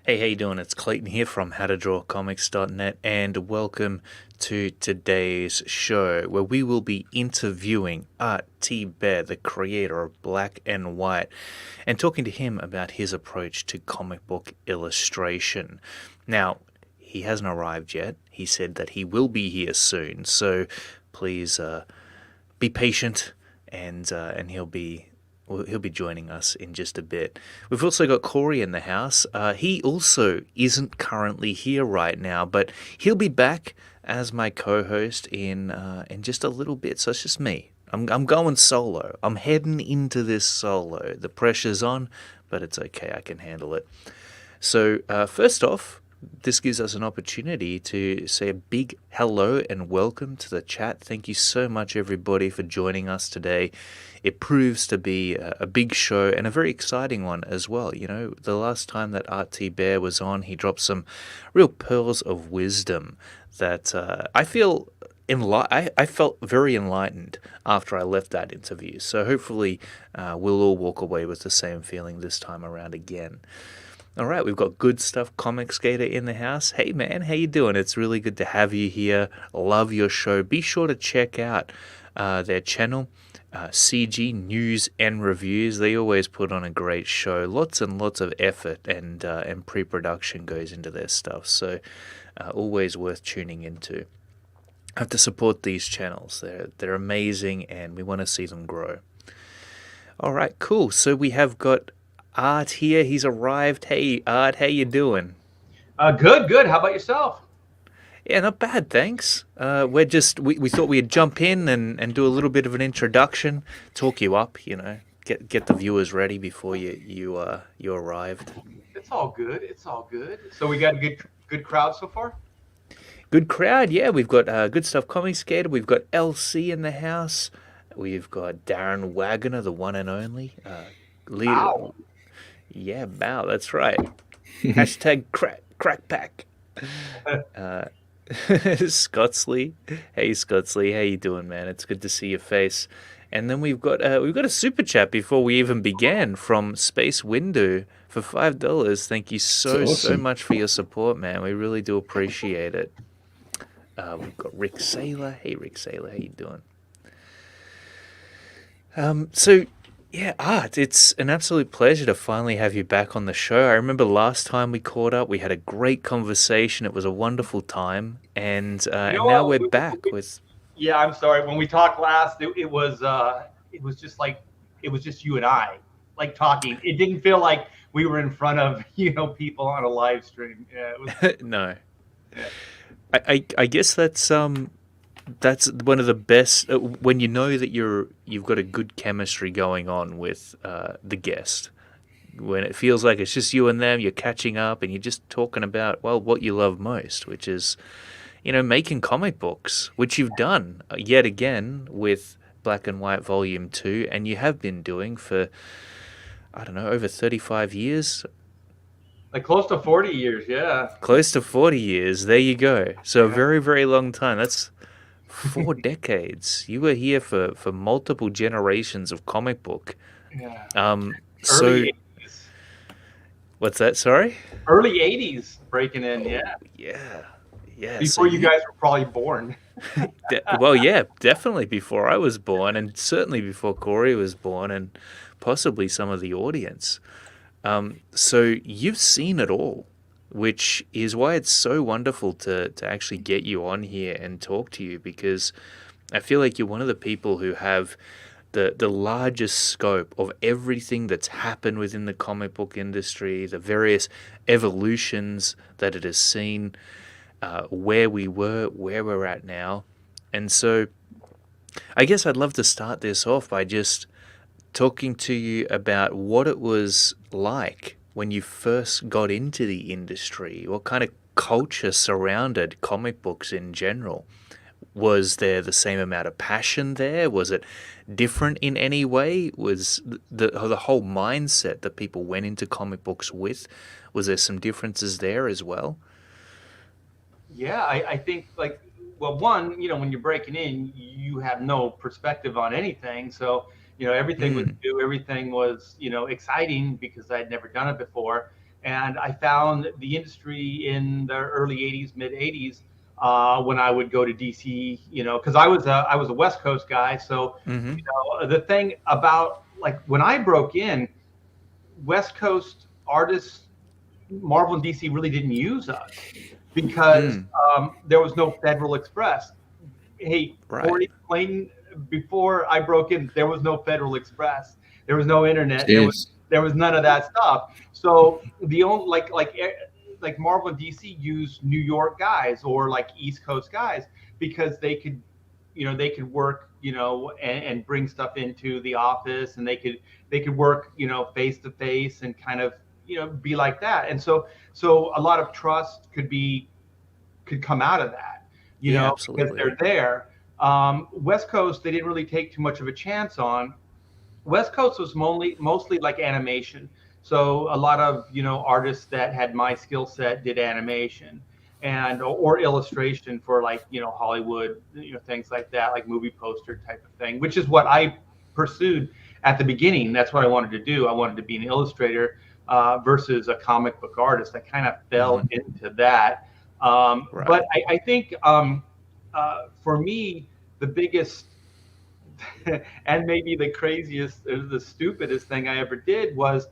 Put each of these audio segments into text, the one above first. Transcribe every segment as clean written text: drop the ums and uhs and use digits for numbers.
Hey, how you doing? It's Clayton here from howtodrawcomics.net, and welcome to today's show where we will be interviewing Art Thibert, the creator of Black and White, and talking to him about his approach to comic book illustration. Now, he hasn't arrived yet. He said that he will be here soon, so please be patient, and he'll be joining us in just a bit. We've also got Corey in the house. He also isn't currently here right now, but he'll be back as my co-host in just a little bit. So it's just me. I'm going solo. I'm heading into this solo. The pressure's on, but it's okay. I can handle it. So first off, this gives us an opportunity to say a big hello and welcome to the chat. Thank you so much, everybody, for joining us today. It proves to be a big show and a very exciting one as well. You know, the last time that Art Thibert was on, he dropped some real pearls of wisdom that I felt very enlightened after I left that interview. So hopefully, we'll all walk away with the same feeling this time around again. All right, we've got Good Stuff Comic Skater in the house. Hey man, how you doing? It's really good to have you here. Love your show. Be sure to check out their channel, CG News and Reviews. They always put on a great show. Lots and lots of effort and pre-production goes into their stuff. So always worth tuning into. Have to support these channels. They're amazing, and we want to see them grow. All right, cool. So we have got Art here. He's arrived. Hey, Art, how you doing? Good. How about yourself? Yeah, not bad, thanks. We thought we'd jump in and do a little bit of an introduction, talk you up, get the viewers ready before you arrived. It's all good. It's all good. So we got a good crowd so far. Good crowd, yeah. We've got Good Stuff Comic Skater. We've got LC in the house. We've got Darren Wagner, the one and only leader. Wow. Yeah, Bow, that's right. Hashtag crack pack. Uh, Scottsley. Hey Scottsley, how you doing, man? It's good to see your face. And then we've got a super chat before we even began from Space Window for $5. Thank you It's so awesome. much for your support, man. We really do appreciate it. We've got Rick Saylor. Hey Rick Saylor, how you doing? So yeah, Art, it's an absolute pleasure to finally have you back on the show. I remember last time we caught up, we had a great conversation. It was a wonderful time, You know and now what? we're back with. Yeah, I'm sorry. When we talked last, it was just like it was just you and I, like talking. It didn't feel like we were in front of people on a live stream. Yeah, it was. No, Yeah. I guess that's one of the best when you know that you've got a good chemistry going on with the guest. When it feels like it's just you and them, you're catching up and you're just talking about, well, what you love most, which is, making comic books, which you've done yet again with Black and White Volume 2, and you have been doing for, I don't know, over 35 years, Like close to 40 years. Yeah. close to 40 years. There you go. So a Yeah. very, very long time. That's 4 decades. You were here for multiple generations of comic book. Yeah. So Early 80s. what's that? Sorry? Early 80s breaking in. Oh, Yeah. yeah. Yeah, so Before you you guys were probably born. well, yeah, definitely before I was born, and certainly before Corey was born, and possibly some of the audience. So you've seen it all, which is why it's so wonderful to actually get you on here and talk to you, because I feel like you're one of the people who have the largest scope of everything that's happened within the comic book industry, the various evolutions that it has seen, where we were, where we're at now. And so I guess I'd love to start this off by just talking to you about what it was like when you first got into the industry. What kind of culture surrounded comic books in general? Was there the same amount of passion there? Was it different in any way? Was the whole mindset that people went into comic books with, was there some differences there as well? Yeah, I think like well, one, when you're breaking in, you have no perspective on anything. So, everything was Mm, new, everything was, exciting because I'd never done it before. And I found the industry in the early 80s, mid 80s, when I would go to DC, because I was a West Coast guy. So, Mm-hmm. the thing about, like, when I broke in, West Coast artists, Marvel and DC really didn't use us because Mm. there was no Federal Express. Hey, Right. Corey Clayton, before I broke in, there was no Federal Express. There was no internet. There was Yes. there was none of that stuff. So the only like Marvel and DC used New York guys or like East Coast guys because they could work, and bring stuff into the office, and they could work, face to face, and kind of, be like that. And so a lot of trust could come out of that, Yeah, because absolutely. they're there. West Coast, they didn't really take too much of a chance on. West Coast was mostly like animation. So a lot of, artists that had my skill set did animation and or illustration for, like, Hollywood, things like that, like movie poster type of thing, which is what I pursued at the beginning. That's what I wanted to do. I wanted to be an illustrator, versus a comic book artist. I kind of fell Mm-hmm. into that. But Right. I think, for me, the biggest and maybe the craziest, or the stupidest thing I ever did was,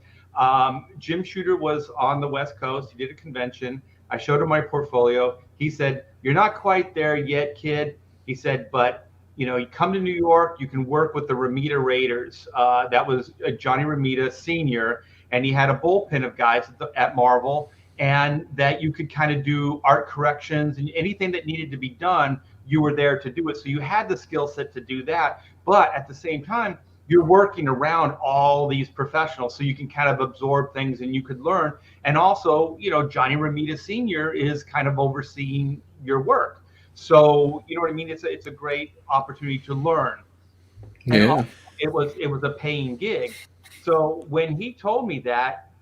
Jim Shooter was on the West Coast. He did a convention. I showed him my portfolio. He said, "You're not quite there yet, kid." He said, "But you come to New York, you can work with the Ramita Raiders." That was Johnny Ramita Sr., and he had a bullpen of guys at Marvel, and that you could kind of do art corrections and anything that needed to be done. You were there to do it, so you had the skill set to do that. But at the same time, you're working around all these professionals, so you can kind of absorb things and you could learn. And also, Johnny Ramita Sr. is kind of overseeing your work. So, you know what I mean? It's a great opportunity to learn. And Yeah. it was a paying gig. So when he told me that,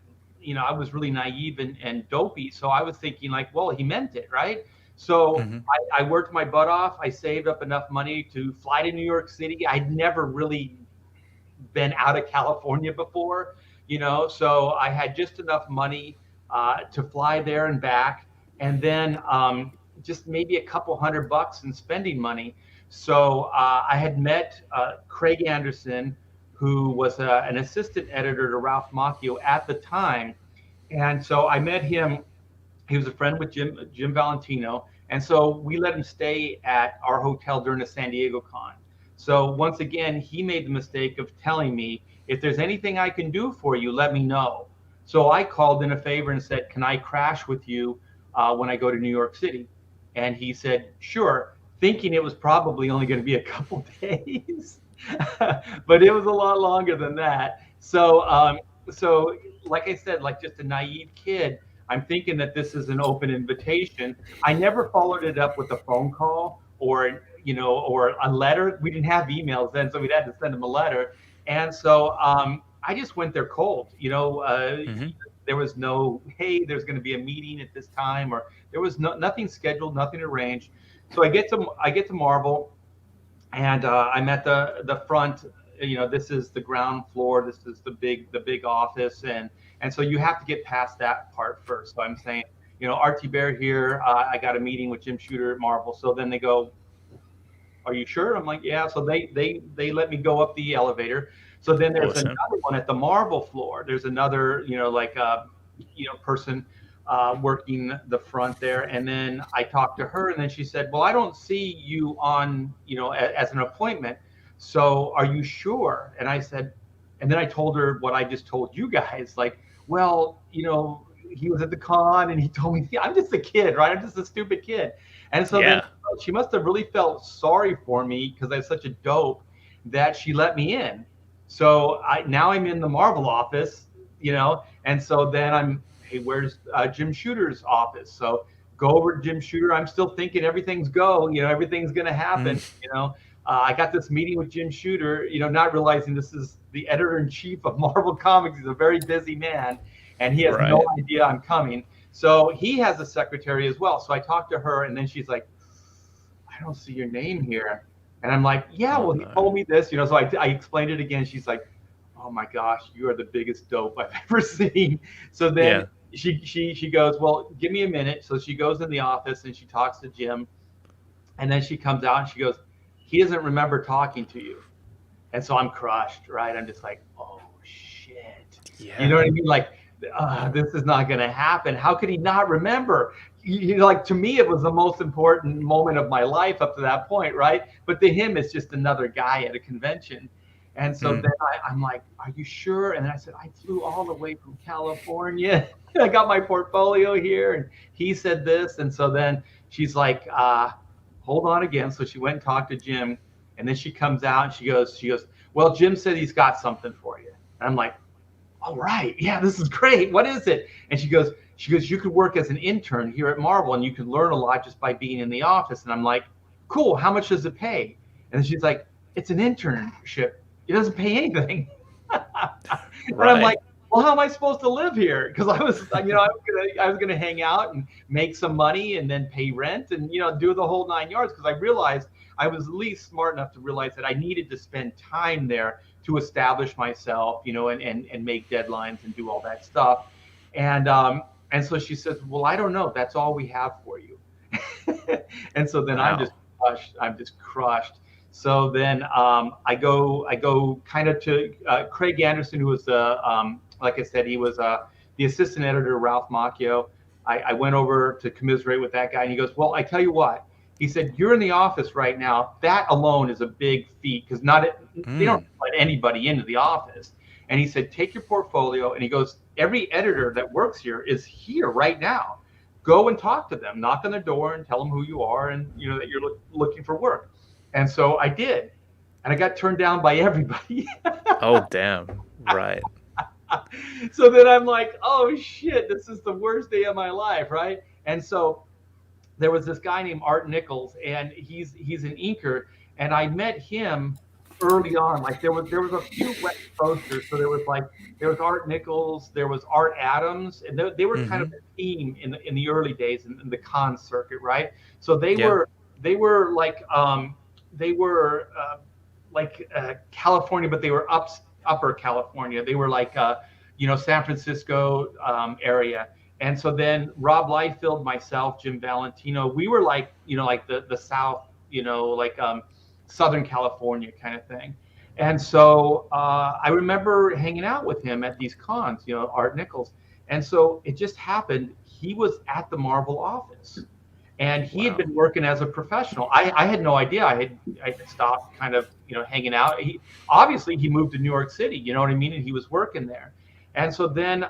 I was really naive and dopey. So I was thinking, like, well, he meant it, right? So Mm-hmm. I worked my butt off. I saved up enough money to fly to New York City. I'd never really been out of California before, so I had just enough money, to fly there and back, and then, just maybe a couple $100 in spending money. So I had met, Craig Anderson, who was an assistant editor to Ralph Macchio at the time, and so I met him. He was a friend with Jim Valentino, and so we let him stay at our hotel during the San Diego con. So once again, he made the mistake of telling me, if there's anything I can do for you, let me know. So I called in a favor and said, can I crash with you, when I go to New York City? And he said, sure, thinking it was probably only going to be a couple days, but it was a lot longer than that. So like I said, like just a naive kid, I'm thinking that this is an open invitation. I never followed it up with a phone call or a letter. We didn't have emails then, so we'd had to send them a letter. And so I just went there cold. Mm-hmm. There was no, hey, there's going to be a meeting at this time, or there was nothing scheduled, nothing arranged. So I get to Marvel, and I'm at the front. This is the ground floor. This is the big office, and so you have to get past that part first. So I'm saying, Art Thibert here. I got a meeting with Jim Shooter at Marvel. So then they go, are you sure? I'm like, yeah. So they let me go up the elevator. So then there's Awesome. another one at the Marvel floor. There's another, like person, working the front there. And then I talked to her, and then she said, well, I don't see you on, as an appointment. So are you sure? And I said, and then I told her what I just told you guys, like, well, he was at the con and he told me, I'm just a kid, right? I'm just a stupid kid. And so then Yeah. she must have really felt sorry for me because I was such a dope that she let me in. So now I'm in the Marvel office, and so then hey, where's Jim Shooter's office? So go over to Jim Shooter. I'm still thinking everything's everything's going to happen. Mm. I got this meeting with Jim Shooter, not realizing this is the editor in chief of Marvel Comics. He's a very busy man, and he has no Right. idea I'm coming. So he has a secretary as well. So I talked to her, and then she's like, I don't see your name here. And I'm like, yeah, Oh well, he no. told me this, so I explained it again. She's like, oh my gosh, you are the biggest dope I've ever seen. So then Yeah. she goes, well, give me a minute. So she goes in the office and she talks to Jim, and then she comes out and she goes, he doesn't remember talking to you. And so I'm crushed, right? I'm just like, oh shit. You know Yeah. what I mean? Like, this is not going to happen. How could he not remember? Like, to me, it was the most important moment of my life up to that point, right? But to him, it's just another guy at a convention. And so Mm. then I'm like, are you sure? And then I said, I flew all the way from California. I got my portfolio here. And he said this. And so then she's like, hold on again. So she went and talked to Jim. And then she comes out and she goes, well, Jim said he's got something for you. And I'm like, all right, yeah, this is great. What is it? And she goes, you could work as an intern here at Marvel and you can learn a lot just by being in the office. And I'm like, cool. How much does it pay? And she's like, it's an internship. It doesn't pay anything. And I'm Right. like, well, how am I supposed to live here? Because I was gonna hang out and make some money and then pay rent and do the whole 9 yards. Because I realized I was at least smart enough to realize that I needed to spend time there to establish myself, and make deadlines and do all that stuff. And so she says, well, I don't know. That's all we have for you. And so then I'm just Wow. crushed. I'm just crushed. So then I go kind of to Craig Anderson, who was like I said, he was the assistant editor of Ralph Macchio. I went over to commiserate with that guy, and he goes, well, I tell you what. He said, you're in the office right now. That alone is a big feat because they don't Mm. let anybody into the office. And he said, take your portfolio. And he goes, every editor that works here is here right now. Go and talk to them, knock on their door and tell them who you are and that you're looking for work. And so I did. And I got turned down by everybody. Oh, damn. Right. So then I'm like, oh shit, this is the worst day of my life, right? And so there was this guy named Art Nichols, and he's an inker, and I met him early on. Like there was a few West Coasters, so there was Art Nichols, there was Art Adams, and they were kind of Mm-hmm. a team in the early days in the con circuit, right? So they Yeah. were they were like California, but they were upper California. They were like San Francisco area. And so then Rob Liefeld, myself, Jim Valentino, we were like, like the South, like Southern California kind of thing. And so I remember hanging out with him at these cons, Art Nichols. And so it just happened. He was at the Marvel office and he had Wow. been working as a professional. I had no idea. I had stopped kind of hanging out. He moved to New York City, you know what I mean, and he was working there. And so then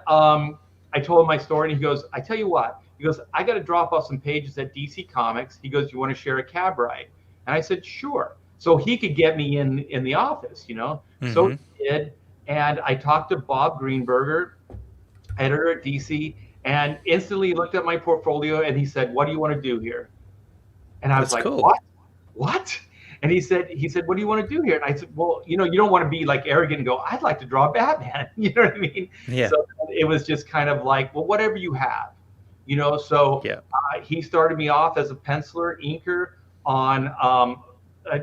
I told him my story, and he goes, "I tell you what," he goes, "I got to drop off some pages at DC Comics." He goes, "You want to share a cab ride?" And I said, "Sure." So he could get me in the office. So Mm-hmm. he did, and I talked to Bob Greenberger, editor at DC, and instantly looked at my portfolio and he said, "What do you want to do here?" And I was That's like, cool. "What?" And he said, "What do you want to do here?" And I said, "Well, you don't want to be like arrogant and go, I'd like to draw Batman." You know what I mean? Yeah. So it was just kind of like, well, whatever you have. So Yeah. he started me off as a penciler, inker on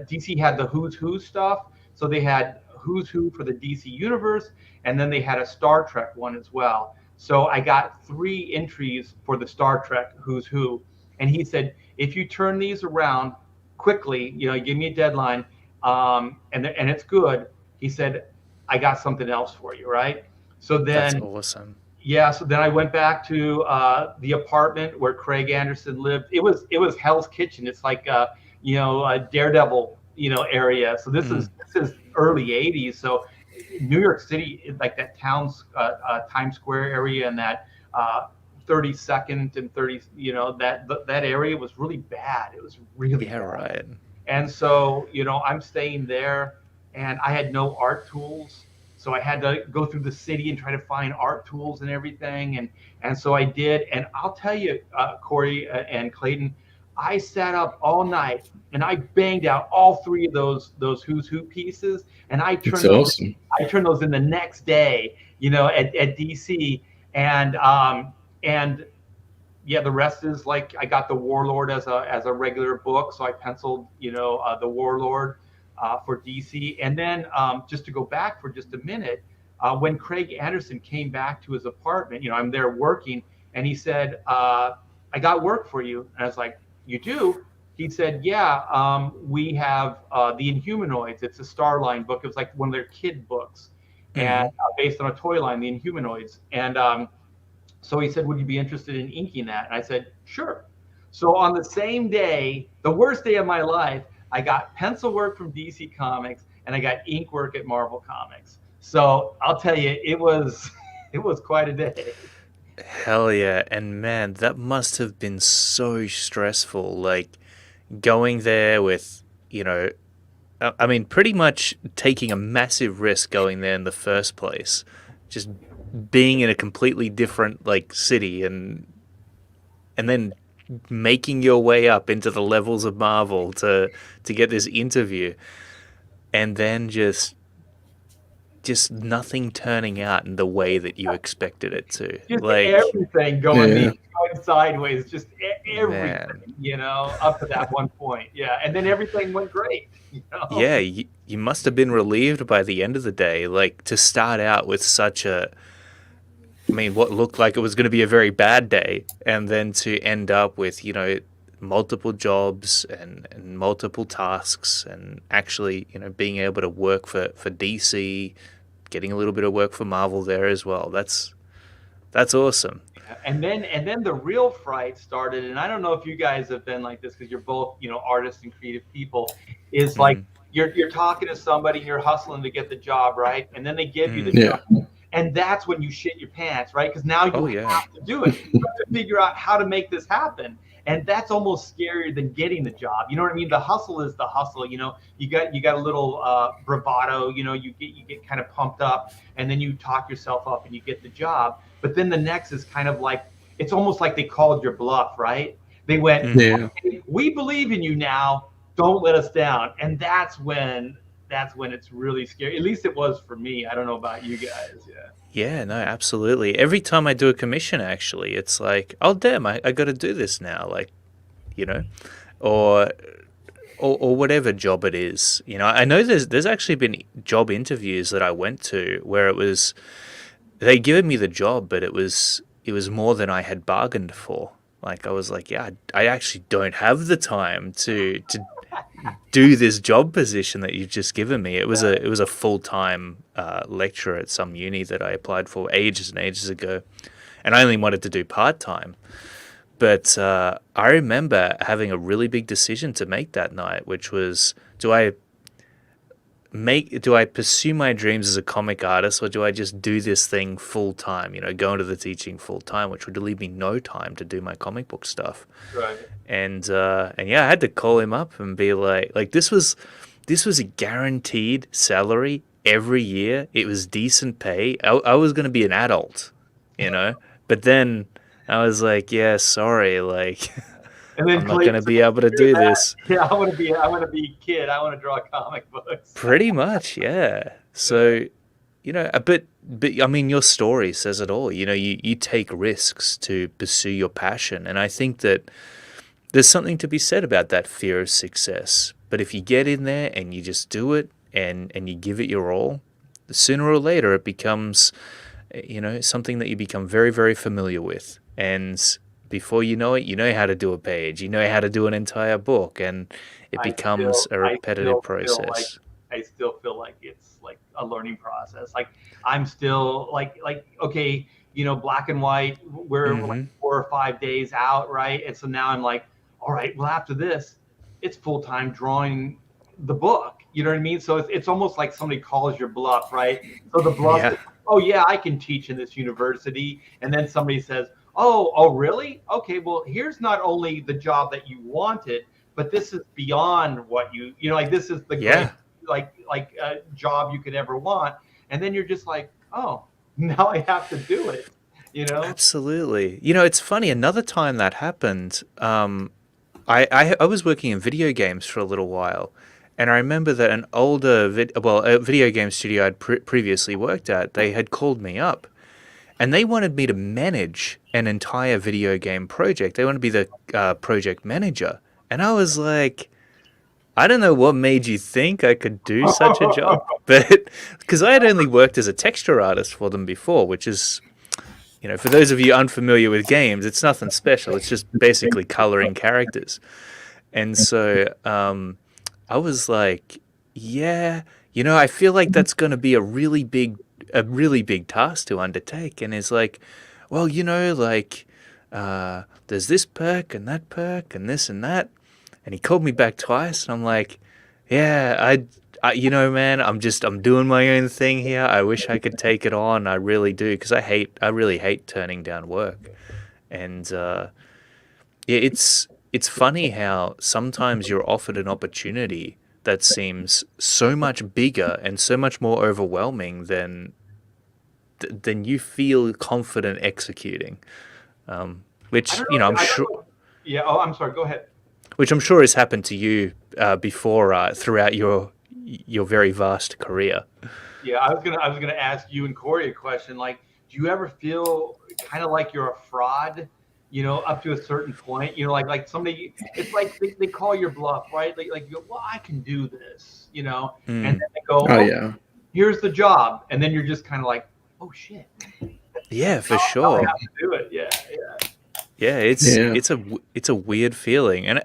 DC had the Who's Who stuff. So they had Who's Who for the DC universe, and then they had a Star Trek one as well. So I got 3 entries for the Star Trek Who's Who, and he said, if you turn these around quickly, give me a deadline, and it's good. He said, I got something else for you, right? So That's then awesome. yeah, so then I went back to the apartment where Craig Anderson lived. It was Hell's Kitchen. It's like a Daredevil area. So this Mm. is this is early '80s. So New York City, like that town's Times Square area and that 32nd and 30, that area was really bad. It was really Yeah. bad. Right. And so, I'm staying there and I had no art tools. So I had to go through the city and try to find art tools and everything. And so I did. And I'll tell you, Corey and Clayton, I sat up all night and I banged out all 3 of those Who's Who pieces. And It's awesome. I turned those in the next day, at DC. And yeah, the rest is like I got the Warlord as a regular book, so I penciled the Warlord for DC, and then just to go back for just a minute, when Craig Anderson came back to his apartment, I'm there working, and he said, I got work for you. And I was like, you do? He said, yeah, we have the Inhumanoids. It's a Starline book. It was like one of their kid books, and Mm-hmm. based on a toy line, the Inhumanoids. And so he said, would you be interested in inking that? And I said, sure. So on the same day, the worst day of my life, I got pencil work from DC Comics and I got ink work at Marvel Comics. So I'll tell you, it was it was quite a day. Hell yeah. And man, that must have been so stressful. Like going there with, I mean, pretty much taking a massive risk going there in the first place. Just being in a completely different like city and then making your way up into the levels of Marvel to get this interview and then just nothing turning out in the way that you expected it to. Just Like, everything Yeah. going sideways, just man. everything, up to that one point. Yeah, and then everything went great. Yeah, you must have been relieved by the end of the day, like to start out with such I mean, what looked like it was going to be a very bad day, and then to end up with, multiple jobs and multiple tasks, and actually, being able to work for DC, getting a little bit of work for Marvel there as well. That's awesome. And then the real fright started, and I don't know if you guys have been like this because you're both artists and creative people. Is like Mm, you're talking to somebody and you're hustling to get the job, right? And then they give you the mm. Yeah. job, and that's when you shit your pants, right? Because now Oh you yeah. have to do it. You have to figure out how to make this happen. And that's almost scarier than getting the job. You know what I mean? The hustle is the hustle. You got a little bravado. You get kind of pumped up, and then you talk yourself up, and you get the job. But then the next is kind of like it's almost like they called your bluff, right? They went, Mm-hmm. Yeah. "Okay, we believe in you now. Don't let us down." And that's when it's really scary. At least it was for me. I don't know about you guys. Yeah. Yeah, no, absolutely. Every time I do a commission, actually, it's like, oh damn, I got to do this now, like, you know, or or whatever job it is. I know there's actually been job interviews that I went to where it was they given me the job, but it was more than I had bargained for. Like I was like, yeah, I actually don't have the time to do this job position that you've just given me. It was a full-time lecturer at some uni that I applied for ages and ages ago, and I only wanted to do part-time. But I remember having a really big decision to make that night, which was, do I pursue my dreams as a comic artist, or do I just do this thing full time? Go into the teaching full time, which would leave me no time to do my comic book stuff. Right. And yeah, I had to call him up and be like this was a guaranteed salary every year. It was decent pay. I was gonna be an adult. But then I was like, yeah, sorry, like And then I'm not gonna be able to do this. Yeah, I want to be a kid. I want to draw comic books. Pretty much, yeah. So, but I mean, your story says it all. You take risks to pursue your passion, and I think that there's something to be said about that fear of success. But if you get in there and you just do it and you give it your all, sooner or later it becomes, something that you become very, very familiar with. And before you know it, you know how to do a page, you know how to do an entire book, and it I becomes still, a I repetitive still feel like process. I still feel like it's like a learning process. Like I'm still like okay, black and white. We're like Mm-hmm. 4 or 5 days out, right? And so now I'm like, all right, well after this, it's full time drawing the book. You know what I mean? So it's almost like somebody calls your bluff, right? So the bluff Yeah. is, oh yeah, I can teach in this university, and then somebody says, oh really? Okay, well here's not only the job that you wanted, but this is beyond what like this is the great Yeah. job you could ever want. And then you're just like, oh, now I have to do it. Absolutely. It's funny. Another time that happened, I was working in video games for a little while, and I remember that an older a video game studio I'd previously worked at, they had called me up, and they wanted me to manage an entire video game project. They wanted to be the project manager, and I was like, I don't know what made you think I could do such a job, but because I had only worked as a texture artist for them before, which is, for those of you unfamiliar with games, it's nothing special. It's just basically coloring characters. And so I was like, yeah, I feel like that's going to be a really big task to undertake. And it's like, well, like there's this perk and this and that. And he called me back twice, and I'm like, yeah, man, I'm doing my own thing here. I wish I could take it on. I really do, because I really hate turning down work. And yeah, it's funny how sometimes you're offered an opportunity that seems so much bigger and so much more overwhelming than you feel confident executing. I Which don't know. I'm I don't sure, know. Yeah. Oh, I'm sorry. Go ahead. has happened to you before throughout your very vast career. Yeah, I was gonna ask you and Corey a question. Like, do you ever feel kind of like you're a fraud? Up to a certain point. Like somebody. It's like they call your bluff, right? Like you go, well, I can do this. And then Mm. they go, Oh oh, yeah. here's the job, and then you're just kind of like, oh shit, Yeah, for now I sure. have to do it. Yeah, yeah. Yeah, it's Yeah. it's a it's a weird feeling, and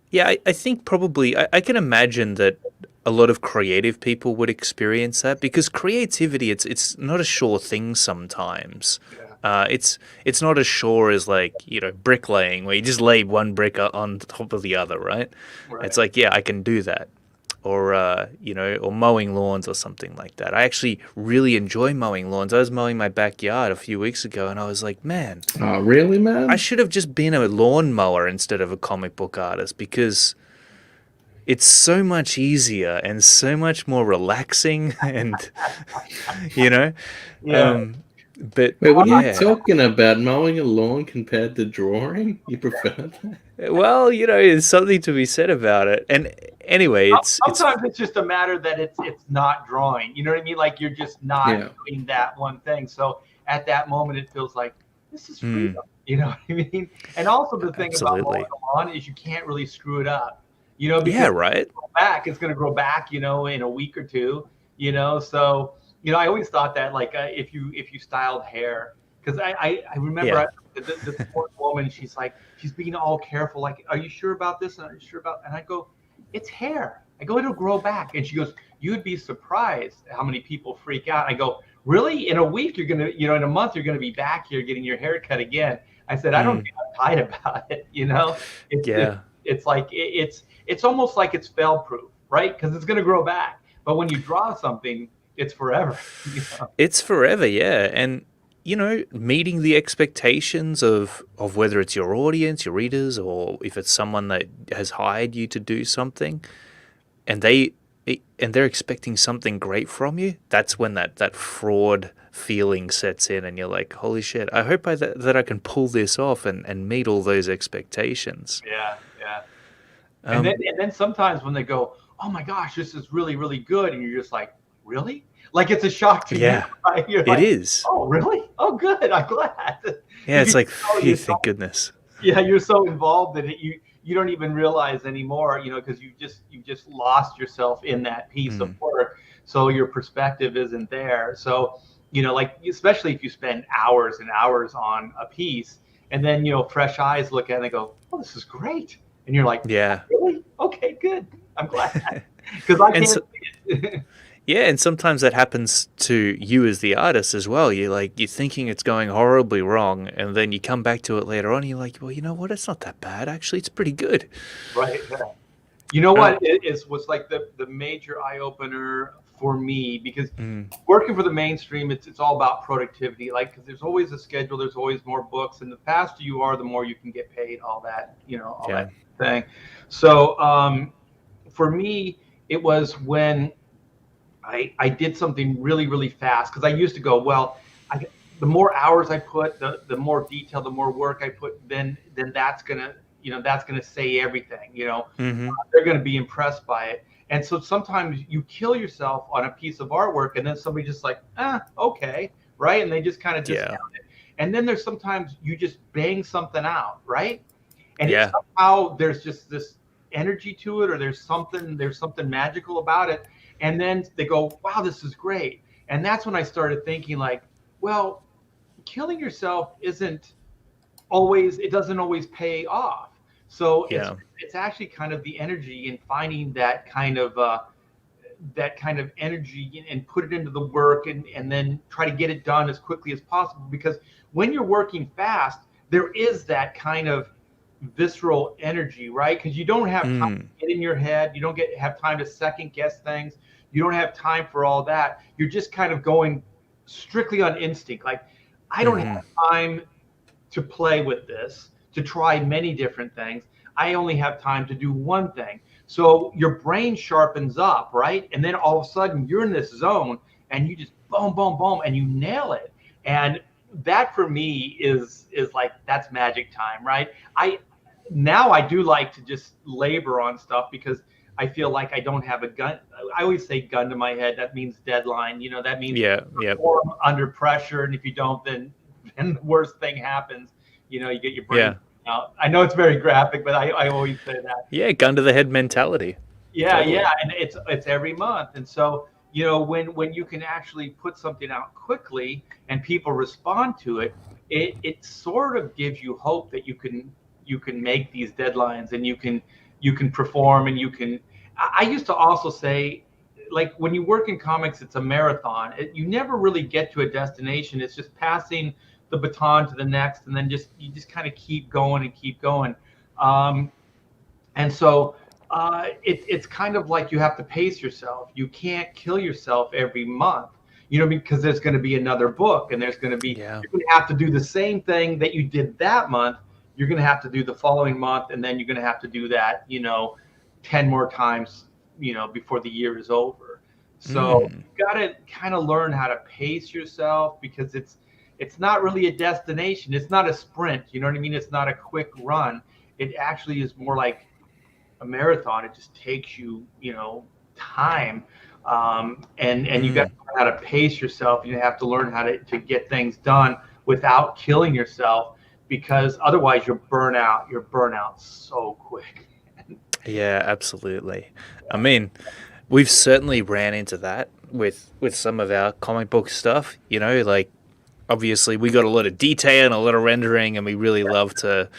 yeah, I think probably I can imagine that a lot of creative people would experience that, because creativity, it's not a sure thing sometimes. Yeah. It's not as sure as, like, bricklaying, where you just lay one brick on top of the other, right? It's Right. like, yeah, I can do that. Or or mowing lawns or something like that. I actually really enjoy mowing lawns. I was mowing my backyard a few weeks ago, and I was like, man, Oh, really, I man? should have just been a lawn mower instead of a comic book artist, because it's so much easier and so much more relaxing and you know Yeah. um but Wait, what are you yeah, talking about? Mowing a lawn compared to drawing? You prefer that? well, there's something to be said about it. And anyway, it's Sometimes it's just a matter that it's not drawing. You know what I mean? Like you're just not Yeah. doing that one thing. So at that moment, it feels like this is mm, freedom. You know what I mean? And also the thing about mowing absolutely, a lawn is you can't really screw it up. yeah, Because right, back, it's going to grow back. In a week or two. So I always thought that like if you styled hair, because I remember yeah, this poor woman, she's being all careful, like, are you sure about this, and are you sure about, and I go, it's hair. I go, it'll grow back. And she goes, you'd be surprised how many people freak out. I go, really? In a week you're gonna, in a month you're gonna be back here getting your hair cut again. I said, I don't mm, get uptight about it. It's just, yeah. it's like it's almost like it's fail proof, right? Because it's gonna grow back. But when you draw something, it's forever. It's forever, yeah. And meeting the expectations of whether it's your audience, your readers, or if it's someone that has hired you to do something, and they're expecting something great from you. That's when that fraud feeling sets in, and you're like, holy shit, I hope that I can pull this off and meet all those expectations. Yeah, yeah. And then um and then sometimes when they go, oh my gosh, this is really, really good, and you're just like, really? Like it's a shock to you, yeah, right? You're it like, is. oh really? Oh good, I'm glad. Yeah, it's Because like, you're phew, so, thank goodness. yeah, you're so involved in it, you don't even realize anymore, because you just lost yourself in that piece of Mm, work. So your perspective isn't there. So like especially if you spend hours and hours on a piece, and then fresh eyes look at it and they go, oh, this is great, and you're like, oh, yeah. really? Okay, good. I'm glad, because I And can't so, see it. yeah, and sometimes that happens to you as the artist as well. You're thinking it's going horribly wrong, and then you come back to it later on, and you're like, well, you know what? It's not that bad. Actually, it's pretty good. Right. Yeah. You know Um, what was like the major eye opener for me, because mm, working for the mainstream, it's all about productivity. Like, because there's always a schedule, there's always more books, and the faster you are, the more you can get paid. All that, all yeah. that thing. So for me, it was when I did something really, really fast, because I used to go, well, the more hours I put, the more detail, the more work I put, then that's gonna say everything. Hmm. They're gonna be impressed by it. And so sometimes you kill yourself on a piece of artwork, and then somebody just like, okay, right, and they just kind of Yeah. discount it. And then there's sometimes you just bang something out, right, and it's Yeah. somehow there's just this energy to it, or there's something magical about it. And then they go, wow, this is great. And that's when I started thinking like, well, killing yourself it doesn't always pay off. So Yeah. it's actually kind of the energy in finding that kind of energy and put it into the work, and then try to get it done as quickly as possible. Because when you're working fast, there is that kind of visceral energy, right? Because you don't have time to get in your head. You don't have time to second guess things. You don't have time for all that. You're just kind of going strictly on instinct. Like, I don't have time to play with this, to try many different things. I only have time to do one thing. So your brain sharpens up, right? And then all of a sudden you're in this zone and you just boom, boom, boom, and you nail it. And that for me is like, that's magic time, right? Now I do like to just labor on stuff because I feel like I don't have a gun. I always say gun to my head. That means deadline. That means perform under pressure. And if you don't, then the worst thing happens. You get your brain out. I know it's very graphic, but I always say that. Yeah, gun to the head mentality. Yeah, totally. Yeah, and it's every month. And so, when you can actually put something out quickly and people respond to it, it sort of gives you hope that you can make these deadlines, and you can perform, and you can. I used to also say, like, when you work in comics, it's a marathon. You never really get to a destination. It's just passing the baton to the next, and then you just kind of keep going and keep going. And so it's kind of like you have to pace yourself. You can't kill yourself every month, because there's going to be another book, and there's going to be, you're going to have to do the same thing that you did that month. You're going to have to do the following month, and then you're going to have to do that, 10 more times, before the year is over. So you got to kind of learn how to pace yourself, because it's not really a destination. It's not a sprint. You know what I mean? It's not a quick run. It actually is more like a marathon. It just takes you, time. And you got to learn how to pace yourself. You have to learn how to get things done without killing yourself, because otherwise you'll burn out. You'll burn out so quick. Yeah, absolutely. I mean, we've certainly ran into that with some of our comic book stuff, like, obviously we got a lot of detail and a lot of rendering, and we really love to,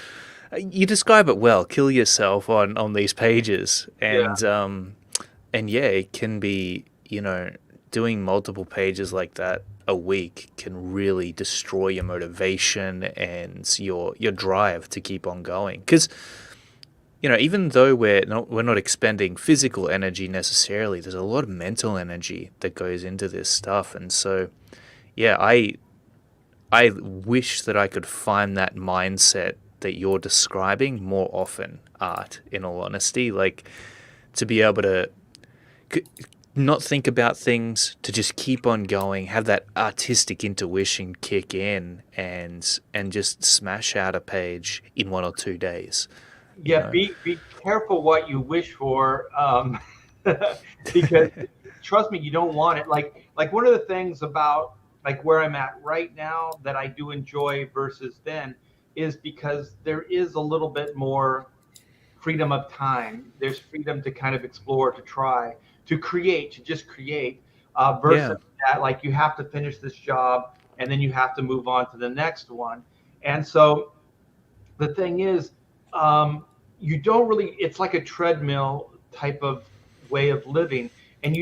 you describe it well, kill yourself on these pages. And it can be, doing multiple pages like that a week can really destroy your motivation and your drive to keep on going. Because, even though we're not expending physical energy necessarily, there's a lot of mental energy that goes into this stuff. And so, I wish that I could find that mindset that you're describing more often, Art, in all honesty. Like, to be able to not think about things, to just keep on going, have that artistic intuition kick in, and just smash out a page in 1 or 2 days. Yeah, be careful what you wish for, because trust me, you don't want it. Like one of the things about, like, where I'm at right now that I do enjoy versus then is because there is a little bit more freedom of time. There's freedom to kind of explore, to try, to create, to just create, versus that, like, you have to finish this job and then you have to move on to the next one. And so the thing is, you don't really, it's like a treadmill type of way of living. And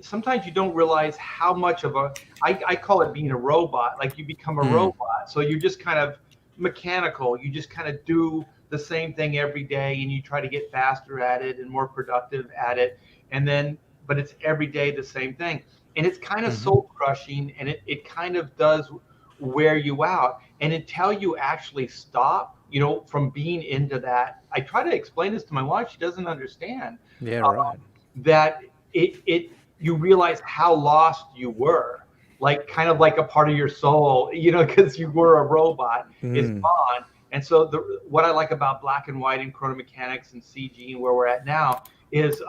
sometimes you don't realize how much of I call it being a robot. Like, you become a robot. So you're just kind of mechanical. You just kind of do the same thing every day, and you try to get faster at it and more productive at it. And then, but it's every day the same thing. And it's kind of soul crushing, and it kind of does wear you out. And until you actually stop, from being into that, I try to explain this to my wife. She doesn't understand. Yeah, right. That you realize how lost you were, like, kind of like a part of your soul, because you were a robot, is gone. And so what I like about black and white and chrono mechanics and CG and where we're at now is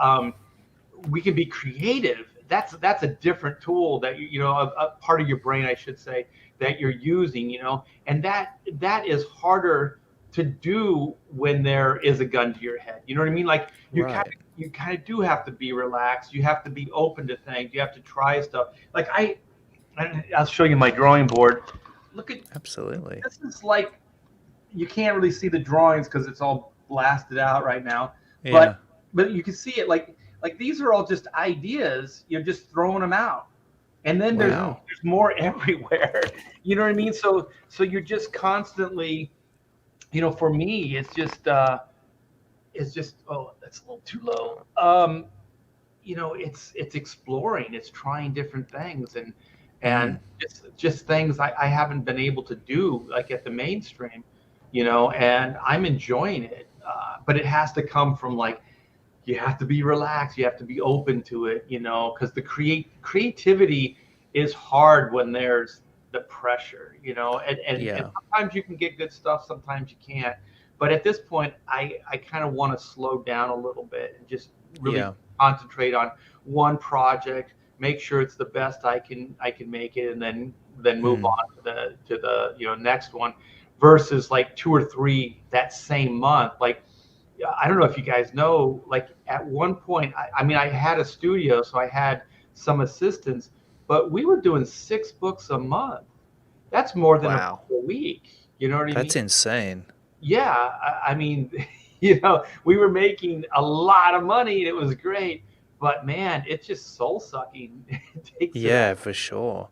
we can be creative. That's a different tool that a part of your brain, I should say, that you're using, and that is harder to do when there is a gun to your head. You know what I mean? Like Right. you kind of do have to be relaxed. You have to be open to things. You have to try stuff. Like I'll show you my drawing board. Look at Absolutely. this. Is like you can't really see the drawings because it's all blasted out right now. Yeah. But you can see it like these are all just ideas. You're just throwing them out, and then Wow. there's more everywhere. You know what I mean? So you're just constantly, for me, it's just oh, that's a little too low. It's exploring, it's trying different things, and Mm. just things I haven't been able to do like at the mainstream, and I'm enjoying it. But it has to come from like you have to be relaxed, you have to be open to it, because the creativity is hard when there's the pressure, and Yeah. sometimes you can get good stuff, sometimes you can't. But at this point, I kind of want to slow down a little bit and just really Yeah. concentrate on one project, make sure it's the best I can make it, and then move Mm. on to the next one, versus like two or three that same month. Like I don't know if you guys know, like at one point, I mean, I had a studio, so I had some assistants, but we were doing 6 books a month. That's more than a Wow. book a week. You know what I mean? That's insane. Yeah. I mean, we were making a lot of money and it was great, but man, it's just soul sucking. It takes it Yeah, out. for sure.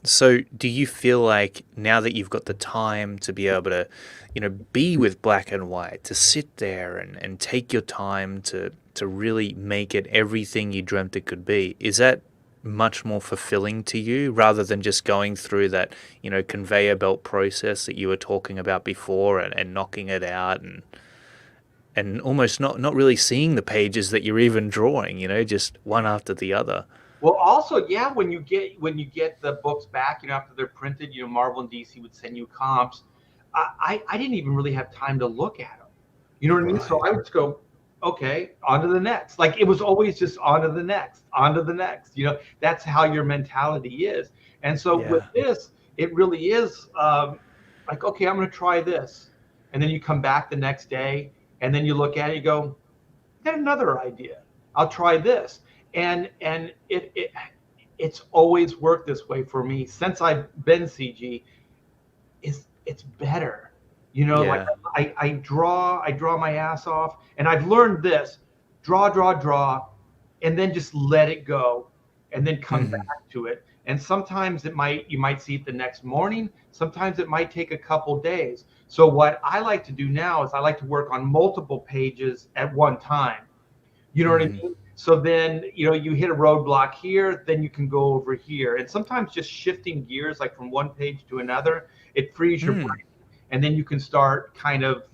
So, do you feel like now that you've got the time to be able to, be with black and white, to sit there and take your time to really make it everything you dreamt it could be, is that much more fulfilling to you rather than just going through that, conveyor belt process that you were talking about before and knocking it out and almost not really seeing the pages that you're even drawing, just one after the other. Well, also, yeah, when you get the books back, after they're printed, Marvel and DC would send you comps. I didn't even really have time to look at them. You know what I mean? So Right. I would just go, okay, on to the next. Like it was always just on to the next, on to the next. That's how your mentality is. And so with Yeah. this, it really is like, okay, I'm going to try this, and then you come back the next day, and then you look at it, you go, got another idea. I'll try this. And it's always worked this way for me since I've been CG. It's better. Like Yeah. I draw my ass off, and I've learned this: draw, and then just let it go, and then come Hmm. back to it. And sometimes you might see it the next morning. Sometimes it might take a couple days. So what I like to do now is I like to work on multiple pages at one time. You know what I Hmm. mean? So then, you hit a roadblock here, then you can go over here. And sometimes just shifting gears, like from one page to another, it frees your Hmm. brain. And then you can start kind of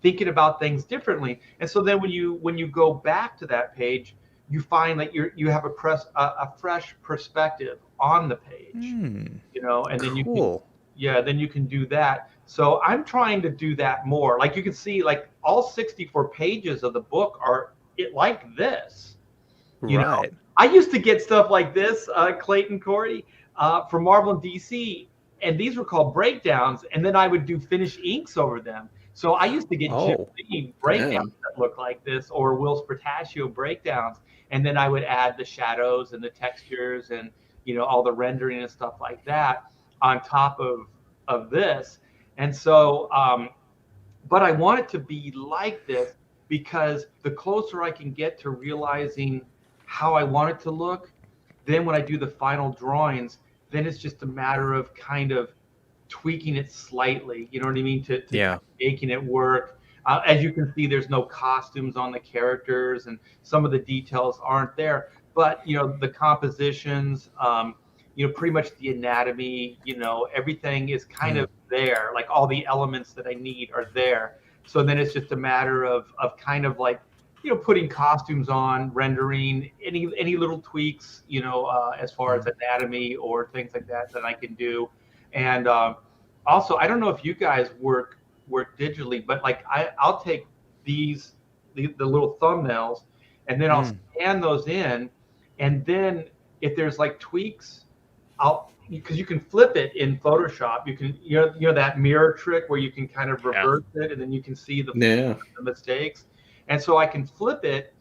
thinking about things differently. And so then when you go back to that page, you find that you have a fresh perspective on the page, Hmm. and then you can, Cool. yeah, then you can do that. So I'm trying to do that more. Like you can see, like all 64 pages of the book are it like this. You know, Right. I used to get stuff like this, Clayton Corey, from Marvel and DC, and these were called breakdowns, and then I would do finished inks over them. So I used to get Jim Oh. Lee Yeah. breakdowns that looked like this, or Will Spertasio breakdowns, and then I would add the shadows and the textures and all the rendering and stuff like that on top of this. And so, but I want it to be like this because the closer I can get to realizing how I want it to look, then when I do the final drawings, then it's just a matter of kind of tweaking it slightly. You know what I mean? To kind Yeah. of making it work. As you can see, there's no costumes on the characters, and some of the details aren't there. But the compositions, pretty much the anatomy, everything is kind Hmm. of there. Like all the elements that I need are there. So then it's just a matter of kind of like putting costumes on, rendering any little tweaks, as far as Hmm. anatomy or things like that I can do. And also, I don't know if you guys work digitally, but like I'll take the little thumbnails, and then I'll Hmm. scan those in, and then if there's like tweaks, because you can flip it in Photoshop. You can, that mirror trick where you can kind of Yeah. reverse it and then you can see Yeah. the mistakes. And so I can flip it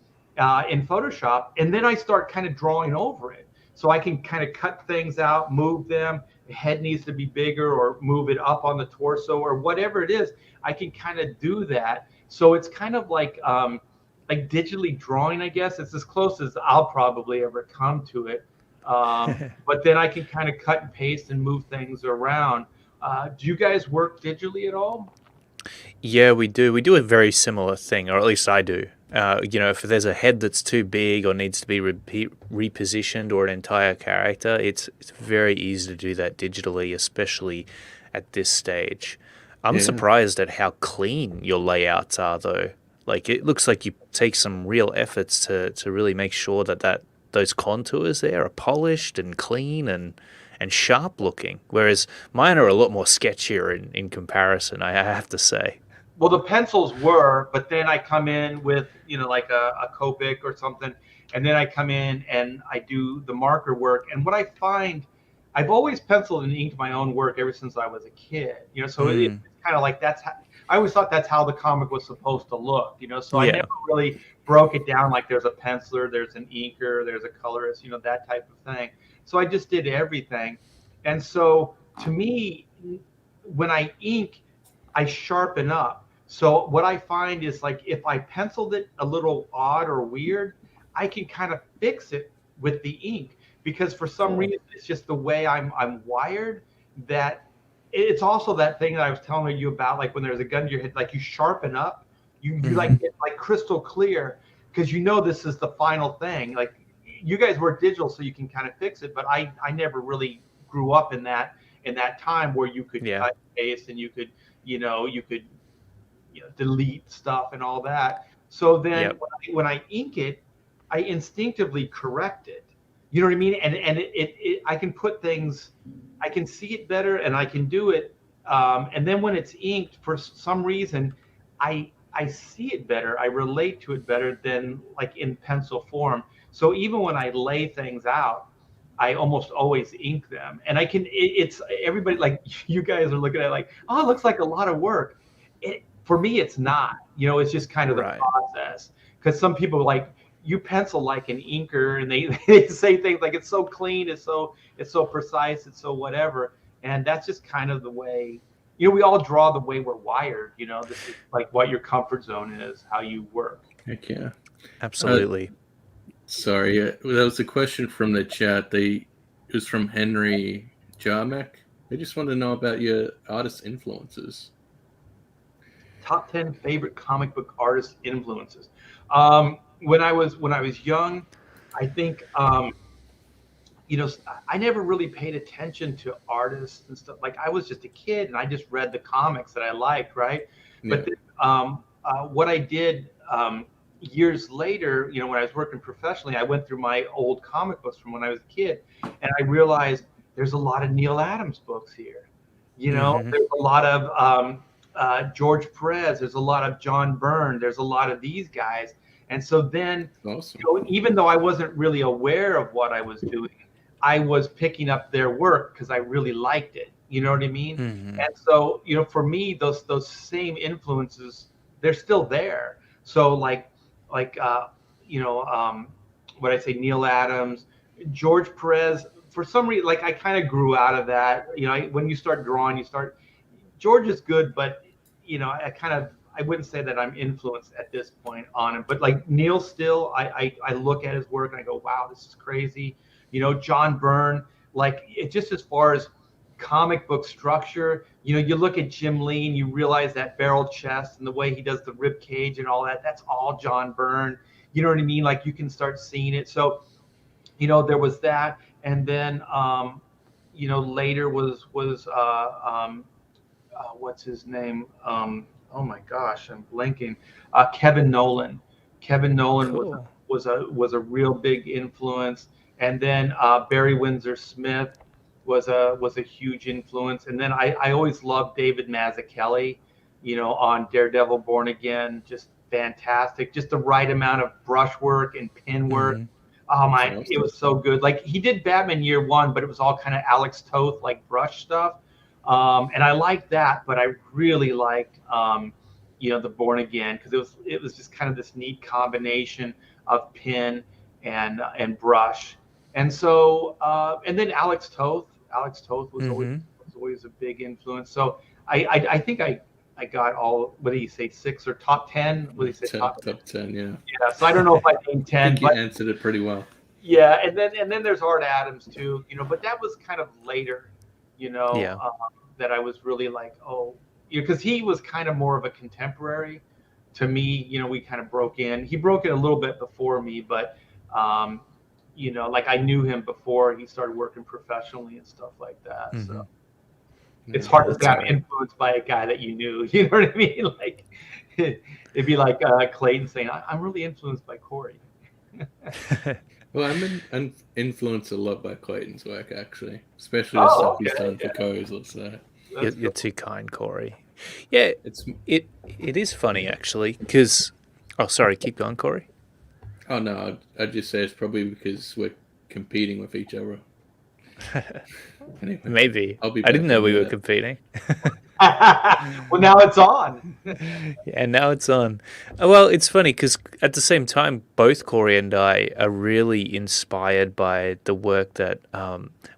in Photoshop, and then I start kind of drawing over it. So I can kind of cut things out, move them. The head needs to be bigger, or move it up on the torso, or whatever it is. I can kind of do that. So it's kind of like digitally drawing, I guess. It's as close as I'll probably ever come to it. But then I can kind of cut and paste and move things around. Do you guys work digitally at all? Yeah, we do. We do a very similar thing, or at least I do. If there's a head that's too big or needs to be repositioned, or an entire character, it's very easy to do that digitally, especially at this stage. I'm Yeah. surprised at how clean your layouts are, though. Like, it looks like you take some real efforts to really make sure that those contours there are polished and clean and sharp looking, whereas mine are a lot more sketchier in comparison, I have to say. Well, the pencils were, but then I come in with, like a Copic or something, and then I come in and I do the marker work. And what I find, I've always penciled and inked my own work ever since I was a kid. So it's kind of like that's how I always thought that's how the comic was supposed to look. So I Yeah. never really broke it down like there's a penciler, there's an inker, there's a colorist, that type of thing. So I just did everything. And so to me, when I ink, I sharpen up. So what I find is, like, if I penciled it a little odd or weird, I can kind of fix it with the ink, because for some reason it's just the way I'm wired. That it's also that thing that I was telling you about, like when there's a gun to your head, like you sharpen up, you like get like crystal clear, because this is the final thing. Like, you guys work digital, so you can kind of fix it, but I never really grew up in that time where you could Yeah. cut and paste, and you could delete stuff and all that. So then Yep. when I ink it, I instinctively correct it. You know what I mean? And I can put things, I can see it better, and I can do it. And then when it's inked, for some reason, I see it better. I relate to it better than like in pencil form. So even when I lay things out, I almost always ink them. And it's everybody, like, you guys are looking at it like, oh, it looks like a lot of work. For me, it's not. It's just kind of the Right. process. Because some people, like, you pencil like an inker, and they say things like it's so clean, it's so precise, it's so whatever. And that's just kind of the way, we all draw the way we're wired. This is like what your comfort zone is, how you work. Heck yeah. Absolutely. Sorry, that was a question from the chat. It was from Henry Jarmek. They just want to know about your artist influences. Top 10 favorite comic book artist influences. When I was young, I think I never really paid attention to artists and stuff. Like, I was just a kid and I just read the comics that I liked, right? Yeah. But then, what I did years later, when I was working professionally, I went through my old comic books from when I was a kid, and I realized there's a lot of Neil Adams books here. There's a lot of George Perez, there's a lot of John Byrne, there's a lot of these guys. And so then, Awesome. even though I wasn't really aware of what I was doing, I was picking up their work because I really liked it. You know what I mean? And so, for me, those same influences, they're still there. So what I say, Neil Adams, George Perez, for some reason, like, I kind of grew out of that. When you start drawing, George is good, but I wouldn't say that I'm influenced at this point on him. But like Neil, still, I look at his work and I go, wow, this is crazy. John Byrne, like, it just, as far as comic book structure, you look at Jim Lee and you realize that barrel chest and the way he does the rib cage and all that, that's all John Byrne. You know what I mean? Like, you can start seeing it. So, there was that. And then, later was what's his name? Oh my gosh, I'm blanking. Kevin Nolan. Kevin Nolan Cool. was a real big influence. And then Barry Windsor Smith was a huge influence. And then I always loved David Mazzucchelli, on Daredevil Born Again. Just fantastic. Just the right amount of brushwork and pen work. Oh my, That's it awesome. was so good. Like he did Batman Year One, but it was all kind of Alex Toth like brush stuff, and I liked that. But I really liked, the Born Again, because it was just kind of this neat combination of pen and brush, and so and then Alex Toth was always Mm-hmm. was always a big influence. So I think I got all, what do you say, six or top 10? What do you say, top 10? Top 10, yeah. Yeah, so I don't know if I named I 10, think you but answered it pretty well. yeah, and then there's Art Adams too, but that was kind of later, Yeah. that I was really like, oh, because he was kind of more of a contemporary to me. We kind of broke in. He broke in a little bit before me, but like I knew him before he started working professionally and stuff like that. Mm-hmm. So it's Yeah, hard to That's say I'm great. influenced by a guy that you knew. You know what I mean? Like it'd be like Clayton saying, I'm really influenced by Corey. well, I'm influenced a lot by Clayton's work, actually, especially the Oh, stuff he's okay. done for Kozel. So You're, That's you're cool. too kind, Corey. Yeah, it's it is funny actually, because oh, sorry, keep going, Corey. oh no, I'd just say it's probably because we're competing with each other. Anyway, Maybe I'll be I didn't back in know a we were minute. competing. Well, now it's on. And now it's on. Well, it's funny because at the same time, both Corey and I are really inspired by the work that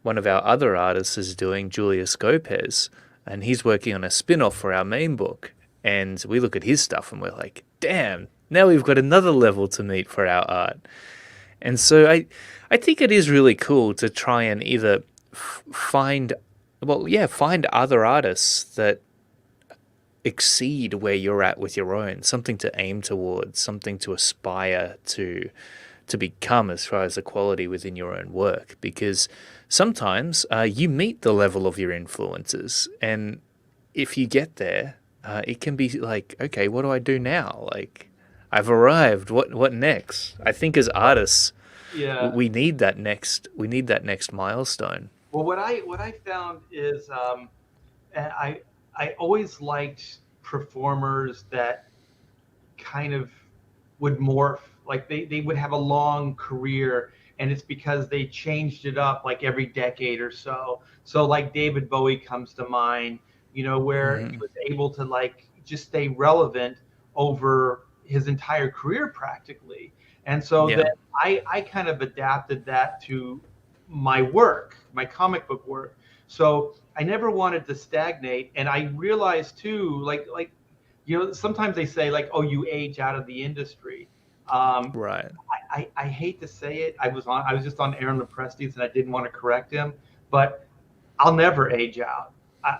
one of our other artists is doing, Julius Gopez, and he's working on a spin-off for our main book. And we look at his stuff and we're like, damn, now we've got another level to meet for our art. And so I think it is really cool to try and either find, well, yeah, find other artists that exceed where you're at with your own, something to aim towards, something to aspire to become as far as the quality within your own work. Because sometimes you meet the level of your influences, and if you get there, it can be like, okay, what do I do now? Like, I've arrived. What next? I think as artists, Yeah. we need that next milestone. Well, what I found is and I always liked performers that kind of would morph, like they would have a long career, and it's because they changed it up like every decade or so. So like David Bowie comes to mind, where he Hmm. was able to like just stay relevant over his entire career practically. And so then Yeah. I kind of adapted that to my work, my comic book work. So I never wanted to stagnate, and I realized too, sometimes they say like, oh, you age out of the industry. Um, Right. I hate to say it. I was just on Aaron Lepresti's, and I didn't want to correct him, but I'll never age out.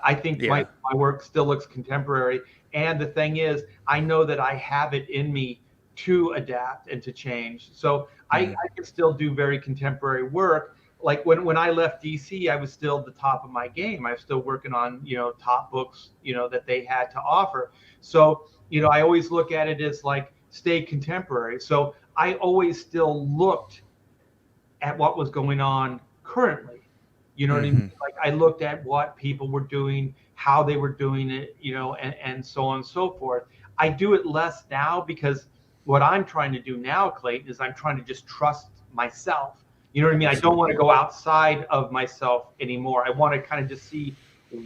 I think my Yeah. my work still looks contemporary. And the thing is, I know that I have it in me to adapt and to change. So Hmm. I can still do very contemporary work. Like when I left DC, I was still at the top of my game. I was still working on, top books, that they had to offer. So, I always look at it as like stay contemporary. So I always still looked at what was going on currently. You know what I mean? Hmm. Like I looked at what people were doing, how they were doing it, and so on and so forth. I do it less now because what I'm trying to do now, Clayton, is I'm trying to just trust myself. You know what I mean? I don't want to go outside of myself anymore. I want to kind of just see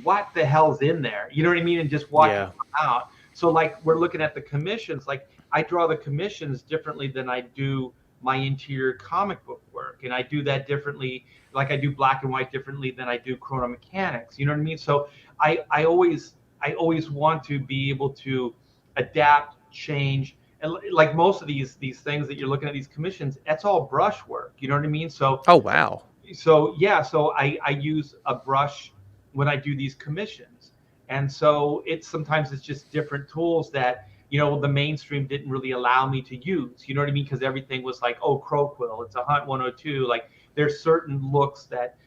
what the hell's in there. You know what I mean? And just watch it Yeah. come out. So like we're looking at the commissions, like I draw the commissions differently than I do my interior comic book work, and I do that differently. Like I do black and white differently than I do chrono mechanics. You know what I mean? So I always want to be able to adapt, change, and like most of these things that you're looking at, these commissions, that's all brush work. You know what I mean? So Oh, wow. yeah, so I use a brush when I do these commissions, and so sometimes it's just different tools that the mainstream didn't really allow me to use. You know what I mean? Because everything was like, oh, crow quill, it's a Hunt 102. Like there's certain looks that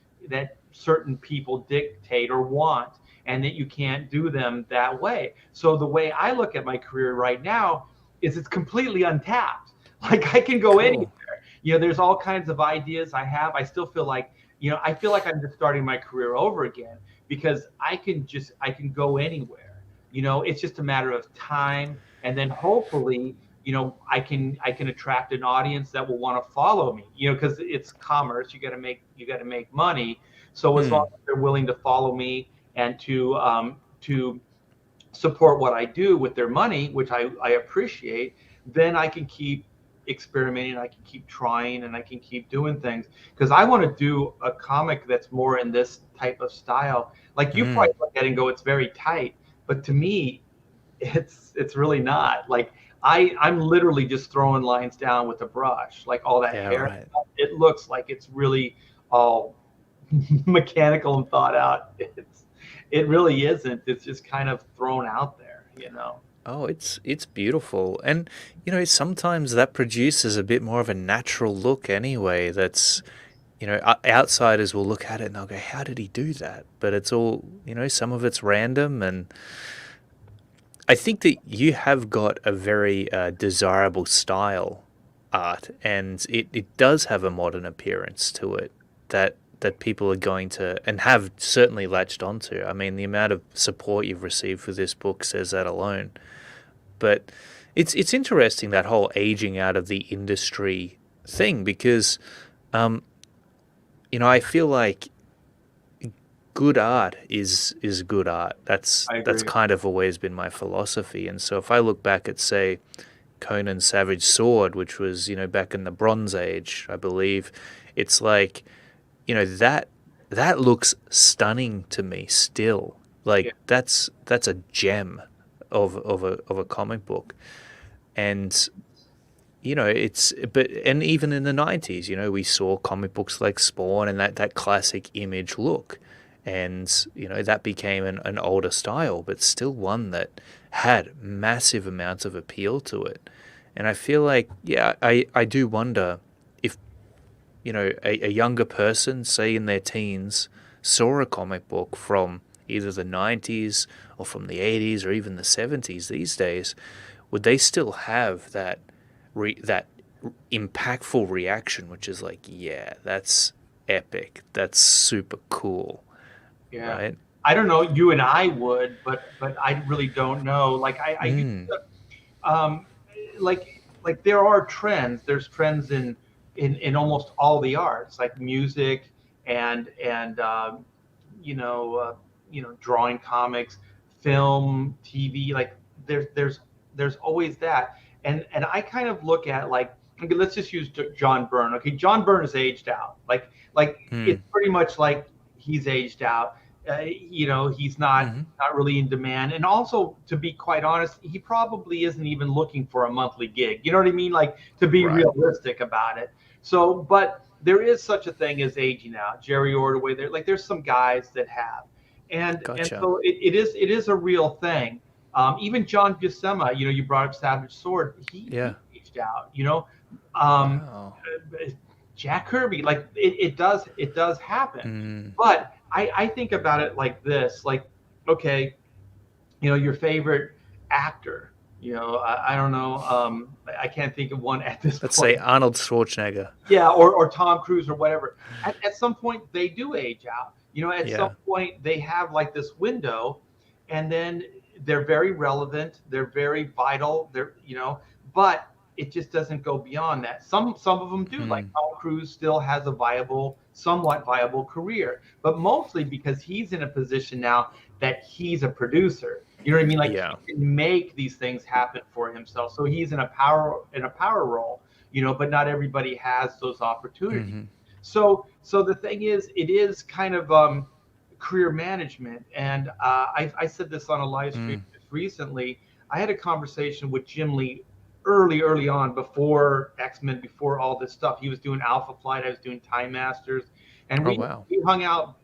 certain people dictate or want, and that you can't do them that way. So the way I look at my career right now is it's completely untapped. Like I can go anywhere. Cool. There's all kinds of ideas I have. I still feel like, I feel like I'm just starting my career over again because I can go anywhere. It's just a matter of time. And then hopefully, I can attract an audience that will want to follow me, because it's commerce. You got to make money. So as long as they're willing to follow me and to support what I do with their money, which I appreciate, then I can keep experimenting, I can keep trying, and I can keep doing things, because I want to do a comic that's more in this type of style. Like you probably look at it and go, it's very tight, but to me, it's really not. Like I'm literally just throwing lines down with a brush, like all that Yeah, hair right. stuff, it looks like it's really all mechanical and thought out. It really isn't. It's just kind of thrown out there. Oh, it's beautiful. And sometimes that produces a bit more of a natural look anyway. That's, outsiders will look at it and they'll go, "How did he do that?" But it's all, some of it's random. And I think that you have got a very desirable style, Art, and it does have a modern appearance to it that people are going to and have certainly latched onto. I mean, the amount of support you've received for this book says that alone. But it's interesting, that whole aging out of the industry thing, because I feel like good art is good art. That's kind of always been my philosophy. And so if I look back at, say, Conan's Savage Sword, which was, back in the Bronze Age, I believe, it's like, that looks stunning to me still. Like that's a gem of a comic book. And and even in the 90s, we saw comic books like Spawn and that classic image look. And, that became an older style, but still one that had massive amounts of appeal to it. And I feel like, I do wonder if, a younger person, say in their teens, saw a comic book from either the 90s or from the 80s or even the 70s these days, would they still have that impactful reaction, which is like, yeah, that's epic, that's super cool. Yeah. Right? I don't know. You and I would, but I really don't know. Like I used to, like there are trends. There's trends in almost all the arts, like music and drawing, comics, film, TV. Like there's always that. And I kind of look at, like, okay, let's just use John Byrne. Okay, John Byrne is aged out. Like it's pretty much like he's aged out. He's not really in demand. And also, to be quite honest, he probably isn't even looking for a monthly gig. You know what I mean? Like, to be realistic about it. So, but there is such a thing as aging out. Jerry Ordway, there's some guys that have, and so it is a real thing. Even John Buscema, you brought up Savage Sword. He aged out. Wow. Jack Kirby, like it does happen. But I think about it like this, like, okay, your favorite actor, I don't know, I can't think of one at this point. Let's say Arnold Schwarzenegger. Yeah, or Tom Cruise or whatever. At some point they do age out. At some point they have like this window, and then they're very relevant, they're very vital, but it just doesn't go beyond that. Some of them do. Like Tom Cruise still has a somewhat viable career, but mostly because he's in a position now that he's a producer. You know what I mean? Like he can make these things happen for himself. So he's in a power role, but not everybody has those opportunities. So the thing is, it is kind of career management. And I said this on a live stream just recently. I had a conversation with Jim Lee early on, before X-Men, before all this stuff. He was doing Alpha Flight, I was doing Time Masters, and we hung out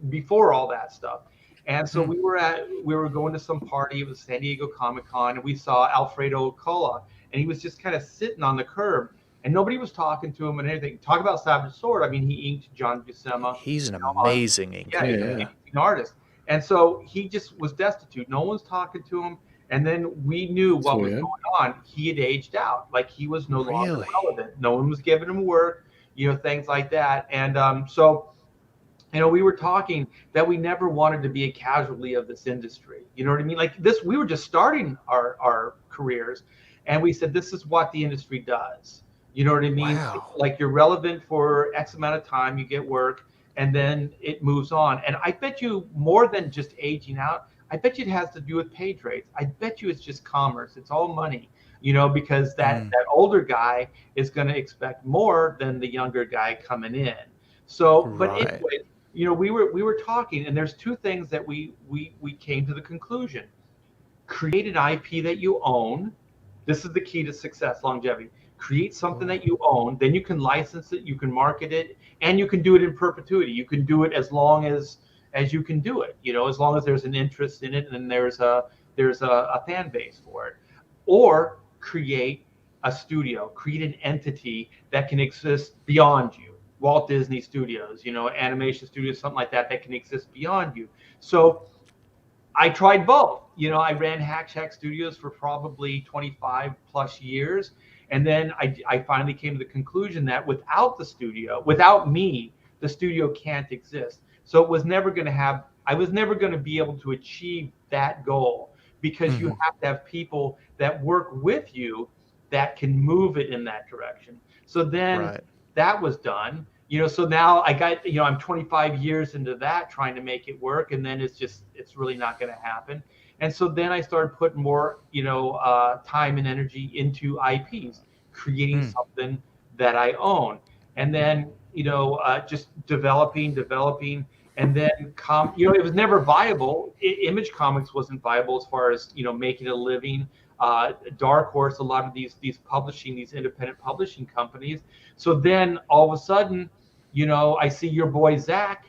before all that stuff. And so we were going to some party. It was San Diego Comic-Con, and we saw Alfredo Cola, and he was just kind of sitting on the curb, and nobody was talking to him and anything. Talk about Savage Sword. I mean, he inked John Buscema. He's an amazing inker. He's an artist. And so he just was destitute. No one was talking to him. And then we knew what was going on. He had aged out. Like, he was no longer relevant. No one was giving him work, things like that. And so, we were talking that we never wanted to be a casualty of this industry. You know what I mean? Like, we were just starting our careers. and we said, this is what the industry does. You know what I mean? Wow. Like, you're relevant for X amount of time, you get work, and then it moves on. And I bet you, more than just aging out, I bet you it has to do with page rates. I bet you it's just commerce. It's all money, because that older guy is going to expect more than the younger guy coming in. So, but Right. anyway, we were talking, and there's two things that we came to the conclusion. Create an IP that you own. This is the key to success, longevity. Create something that you own, then you can license it, you can market it, and you can do it in perpetuity. You can do it as long as you can do it, as long as there's an interest in it and there's a fan base for it. Or create a studio, create an entity that can exist beyond you. Walt Disney Studios, animation studios, something like that can exist beyond you. So I tried both. I ran Hack Shack Studios for probably 25 plus years. And then I finally came to the conclusion that without me, the studio can't exist. So I was never going to be able to achieve that goal, because you have to have people that work with you that can move it in that direction. So then that was done. So now I got, I'm 25 years into that, trying to make it work. And then it's really not going to happen. And so then I started putting more, time and energy into IPs, creating something that I own. And then, just developing. And then, it was never viable. Image Comics wasn't viable as far as, making a living. Dark Horse, a lot of these independent publishing companies. So then all of a sudden, I see your boy Zach,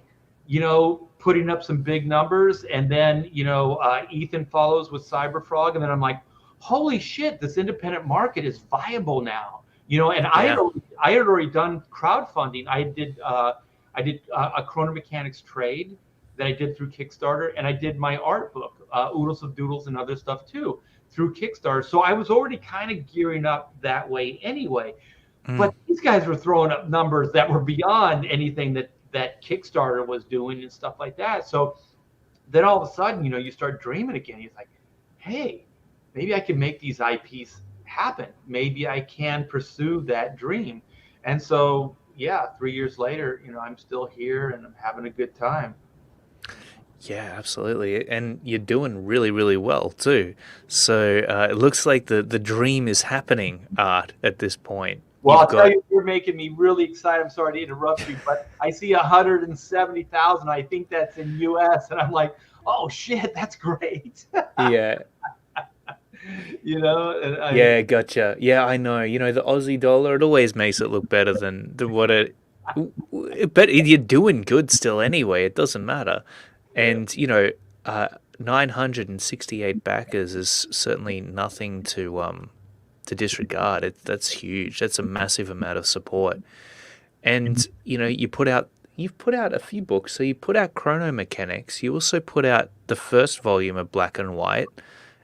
putting up some big numbers, and then Ethan follows with Cyberfrog, and then I'm like, holy shit, this independent market is viable now. And I had already done crowdfunding. I did a Chrono Mechanics trade that I did through Kickstarter, and I did my art book, Oodles of Doodles and other stuff too, through Kickstarter. So I was already kind of gearing up that way anyway. But these guys were throwing up numbers that were beyond anything that Kickstarter was doing and stuff like that. So then all of a sudden, you start dreaming again. You're like, hey, maybe I can make these IPs happen. Maybe I can pursue that dream. And so, 3 years later, I'm still here and I'm having a good time. Yeah, absolutely. And you're doing really, really well too. So it looks like the dream is happening, Art, at this point. Well, I'll tell you, you're making me really excited. I'm sorry to interrupt you, but I see 170,000. I think that's in US. And I'm like, oh shit, that's great. Yeah. Yeah, gotcha. Yeah, I know. The Aussie dollar, it always makes it look better than what it. But you're doing good still anyway. It doesn't matter. And 968 backers is certainly nothing to disregard. That's huge. That's a massive amount of support. And you've put out a few books. So you put out Chrono Mechanics. You also put out the first volume of Black and White,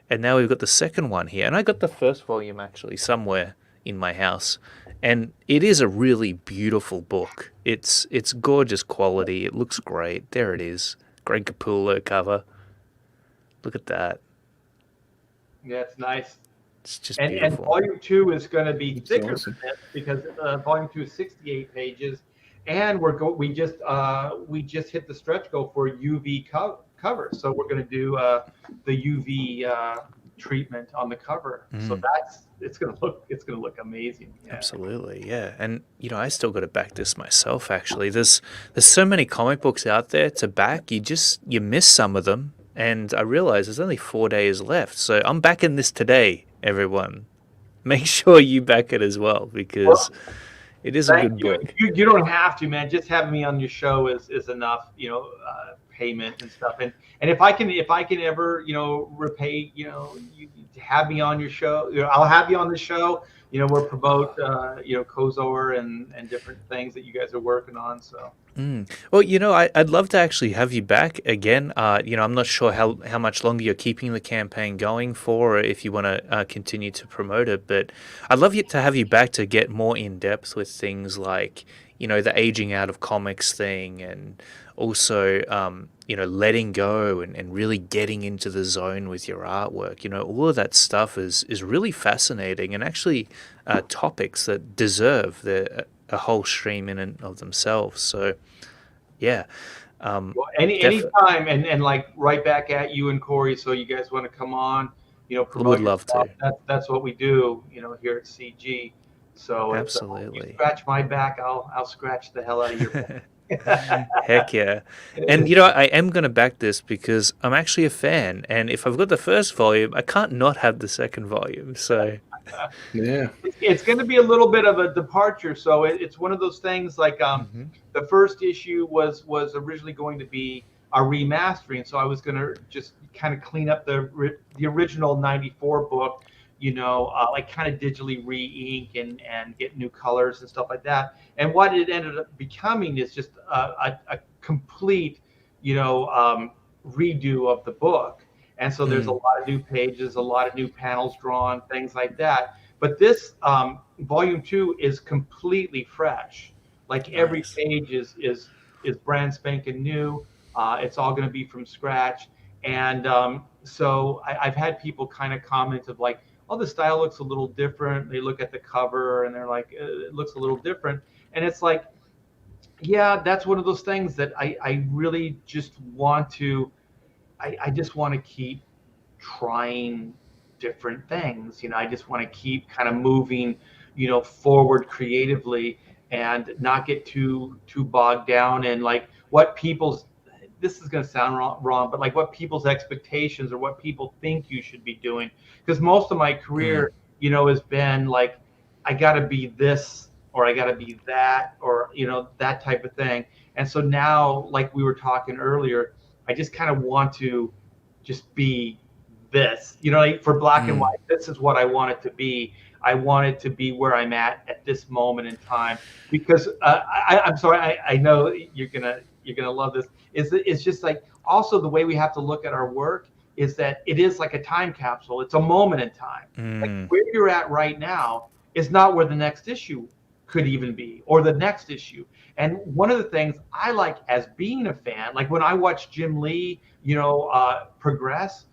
and now we've got the second one here. And I got the first volume actually somewhere in my house, and it is a really beautiful book. It's gorgeous quality. It looks great. There it is. Greg Capullo cover. Look at that. Yeah, it's nice. It's just beautiful. And volume 2 is going to be thicker than this, because volume 2 is 68 pages, and we just hit the stretch goal for UV cover. So we're going to do the UV treatment on the cover. So it's going to look amazing. Yeah. Absolutely, yeah. And I still got to back this myself. Actually, there's so many comic books out there to back. You miss some of them, and I realize there's only 4 days left. So I'm backing this today. Everyone, make sure you back it as well, because it is a good book. You don't have to, man. Just having me on your show is enough, payment and stuff. And if I can ever, repay, you have me on your show, I'll have you on the show. We'll promote, Kozor and different things that you guys are working on. So Well, I'd love to actually have you back again. I'm not sure how much longer you're keeping the campaign going for, or if you want to continue to promote it, but I'd love you to have you back to get more in depth with things like, the aging out of comics thing, and also, letting go and really getting into the zone with your artwork. All of that stuff is really fascinating, and actually topics that deserve a whole stream in and of themselves. So, yeah. Well, Def anytime, and like right back at you and Corey. So you guys want to come on, Would promote your love stuff. to. That's what we do, here at CG. So it's you Absolutely. scratch my back, I'll scratch the hell out of your Heck yeah. And back. I am gonna back this because I'm actually a fan, and if I've got the first volume, I can't not have the second volume. So Yeah. It's going to be a little bit of a departure. So it's one of those things like mhm. the first issue was originally going to be a remastering. So I was going to just kind of clean up the original '94 book, like kind of digitally re-ink and get new colors and stuff like that. And what it ended up becoming is just a complete, redo of the book. And so there's a Mm, lot of new pages, a lot of new panels drawn, things like that. But this volume 2 is completely fresh. Like every nice. page is brand spanking new. It's all going to be from scratch. And so I've had people kind of comment of like, oh, the style looks a little different. They look at the cover and they're like, it looks a little different. And it's like, yeah, that's one of those things that I really just want to, I just want to keep trying different things. I just want to keep kind of moving, forward creatively and not get too bogged down in like what people's, this is going to sound wrong, but like what people's expectations or what people think you should be doing. Because most of my Mm, career, has been like, I got to be this or I got to be that or, that type of thing. And so now, like we were talking earlier, I just kind of want to just be this, like for black and mm. white, this is what I want it to be. I want it to be where I'm at this moment in time. Because I'm sorry, I know you're gonna love this. It's just like also the way we have to look at our work is that it is like a time capsule. It's a moment in time. Like Mm, where you're at right now is not where the next issue could even be or the next issue. And one of the things I like as being a fan, like when I watch Jim Lee, progress,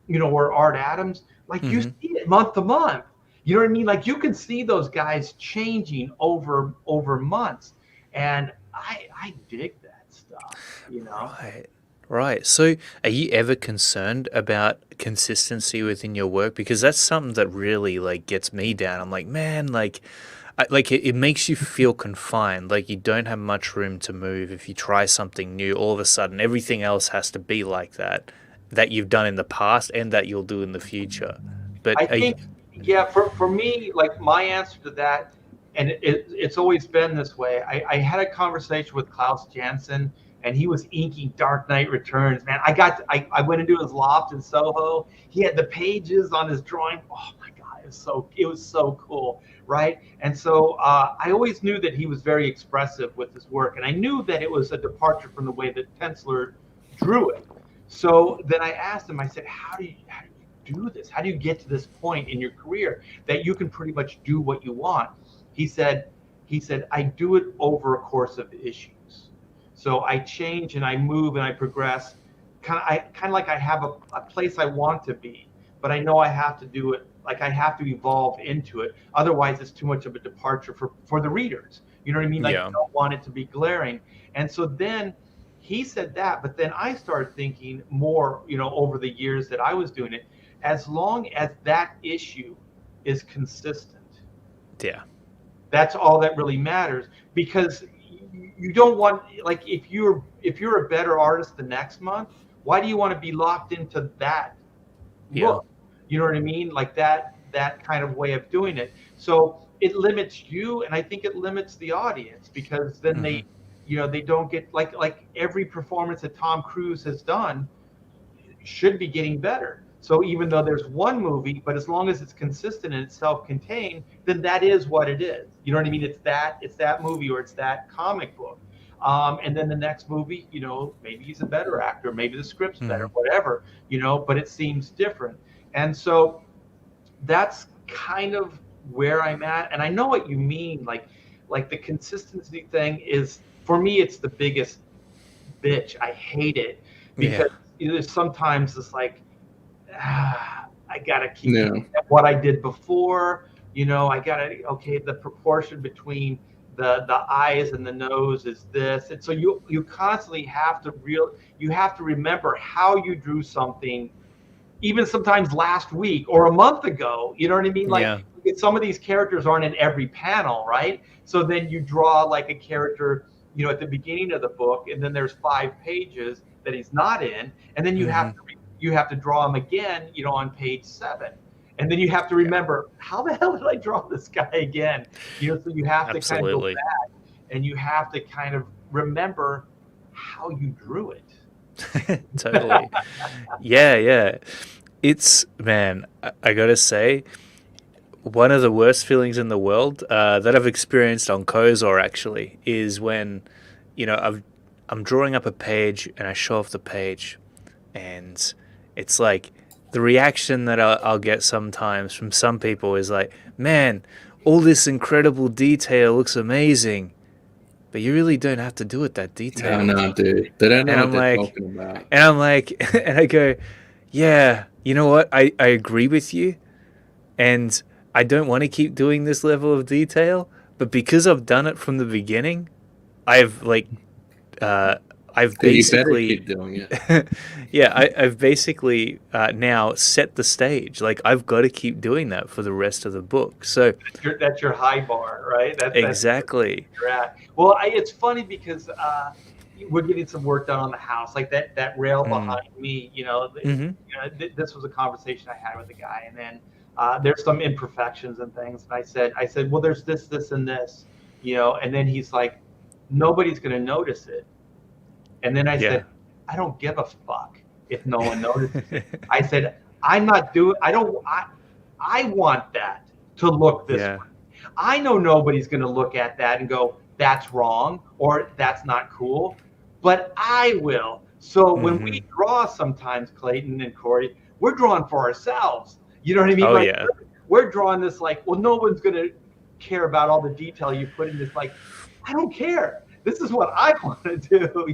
or Art Adams, like you see mhm. it month to month. You know what I mean? Like you can see those guys changing over months, and I dig that stuff. Right. Right. So, are you ever concerned about consistency within your work? Because that's something that really like gets me down. I'm like, man, it makes you feel confined. Like you don't have much room to move. If you try something new, all of a sudden everything else has to be like that you've done in the past and that you'll do in the future. But I think, yeah, for me, like my answer to that, and it's always been this way. I had a conversation with Klaus Janson, and he was inking Dark Knight Returns. Man, I went into his loft in Soho. He had the pages on his drawing. Oh my God, it was so cool, right? And so I always knew that he was very expressive with his work, and I knew that it was a departure from the way that Tensler drew it. So then I asked him. I said, how do you do this? How do you get to this point in your career that you can pretty much do what you want? He said, I do it over a course of issues. So I change and I move and I progress. Kind of like I have a place I want to be, but I know I have to do it. Like I have to evolve into it. Otherwise, it's too much of a departure for the readers. You know what I mean? Like you yeah. don't want it to be glaring. And so then he said that, but then I started thinking more, over the years that I was doing it, as long as that issue is consistent, Yeah. that's all that really matters. Because you don't want, like, if you're a better artist the next month, why do you want to be locked into that Yeah. look? You know what I mean? Like that kind of way of doing it. So it limits you, and I think it limits the audience because then hmm they don't get like every performance that Tom Cruise has done should be getting better. So even though there's one movie, but as long as it's consistent and it's self-contained, then that is what it is. You know what I mean? It's that movie or it's that comic book. And then the next movie, maybe he's a better actor, maybe the script's better, Mhm. whatever, but it seems different. And so that's kind of where I'm at. And I know what you mean. Like the consistency thing is, for me, it's the biggest bitch. I hate it Yeah. because sometimes it's like, I gotta keep No. looking at what I did before. I gotta, okay, the proportion between the eyes and the nose is this, and so you constantly you have to remember how you drew something, even sometimes last week or a month ago. You know what I mean? Like, Yeah. some of these characters aren't in every panel, right? So then you draw like a character, at the beginning of the book, and then there's 5 pages that he's not in, and then Mhm. you have to draw him again, on page 7. And then you have to Yeah. remember, how the hell did I draw this guy again? So you have to kind of go Absolutely. back, and you have to kind of remember how you drew it. Totally. Yeah, yeah. It's, man, I gotta say, one of the worst feelings in the world that I've experienced on Kozor actually is when, I'm drawing up a page and I show off the page, and it's like the reaction that I'll get sometimes from some people is like, man, all this incredible detail looks amazing, but you really don't have to do it that Oh, detailed. no, dude. They don't know And what I'm they're like, talking about. and I go, yeah, you know what? I agree with you, and I don't want to keep doing this level of detail, but because I've done it from the beginning, I've like, I've So you better basically, keep doing it. yeah, I've basically now set the stage. Like, I've got to keep doing that for the rest of the book. So That's your high bar, right? That's exactly, where you're at. Well, it's funny because we're getting some work done on the house, like that rail mm, behind me. hmm, This was a conversation I had with a guy, and then there's some imperfections and things. And I said, well, there's this, and this, and then he's like, nobody's going to notice it. And then I yeah, said, I don't give a fuck if no one notices it. I said, I'm not doing. I want that to look this yeah, way. I know nobody's going to look at that and go, that's wrong or that's not cool, but I will. So when hmm, we draw sometimes, Clayton and Corey, we're drawing for ourselves. You know what I mean? oh Like, yeah, we're drawing this like, well, no one's going to care about all the detail you put in this. Like, I don't care. This is what I want to do.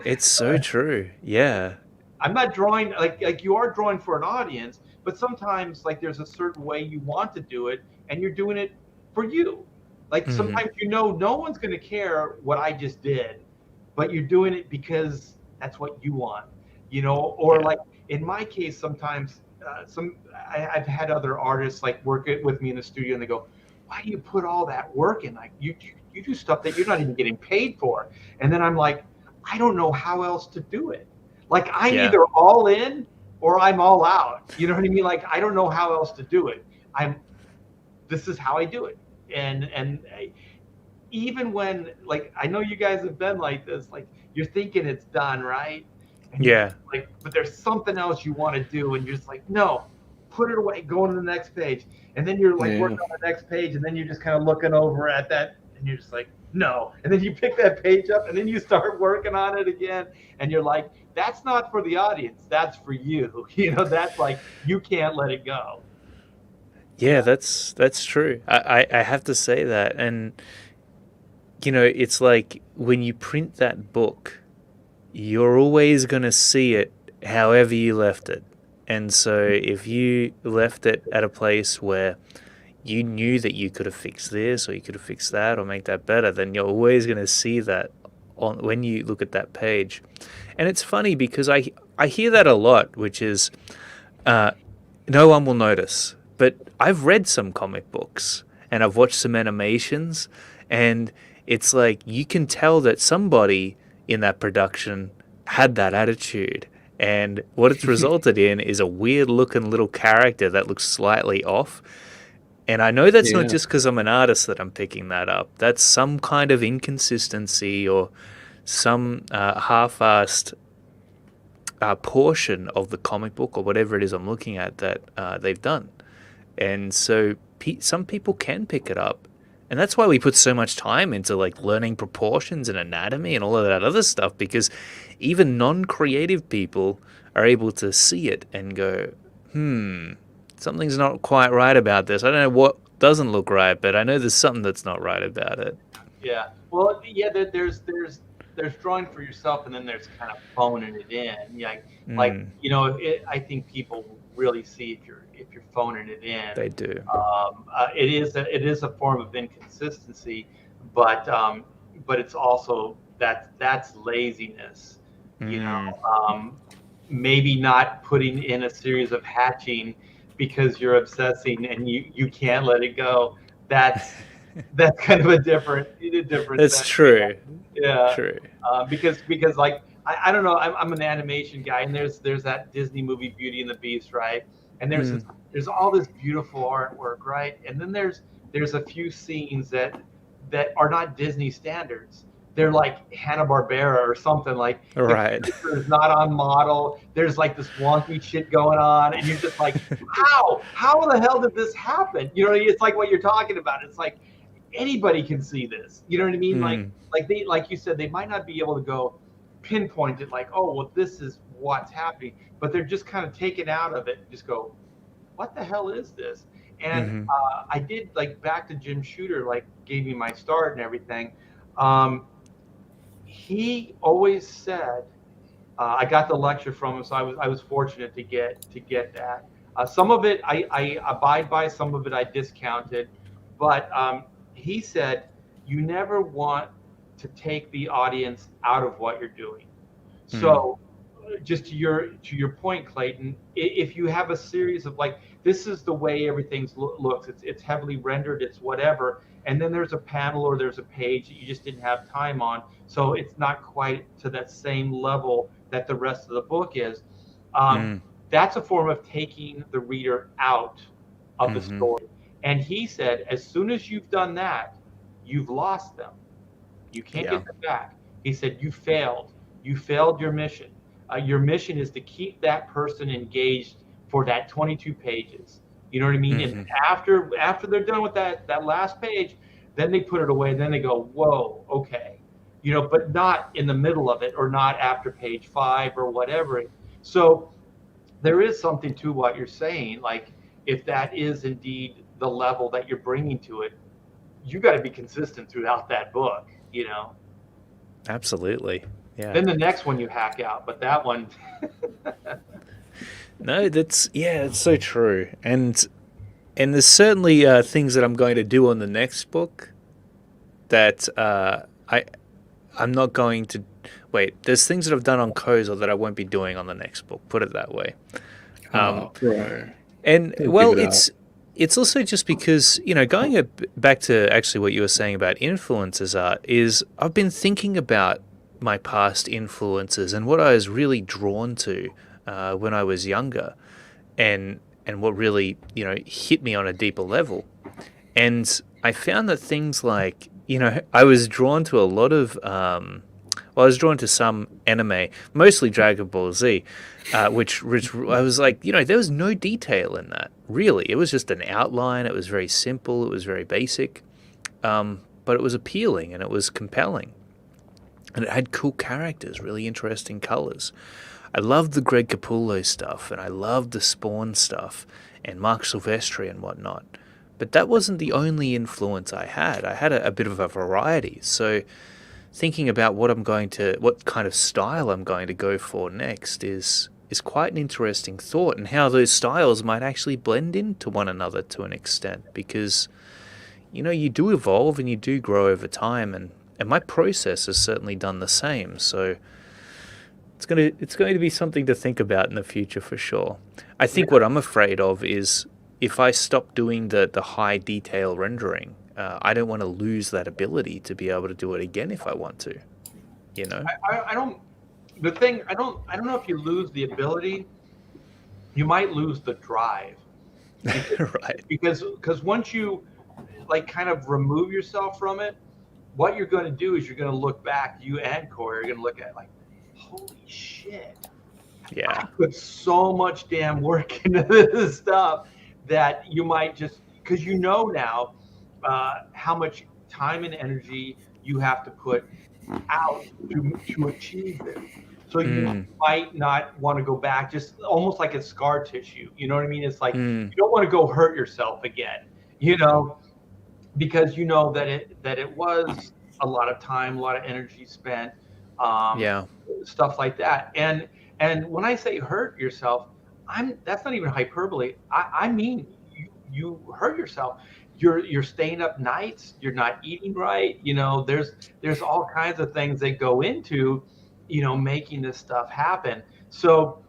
it's so true. Yeah, I'm not drawing like you are drawing for an audience, but sometimes like there's a certain way you want to do it, and you're doing it for you. Like hmm, sometimes no one's going to care what I just did, but you're doing it because that's what you want. Or yeah, like in my case, sometimes I've had other artists like work it with me in the studio, and they go, "Why do you put all that work in? Like you do stuff that you're not even getting paid for." And then I'm like, I don't know how else to do it. Like, I'm yeah, either all in or I'm all out. You know what I mean? Like, I don't know how else to do it. This is how I do it. And even when, like, I know you guys have been like this, like you're thinking it's done, right? And you're yeah, like, but there's something else you want to do, and you're just like, no, put it away, go on to the next page. And then you're like Yeah. working on the next page, and then you're just kind of looking over at that, and you're just like, no. And then you pick that page up, and then you start working on it again, and you're like, that's not for the audience, that's for you. That's like, you can't let it go. yeah. That's true. I have to say that, and it's like when you print that book, you're always going to see it however you left it. And so if you left it at a place where you knew that you could have fixed this or you could have fixed that or make that better, then you're always going to see that on when you look at that page. And it's funny because I hear that a lot, which is uh, no one will notice. But I've read some comic books and I've watched some animations, and it's like you can tell that somebody in that production had that attitude. And what it's resulted in is a weird looking little character that looks slightly off. And I know that's not Yeah. just because I'm an artist that I'm picking that up. That's some kind of inconsistency or some half-assed portion of the comic book or whatever it is I'm looking at that they've done. And so some people can pick it up And that's why we put so much time into like learning proportions and anatomy and all of that other stuff, because even non-creative people are able to see it and go, something's not quite right about this. I don't know what doesn't look right, but I know there's something that's not right about it. Yeah. Well, yeah. There's drawing for yourself, and then there's kind of phoning it in. Yeah. I think people really see if you're phoning it in. They do. It is a form of inconsistency, but it's also that's laziness. Maybe not putting in a series of hatching because you're obsessing and you can't let it go. That's kind of a different That's thing. true. Yeah. True. Because like I don't know, I'm an animation guy, and there's that Disney movie Beauty and the Beast, right? And there's all this beautiful artwork, right? And then there's a few scenes that are not Disney standards. They're like Hanna-Barbera or something, like Right. the character is not on model. There's like this wonky shit going on, and you're just like, how the hell did this happen? It's like what you're talking about. It's like anybody can see this. You know what I mean? Like you said, they might not be able to go pinpoint it like, oh, well, this is what's happening, but they're just kind of taken out of it and just go, what the hell is this? And I did, like, back to Jim Shooter, like, gave me my start and everything. He always said, I got the lecture from him, so I was fortunate to get that. Some of it I abide by, some of it I discounted, but he said, you never want to take the audience out of what you're doing. So just to your point, Clayton, if you have a series of, like, this is the way everything looks, it's heavily rendered, it's whatever, and then there's a panel or there's a page that you just didn't have time on, so it's not quite to that same level that the rest of the book is. That's a form of taking the reader out of the story. And he said, as soon as you've done that, you've lost them. You can't get them back. He said, you failed. You failed your mission. Your mission is to keep that person engaged for that 22 pages. You know what I mean? And after they're done with that last page, then they put it away. Then they go, whoa, okay. But not in the middle of it, or not after page 5 or whatever. So there is something to what you're saying. Like, if that is indeed the level that you're bringing to it, you got to be consistent throughout that book. Absolutely. Yeah. Then the next one you hack out, but that one. No, it's so true. And there's certainly things that I'm going to do on the next book that I'm not going to wait. There's things that I've done on Kozel that I won't be doing on the next book. Put it that way. Right. And well, it's also just because, going back to actually what you were saying about influences, Art, is I've been thinking about my past influences and what I was really drawn to when I was younger, and what really, hit me on a deeper level. And I found that things like, I was drawn to a lot of, I was drawn to some anime, mostly Dragon Ball Z, which I was like, there was no detail in that, really. It was just an outline. It was very simple. It was very basic. But it was appealing and it was compelling. And it had cool characters, really interesting colors. I loved the Greg Capullo stuff, and I loved the Spawn stuff, and Mark Silvestri and whatnot. But that wasn't the only influence I had. I had a bit of a variety. So thinking about what kind of style I'm going to go for next is quite an interesting thought, and how those styles might actually blend into one another to an extent, because you do evolve and you do grow over time, and my process has certainly done the same. So it's going to be something to think about in the future for sure. I think what I'm afraid of is if I stop doing the high detail rendering, I don't want to lose that ability to be able to do it again if I want to. I don't. The thing, I don't know if you lose the ability. You might lose the drive. Right. Because once you, like, kind of remove yourself from it, what you're going to do is you're going to look back. You and Corey are going to look at it like, holy shit. Yeah. I put so much damn work into this stuff that you might just, because now, how much time and energy you have to put out to achieve this. So you Mm. might not want to go back, just almost like it's scar tissue. You know what I mean? It's like Mm. you don't want to go hurt yourself again, you know, because you know that it was a lot of time, a lot of energy spent, um, Yeah. stuff like that. And when I say hurt yourself, that's not even hyperbole. I mean you hurt yourself. You're staying up nights. You're not eating right. You know, there's all kinds of things that go into, making this stuff happen. So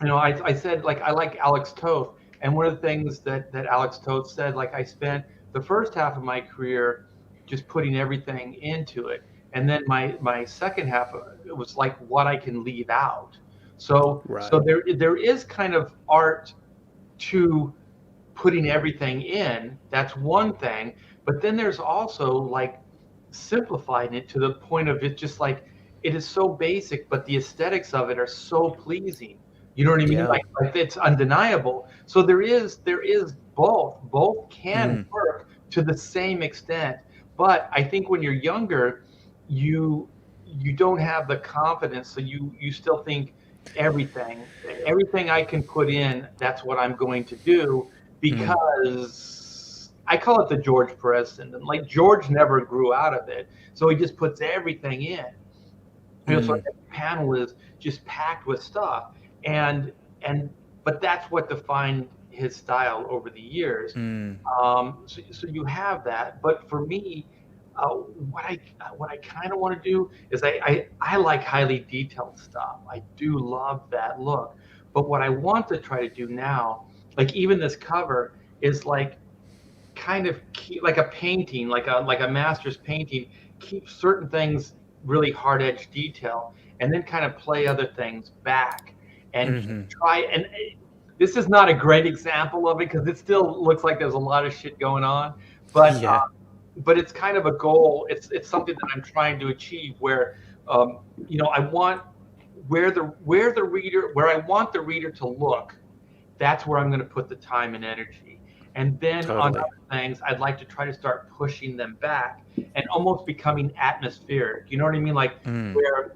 I said, like, I like Alex Toth, and one of the things that Alex Toth said, like, I spent the first half of my career just putting everything into it, and then my second half it was like what I can leave out. So Right. there is kind of art to putting everything in. That's one thing, but then there's also like simplifying it to the point of it just like it is so basic, but the aesthetics of it are so pleasing. You know what I mean? Yeah. Like it's undeniable. So there is both. Both can Mm. work to the same extent. But I think when you're younger, you you don't have the confidence, so you still think everything everything I can put in, that's what I'm going to do, Mm. because I call it the George Perez syndrome. Like George never grew out of it, so he just puts everything in. So Mm. every panel is just packed with stuff, and and but that's what defined his style over the years. Mm. So you have that, but for me, what I kind of want to do is I like highly detailed stuff. I do love that look, but what I want to try to do now, like even this cover, is like kind of keep like a painting, like a master's painting, keep certain things really hard edge detail, and then kind of play other things back and Mm-hmm. try. And this is not a great example of it because it still looks like there's a lot of shit going on, but Yeah. it's kind of a goal. It's something that I'm trying to achieve where I want where I want the reader to look, that's where I'm going to put the time and energy. And then on Totally. other things, I'd like to try to start pushing them back and almost becoming atmospheric. You know what I mean? Like Mm. where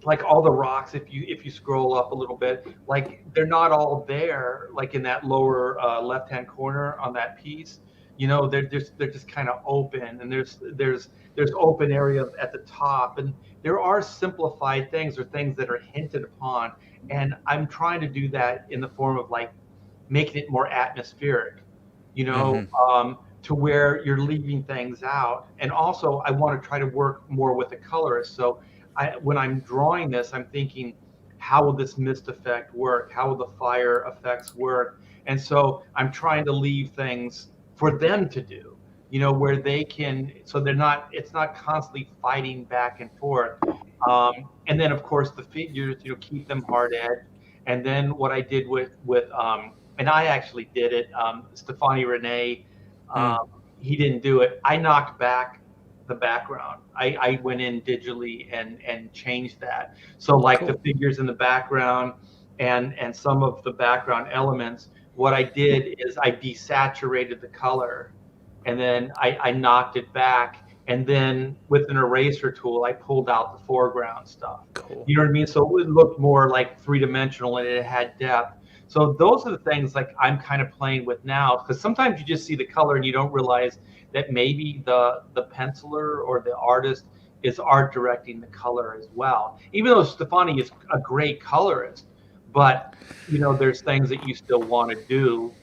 like all the rocks, if you scroll up a little bit, like they're not all there, like in that lower left hand corner on that piece. They're just kind of open, and there's open area at the top, and there are simplified things or things that are hinted upon, and I'm trying to do that in the form of like making it more atmospheric, Mm-hmm. to where you're leaving things out. And also, I want to try to work more with the colorist. So when I'm drawing this, I'm thinking, how will this mist effect work? How will the fire effects work? And so I'm trying to leave things for them to do, where they can, so it's not constantly fighting back and forth. And then of course the figures, keep them hard edged. And then what I did and I actually did it, Stefani Rene, Mm. he didn't do it. I knocked back the background. I went in digitally and changed that. So like the Cool. figures in the background and some of the background elements, what I did is I desaturated the color, and then I knocked it back. And then with an eraser tool, I pulled out the foreground stuff. Cool. You know what I mean? So it looked more like three-dimensional and it had depth. So those are the things like I'm kind of playing with now, because sometimes you just see the color and you don't realize that maybe the penciler or the artist is art directing the color as well. Even though Stefani is a great colorist, but there's things that you still want to do,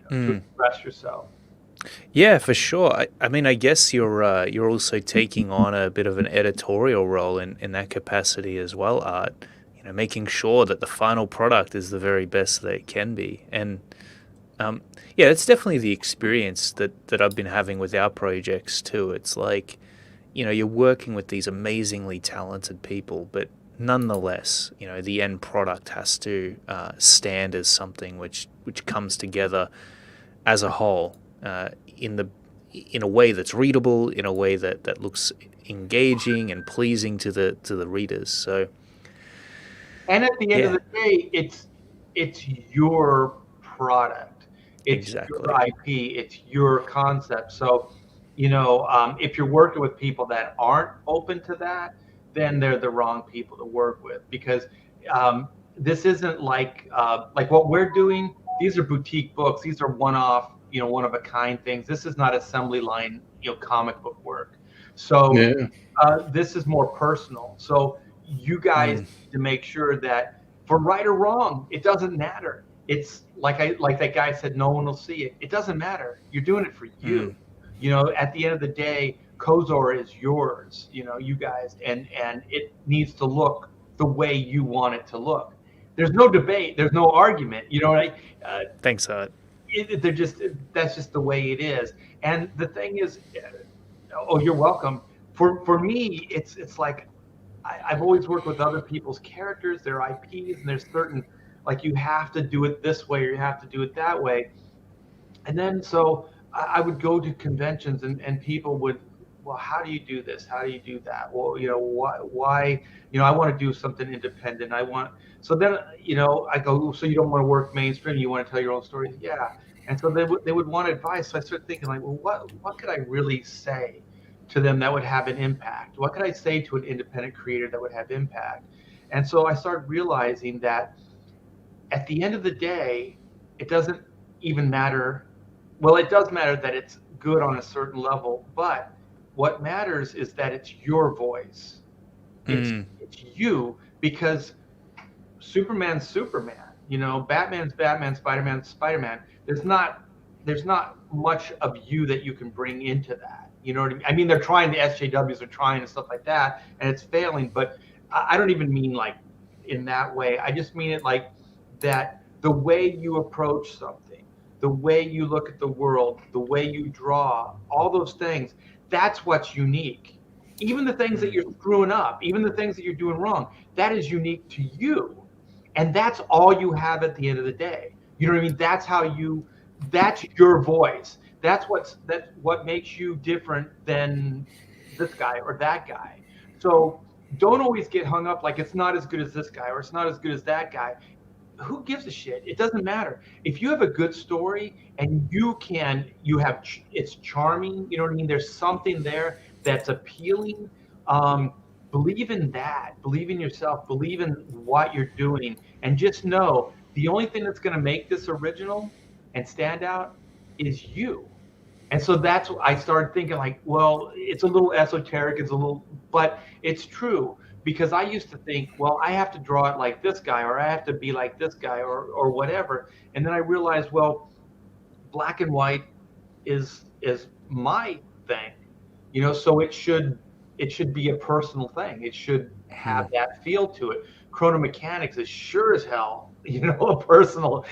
to Mm. express yourself. Yeah, for sure. I mean, I guess you're also taking on a bit of an editorial role in that capacity as well, Art. Making sure that the final product is the very best that it can be. And um, yeah, it's definitely the experience that I've been having with our projects too. It's like, you're working with these amazingly talented people, but nonetheless, the end product has to stand as something which comes together as a whole, in a way that's readable, in a way that looks engaging and pleasing to the readers. So And at the end of yeah. the day, it's your product. It's Exactly. your IP, it's your concept. So, if you're working with people that aren't open to that, then they're the wrong people to work with, because this isn't like what we're doing. These are boutique books. These are one-off, one of a kind things. This is not assembly line, comic book work. So Yeah. this is more personal. So you guys Mm. need to make sure that, for right or wrong, it doesn't matter. It's like that guy said, no one will see it. It doesn't matter. You're doing it for you. Mm. At the end of the day, Kozor is yours. You guys, and it needs to look the way you want it to look. There's no debate. There's no argument. Thanks, Art. That's just the way it is. And the thing is, oh, you're welcome. For me, it's like I've always worked with other people's characters, their IPs, and there's certain, like, you have to do it this way or you have to do it that way. And then so I would go to conventions, and people would, well, how do you do this? How do you do that? Well, why, I want to do something independent. So then, I go, so you don't want to work mainstream, you want to tell your own stories? Yeah. And so they would want advice. So I started thinking, like, well, what could I really say to them that would have an impact? What could I say to an independent creator that would have impact? And so I started realizing that at the end of the day, it doesn't even matter. Well, it does matter that it's good on a certain level, but what matters is that it's your voice. It's you, because Superman's Superman, Batman's Batman, Spider-Man's Spider-Man. There's not much of you that you can bring into that. You know what I mean? I mean, they're trying, the SJWs are trying and stuff like that, and it's failing. But I don't even mean like in that way. I just mean it like that the way you approach something, the way you look at the world, the way you draw, all those things, that's what's unique. Even the things that you're screwing up, even the things that you're doing wrong, that is unique to you. And that's all you have at the end of the day. You know what I mean? That's your voice. That's what makes you different than this guy or that guy. So don't always get hung up like it's not as good as this guy or it's not as good as that guy. Who gives a shit? It doesn't matter. If you have a good story and it's charming, you know what I mean? There's something there that's appealing. Believe in that. Believe in yourself. Believe in what you're doing. And just know the only thing that's going to make this original and stand out is you. And so that's what I started thinking, like, well, it's a little esoteric, but it's true, because I used to think, well, I have to draw it like this guy, or I have to be like this guy, or whatever. And then I realized, well, black and white is my thing, so it should be a personal thing. It should have that feel to it. Chrono mechanics is sure as hell, a personal,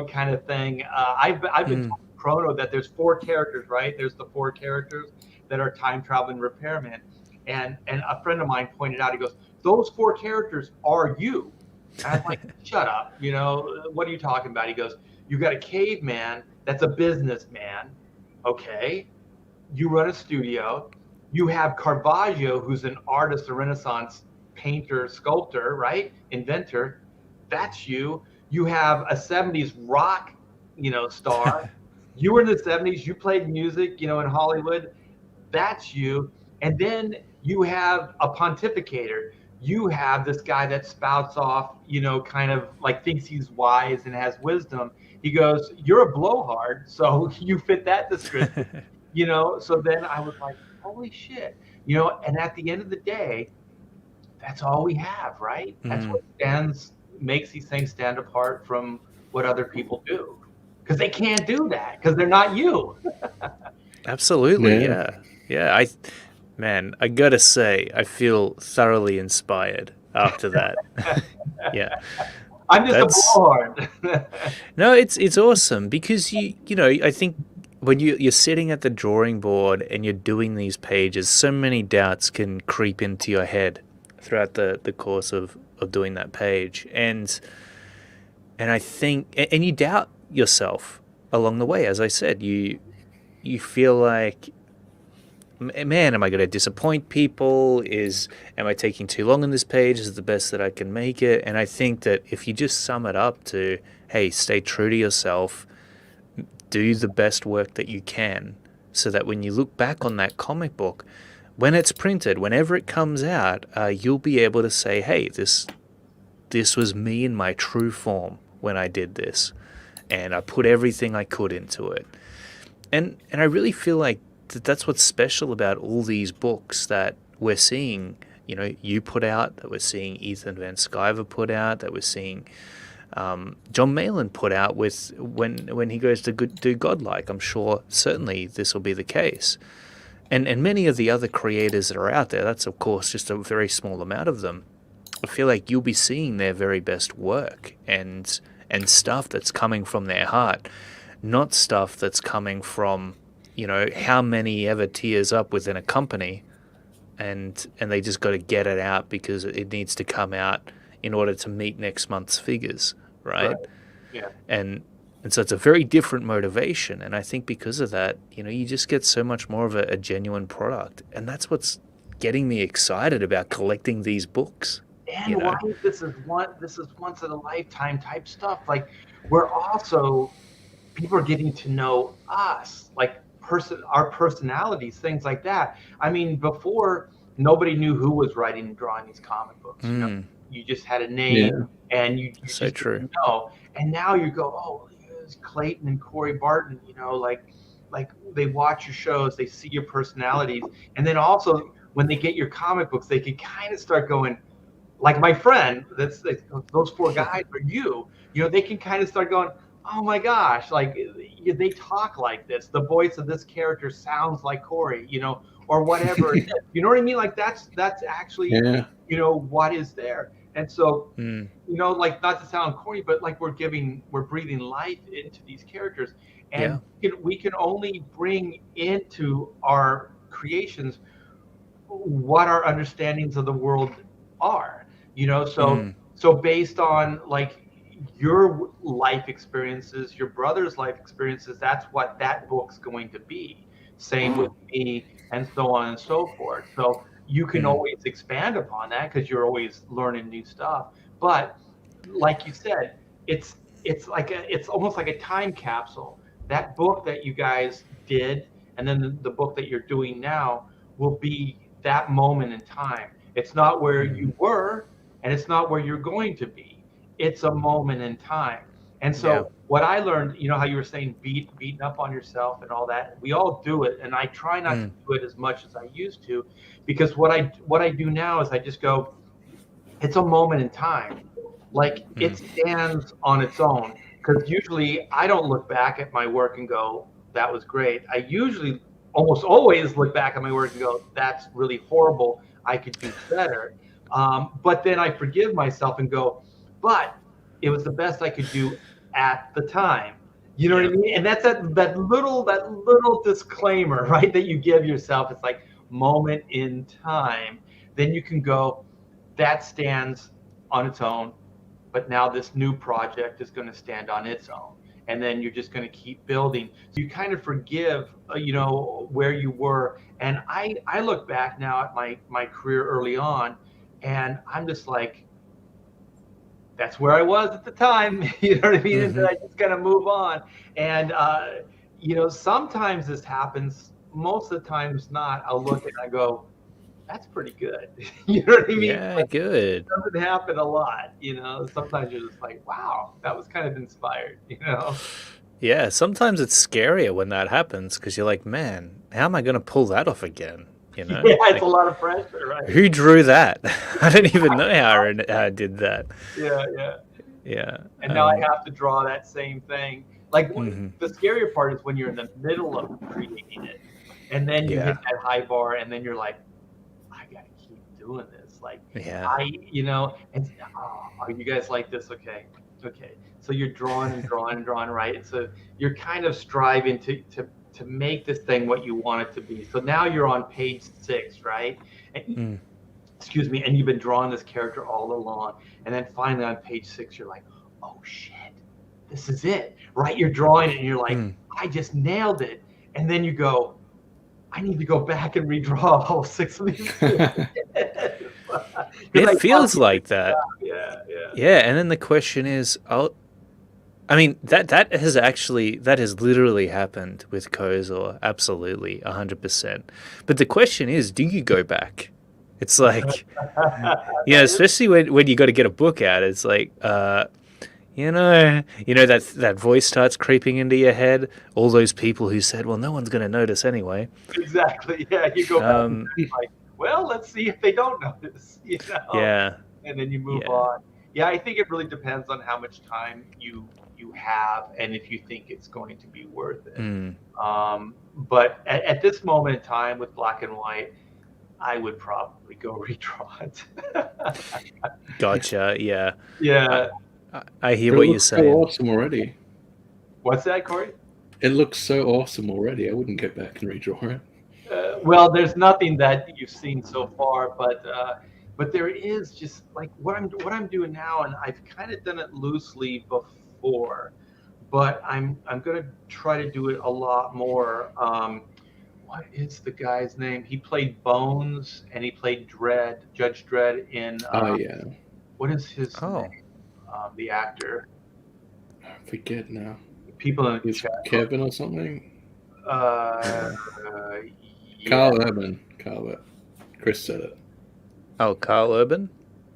kind of thing. I've been told Chrono that there's 4 characters, right? There's the 4 characters that are time traveling repairmen, and a friend of mine pointed out. He goes, "Those 4 characters are you." And I'm like, "Shut up! What are you talking about?" He goes, "You got a caveman that's a businessman, okay? You run a studio. You have Caravaggio, who's an artist, a Renaissance painter, sculptor, right? Inventor. That's you. You have a 70s rock, star. You were in the 70s. You played music, in Hollywood. That's you. And then you have a pontificator. You have this guy that spouts off, kind of like thinks he's wise and has wisdom." He goes, "You're a blowhard, so you fit that description." So then I was like, holy shit, and at the end of the day, that's all we have, right? That's what makes these things stand apart from what other people do, because they can't do that because they're not you. Absolutely, Yeah. yeah. I gotta say, I feel thoroughly inspired after that. Yeah, I'm just that's a blowhard. no, it's awesome, because I think when you're sitting at the drawing board and you're doing these pages, so many doubts can creep into your head throughout the course of doing that page, and I think, and you doubt yourself along the way. As I said, you feel like, man, am I going to disappoint people? Am I taking too long on this page? Is it the best that I can make it? And I think that if you just sum it up to, hey, stay true to yourself, do the best work that you can, so that when you look back on that comic book, when it's printed, whenever it comes out, you'll be able to say, hey, this was me in my true form when I did this, and I put everything I could into it. And I really feel like that's what's special about all these books that we're seeing, you put out, that we're seeing Ethan Van Sciver put out, that we're seeing John Malin put out with when he goes to do Godlike. I'm sure certainly this will be the case. And many of the other creators that are out there, that's of course just a very small amount of them. I feel like you'll be seeing their very best work and stuff that's coming from their heart, not stuff that's coming from, how many ever tears up within a company and they just got to get it out because it needs to come out in order to meet next month's figures, right? Yeah. And so it's a very different motivation. And I think because of that, you just get so much more of a genuine product. And that's what's getting me excited about collecting these books. And why this is once in a lifetime type stuff. Like, we're also, people are getting to know us, like our personalities, things like that. I mean, before, nobody knew who was writing and drawing these comic books. You just had a name, and you so just true. didn't know. And now you go, oh, it's Clayton and Corey Barton. Like they watch your shows, they see your personalities, and then also when they get your comic books, they can kind of start going, like my friend, those four guys are you. They can kind of start going, oh my gosh, like they talk like this. The voice of this character sounds like Corey, or whatever. You know what I mean? Like that's actually, what is there. And so, like, not to sound corny, but like we're breathing life into these characters, and we can only bring into our creations what our understandings of the world are. So based on like your life experiences, your brother's life experiences, that's what that book's going to be. Same with me, and so on and so forth. So you can always expand upon that because you're always learning new stuff. But like you said, it's almost like a time capsule. That book that you guys did, and then the book that you're doing now, will be that moment in time. It's not where you were, and it's not where you're going to be. It's a moment in time. And so what I learned, how you were saying beating up on yourself and all that, we all do it. And I try not to do it as much as I used to, because what I do now is I just go, it's a moment in time. Like it stands on its own. Because usually I don't look back at my work and go, that was great. I usually almost always look back at my work and go, that's really horrible. I could do better. But then I forgive myself and go, but it was the best I could do at the time. You know what I mean? And that's that little disclaimer, right, that you give yourself. It's like moment in time. Then you can go, that stands on its own, but now this new project is going to stand on its own. And then you're just going to keep building. So you kind of forgive, where you were. And I look back now at my career early on, and I'm just like, that's where I was at the time. You know what I mean? And then I just kind of move on. And, sometimes this happens. Most of the times not. I'll look and I go, that's pretty good. You know what I mean? Yeah, good. It doesn't happen a lot. Sometimes you're just like, wow, that was kind of inspired, Yeah, sometimes it's scarier when that happens because you're like, man, how am I going to pull that off again? Yeah, it's a lot of pressure, right? Who drew that? I don't even know how I did that. Yeah. And now I have to draw that same thing. Like the scarier part is when you're in the middle of creating it, and then you hit that high bar, and then you're like, I gotta keep doing this. Like, and are you guys like this? Okay. So you're drawing and drawing and drawing, right? And so you're kind of striving to make this thing what you want it to be. So now you're on page 6, right? And, excuse me, and you've been drawing this character all along. And then finally on page 6, you're like, oh shit, this is it, right? You're drawing it and you're like, I just nailed it. And then you go, I need to go back and redraw all 6 of these. It feels like that. Yeah. Yeah, and then the question is, I mean, that has literally happened with Kozor, absolutely, 100%. But the question is, do you go back? It's like, That is especially when you got to get a book out, it's like, that voice starts creeping into your head. All those people who said, "Well, no one's going to notice anyway." exactly, yeah. You go back and Um, like, well, let's see if they don't notice, yeah, and then you move yeah, on. Yeah, I think it really depends on how much time you have and if you think it's going to be worth it. mm, But at this moment in time with black and white, I would probably go redraw it. gotcha. Yeah, I, Yeah. I hear But it what you're looks so saying. awesome already. What's that, Corey? It looks so awesome already. I wouldn't get back and redraw it. Well, there's nothing that you've seen so far, but there is just like what I'm doing now, and I've kind of done it loosely before, but I'm gonna try to do it a lot more. What is the guy's name? He played Bones and he played Judge Dredd in Oh yeah, what is his Oh, name? The actor. I forget now. People in the It's chat. Kevin or something. Uh, yeah. Carl Urban. Chris said it. oh, Carl Urban.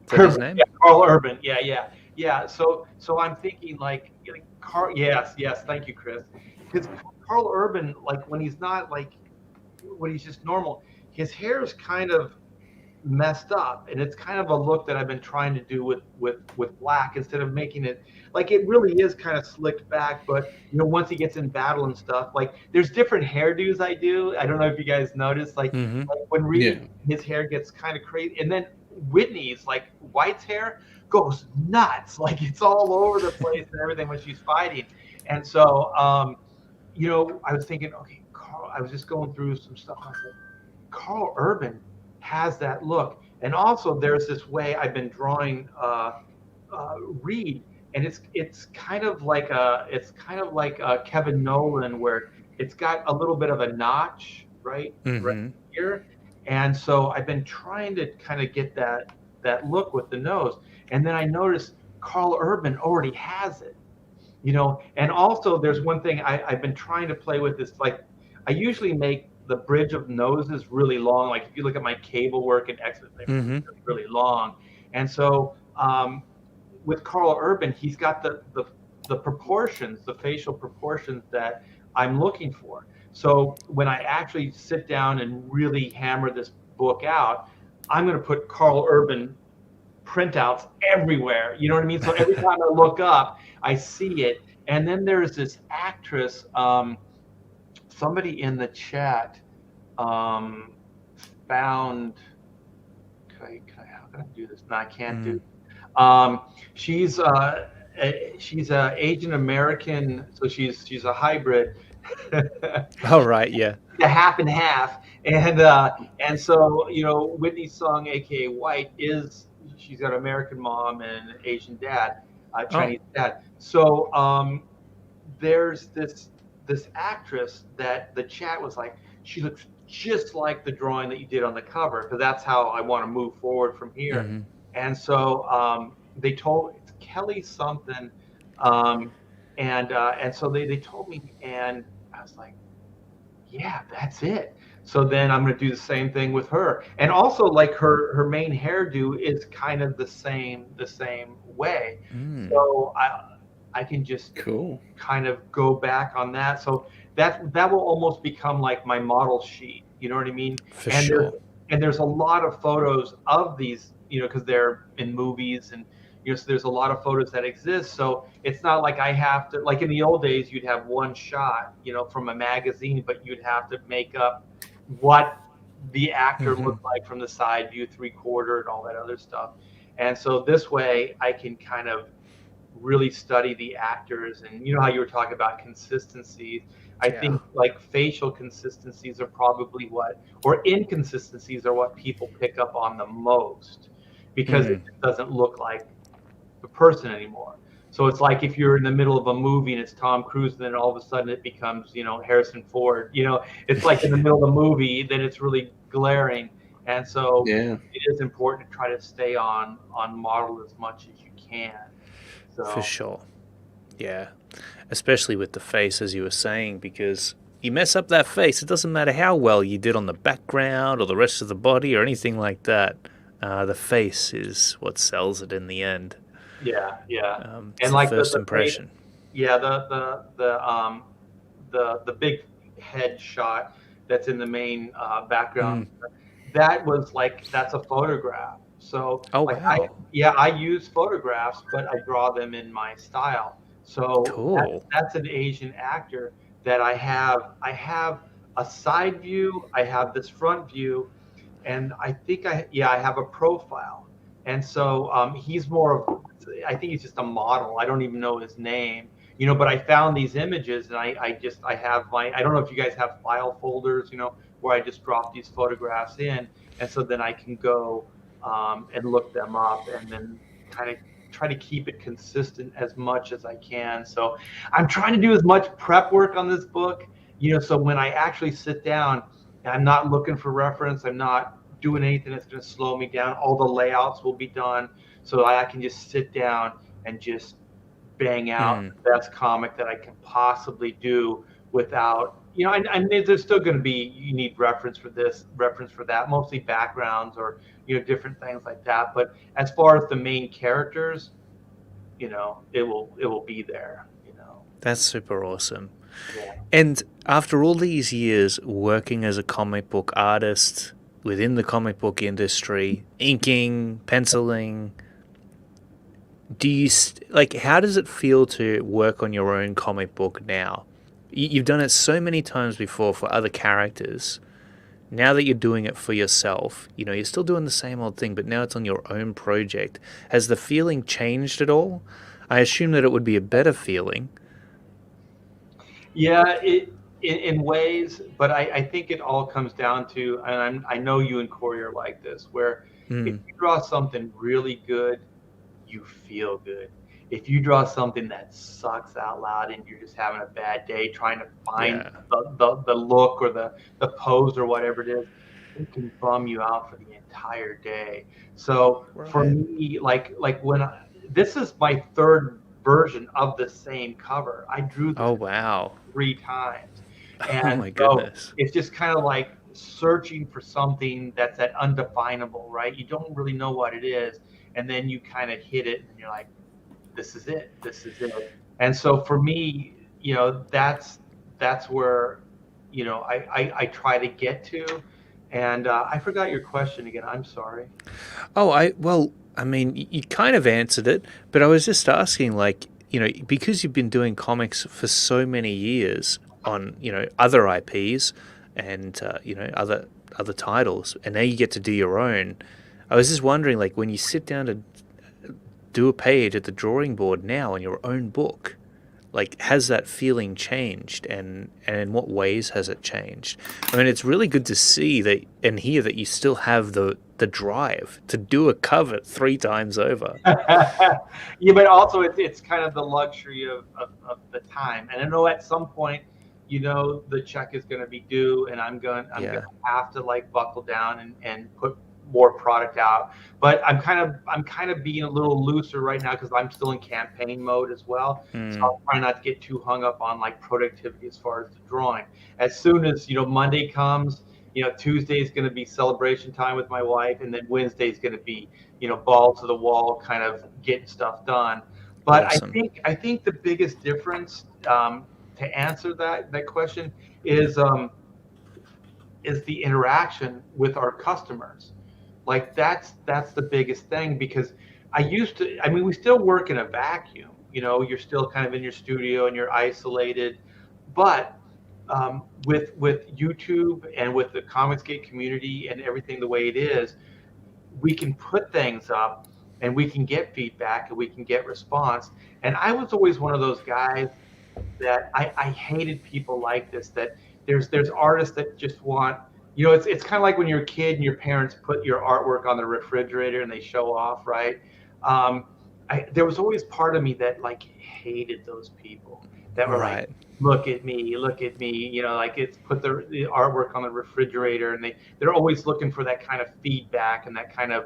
Is that his name? Yeah, Carl Urban. Yeah. So I'm thinking like Carl. Yes. Thank you, Chris. Because Carl Urban, like when he's not like when he's just normal, his hair is kind of messed up, and it's kind of a look that I've been trying to do with black instead of making it like it really is kind of slicked back. But once he gets in battle and stuff, like there's different hairdos I do. I don't know if you guys noticed, Mm-hmm. like when Yeah. Reed, his hair gets kind of crazy, and then Whitney's like White's hair goes nuts, like it's all over the place and everything when she's fighting. And so I was thinking, okay, Carl, I was just going through some stuff. I was like, Carl Urban has that look. And also there's this way I've been drawing Reed, and it's kind of like Kevin Nolan, where it's got a little bit of a notch right Mm-hmm. here. And so I've been trying to kind of get that look with the nose. And then I noticed Carl Urban already has it. And also there's one thing I've been trying to play with is like I usually make the bridge of noses really long. Like if you look at my cable work in X-Men, Mm-hmm. it's really long. And so with Carl Urban, he's got the proportions, the facial proportions that I'm looking for. So when I actually sit down and really hammer this book out, I'm going to put Carl Urban printouts everywhere. You know what I mean? So every time I look up, I see it. And then there's this actress, somebody in the chat found. How can I do this? No, I can't do. She's a Asian American, so she's a hybrid. Oh, right. Yeah. A half and half, and so Whitney Sung, aka White, she's got an American mom and an Asian dad, Chinese dad. So there's this actress that the chat was like, she looks just like the drawing that you did on the cover, because that's how I want to move forward from here. Mm-hmm. And so they told it's Kelly something, and so they told me, and I was like, yeah, that's it. So then I'm going to do the same thing with her, and also like her main hairdo is kind of the same way. So I can just Cool. kind of go back on that. So that will almost become like my model sheet. You know what I mean? For And sure. there's a lot of photos of these, because they're in movies, and so there's a lot of photos that exist. So it's not like I have to, like in the old days, you'd have one shot, from a magazine, but you'd have to make up what the actor looked like from the side view, 3/4, and all that other stuff. And so this way I can kind of really study the actors, and how you were talking about consistencies. I think like facial consistencies are probably or inconsistencies are what people pick up on the most, because it doesn't look like the person anymore. So it's like if you're in the middle of a movie and it's Tom Cruise, and then all of a sudden it becomes, Harrison Ford. It's like in the middle of the movie, then it's really glaring. And so Yeah. it is important to try to stay on model as much as you can. So. For sure. Yeah, especially with the face, as you were saying, because you mess up that face, it doesn't matter how well you did on the background or the rest of the body or anything like that. The face is what sells it in the end. Yeah, yeah. It's And the like first the face, impression. yeah, the big head shot that's in the main background, Mm. that was like, that's a photograph. So Oh, like wow. I use photographs, but I draw them in my style. So Cool. that's an Asian actor that I have a side view, I have this front view, and I think I have a profile. And so he's more of, I think he's just a model. I don't even know his name, but I found these images, and I have I don't know if you guys have file folders, where I just drop these photographs in, and so then I can go and look them up, and then kind of try to keep it consistent as much as I can. So I'm trying to do as much prep work on this book, so when I actually sit down, I'm not looking for reference. I'm not doing anything that's going to slow me down. All the layouts will be done, so I can just sit down and just bang out Mm. the best comic that I can possibly do without, and there's still going to be, you need reference for this, reference for that, mostly backgrounds or, different things like that. But as far as the main characters, it will be there. That's super awesome. Yeah. And after all these years working as a comic book artist within the comic book industry, inking, penciling, do you how does it feel to work on your own comic book now? You've done it so many times before for other characters. Now that you're doing it for yourself, you're still doing the same old thing, but now it's on your own project. Has the feeling changed at all? I assume that it would be a better feeling. Yeah, in ways, but I think it all comes down to, and I know you and Corey are like this, where if Mm. you draw something really good, you feel good. If you draw something that sucks out loud and you're just having a bad day trying to find Yeah. the look or the pose or whatever it is, it can bum you out for the entire day. So for Right. me, like this is my third version of the same cover. I drew this Oh, wow. 3 times. Oh, And my so goodness. it's just kind of like searching for something that's that undefinable, right? You don't really know what it is. And then you kind of hit it and you're like, this is it. This is it. And so for me, that's where, I try to get to. And I forgot your question again. I'm sorry. Well, I mean, you kind of answered it, but I was just asking, because you've been doing comics for so many years on, other IPs and, other titles, and now you get to do your own. I was just wondering, when you sit down to do a page at the drawing board now on your own book, has that feeling changed, and in what ways has it changed? I mean, it's really good to see that and hear that you still have the drive to do a cover 3 times over. Yeah, but also it's kind of the luxury of the time. And I know at some point, the check is going to be due, and I'm going Yeah. to have to like buckle down and put more product out. But I'm kind of being a little looser right now because I'm still in campaign mode as well. So Mm. I'll try not to get too hung up on like productivity as far as the drawing. As soon as Monday comes, Tuesday is going to be celebration time with my wife, and then Wednesday is going to be ball to the wall, kind of getting stuff done. But I Awesome. think I think the biggest difference, to answer that question is the interaction with our customers. Like that's the biggest thing, because I mean, we still work in a vacuum. You're still kind of in your studio and you're isolated, but with YouTube and with the Comicsgate community and everything the way it is, we can put things up and we can get feedback and we can get response. And I was always one of those guys that I hated people like this, that there's artists that just want, it's kind of like when you're a kid and your parents put your artwork on the refrigerator and they show off, right? There was always part of me that like hated those people that were like, Right. look at me, like it's put the artwork on the refrigerator, and they're always looking for that kind of feedback and that kind of,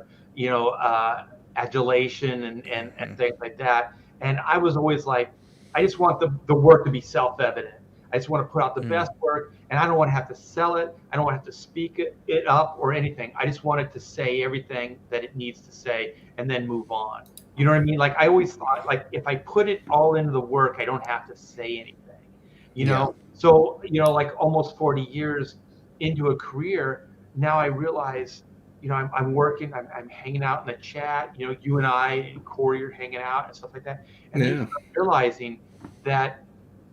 adulation and Mhm. things like that. And I was always like, I just want the work to be self-evident. I just want to put out the best work, and I don't want to have to sell it. I don't want to have to speak it up or anything. I just want it to say everything that it needs to say and then move on. You know what I mean? Like I always thought, like if I put it all into the work, I don't have to say anything, you Yeah. know? So, like almost 40 years into a career, now I realize, I'm working, I'm hanging out in the chat, you and I and Corey are hanging out and stuff like that. And then Yeah. start realizing that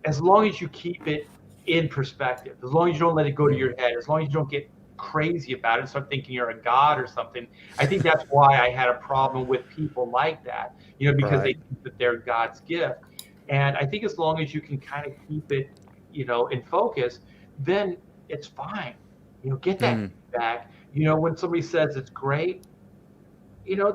as long as you keep it in perspective, as long as you don't let it go to your head, as long as you don't get crazy about it and start thinking you're a god or something. I think that's why I had a problem with people like that, because they Right. think that they're God's gift. And I think as long as you can kind of keep it, in focus, then it's fine. Get that feedback. When somebody says it's great,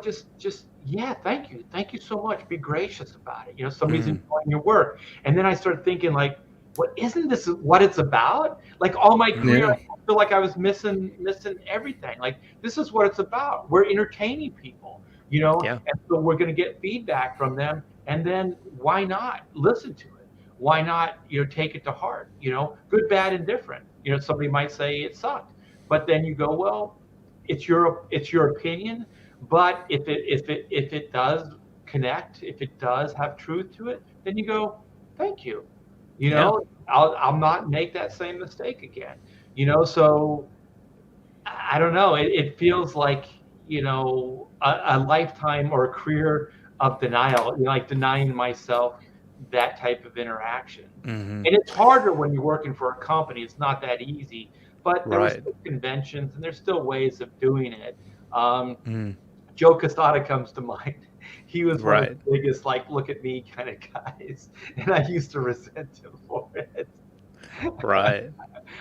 just yeah, thank you. Thank you so much. Be gracious about it. Somebody's enjoying your work. And then I started thinking like, what isn't this what it's about? Like all my career, Yeah. I feel like I was missing everything. Like this is what it's about. We're entertaining people, Yeah. and so we're gonna get feedback from them. And then why not listen to it? Why not, take it to heart? Good, bad, and different. Somebody might say it sucked. But then you go, well, it's your opinion. But if it does connect, if it does have truth to it, then you go, thank you. Yeah. I'll not make that same mistake again. So I don't know. It feels like a lifetime or a career of denial. Like denying myself that type of interaction. Mm-hmm. And it's harder when you're working for a company. It's not that easy. But there were Right. still conventions, and there's still ways of doing it. Um, Mm. Joe Casada comes to mind. He was one of Right. the biggest, like, look at me kind of guys, and I used to resent him for it. Right.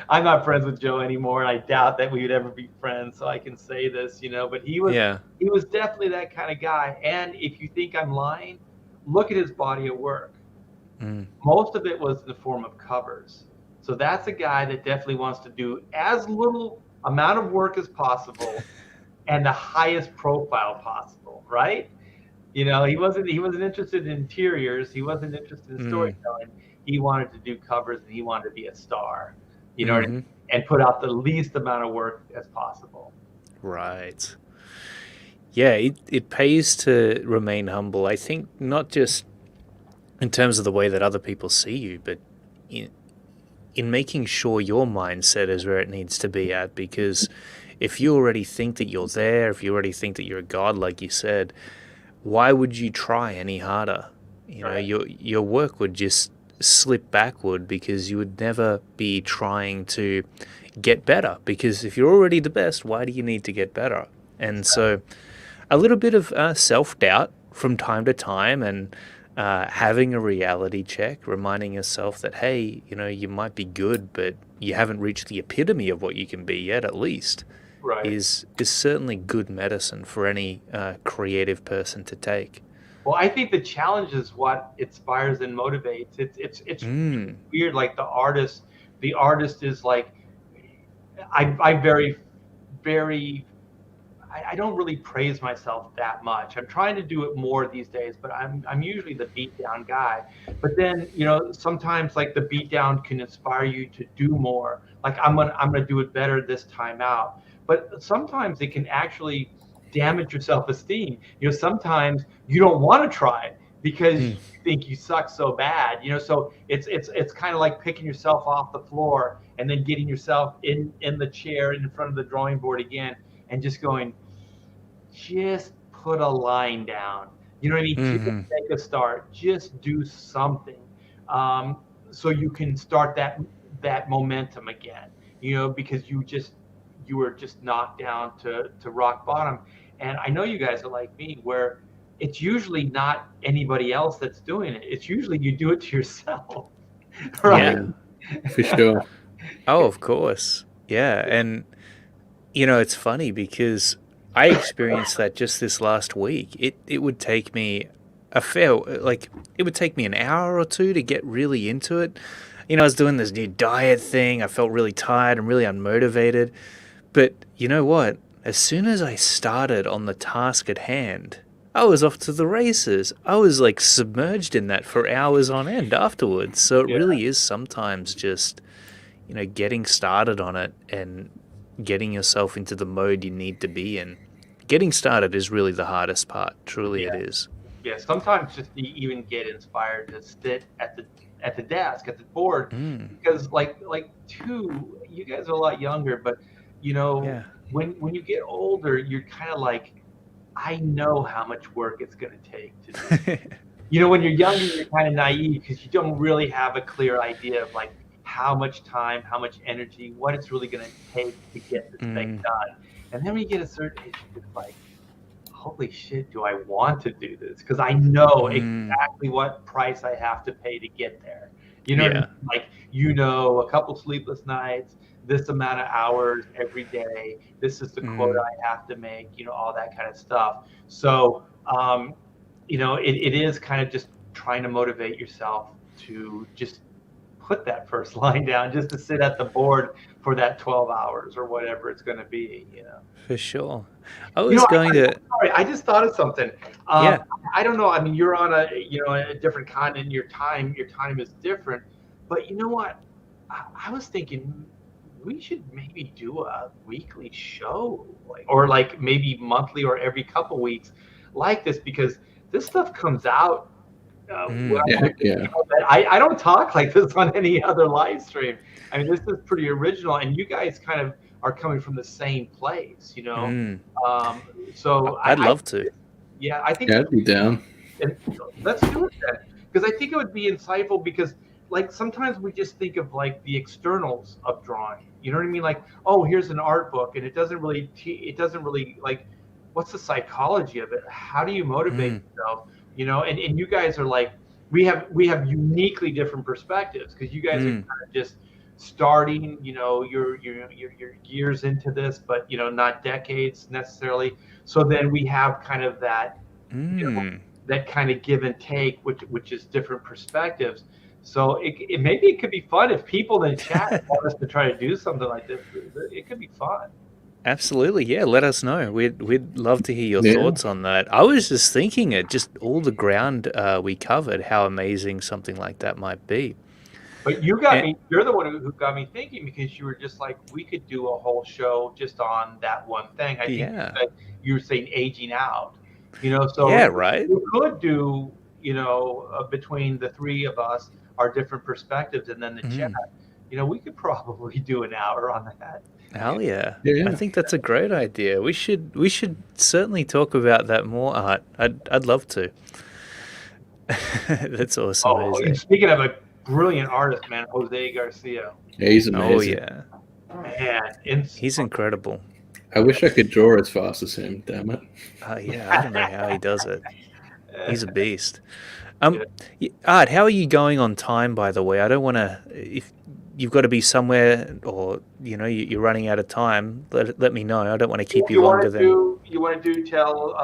I'm not friends with Joe anymore, and I doubt that we would ever be friends, so I can say this, but Yeah. he was definitely that kind of guy. And if you think I'm lying, look at his body of work. Mm. Most of it was in the form of covers. So that's a guy that definitely wants to do as little amount of work as possible and the highest profile possible, right? He wasn't interested in interiors. He wasn't interested in Mm. storytelling. He wanted to do covers and he wanted to be a star, what I Mm-hmm. mean? And put out the least amount of work as possible. Right. Yeah, it pays to remain humble. I think not just in terms of the way that other people see you, but in making sure your mindset is where it needs to be at. Because if you already think that you're there, if you already think that you're a god, like you said, why would you try any harder? Right. Your work would just slip backward because you would never be trying to get better. Because if you're already the best, why do you need to get better? And so a little bit of self-doubt from time to time, and having a reality check, reminding yourself that, hey, you might be good, but you haven't reached the epitome of what you can be yet, at least, Right. is certainly good medicine for any creative person to take. Well, I think the challenge is what inspires and motivates. It's Mm. weird. Like the artist is like, I very, very, I don't really praise myself that much. I'm trying to do it more these days, but I'm usually the beat down guy. But then, sometimes like the beat down can inspire you to do more. Like I'm gonna do it better this time out. But sometimes it can actually damage your self-esteem. Sometimes you don't want to try because you think you suck so bad. So it's kind of like picking yourself off the floor and then getting yourself in the chair in front of the drawing board again and just going, just put a line down. You know what I mean? Just Mm-hmm. make a start. Just do something, so you can start that momentum again. Because you were just knocked down to rock bottom. And I know you guys are like me, where it's usually not anybody else that's doing it. It's usually you do it to yourself, right? Yeah, for sure. Oh, of course. Yeah. And, it's funny because I experienced that just this last week. It would take me it would take me an hour or two to get really into it. I was doing this new diet thing. I felt really tired and really unmotivated. But you know what? As soon as I started on the task at hand, I was off to the races. I was like submerged in that for hours on end afterwards. So it Yeah. really is sometimes just, getting started on it and getting yourself into the mode you need to be in. Getting started is really the hardest part. Truly, it Yeah. is. Yeah, sometimes just to even get inspired to sit at the desk at the board, because like you guys are a lot younger, but Yeah. when you get older, you're kind of like, I know how much work it's going to take to do. When you're younger, you're kind of naive because you don't really have a clear idea of like how much time, how much energy, what it's really going to take to get this thing done. And then when you get a certain age, it's like, holy shit, do I want to do this? Because I know exactly what price I have to pay to get there. You know what I mean? Like, a couple sleepless nights, this amount of hours every day, this is the quota I have to make, all that kind of stuff. So, it is kind of just trying to motivate yourself to just put that first line down, just to sit at the board for that 12 hours or whatever it's going to be. For sure. I was going to. Sorry, I just thought of something. Yeah. I don't know. I mean, you're on a different continent. Your time is different. But you know what? I was thinking we should maybe do a weekly show, or like maybe monthly or every couple weeks, like this, because this stuff comes out. I don't talk like this on any other live stream. I mean, this is pretty original, and you guys kind of are coming from the same place, So I'd love to. Yeah, I think I'd be down. And let's do it then, because I think it would be insightful. Because like sometimes we just think of like the externals of drawing. You know what I mean? Like, oh, here's an art book, and it doesn't really like, what's the psychology of it? How do you motivate yourself? And you guys are like, we have uniquely different perspectives, because you guys are kind of just starting, you're years into this, but not decades necessarily. So then we have kind of that that kind of give and take, which is different perspectives. So maybe it could be fun if people in chat want us to try to do something like this. It could be fun. Absolutely, yeah. Let us know. We'd love to hear your thoughts on that. I was just thinking it, just all the ground we covered, how amazing something like that might be. But you got me. You're the one who got me thinking, because you were just like, we could do a whole show just on that one thing. I think you were saying aging out. So yeah, right. We could do, between the three of us, our different perspectives, and then the chat. We could probably do an hour on that. Hell yeah. I think that's a great idea. We should certainly talk about that more, Art. I'd love to. That's awesome. Oh, speaking of a brilliant artist, man, Jose Garcia. Yeah, he's amazing. Oh yeah, man, he's incredible. I wish I could draw as fast as him. Damn it. Yeah, I don't know how he does it. He's a beast. Art, how are you going on time, by the way? I don't want to. If you've got to be somewhere, or you're running out of time, let me know. I don't want to keep you longer than. You want to do till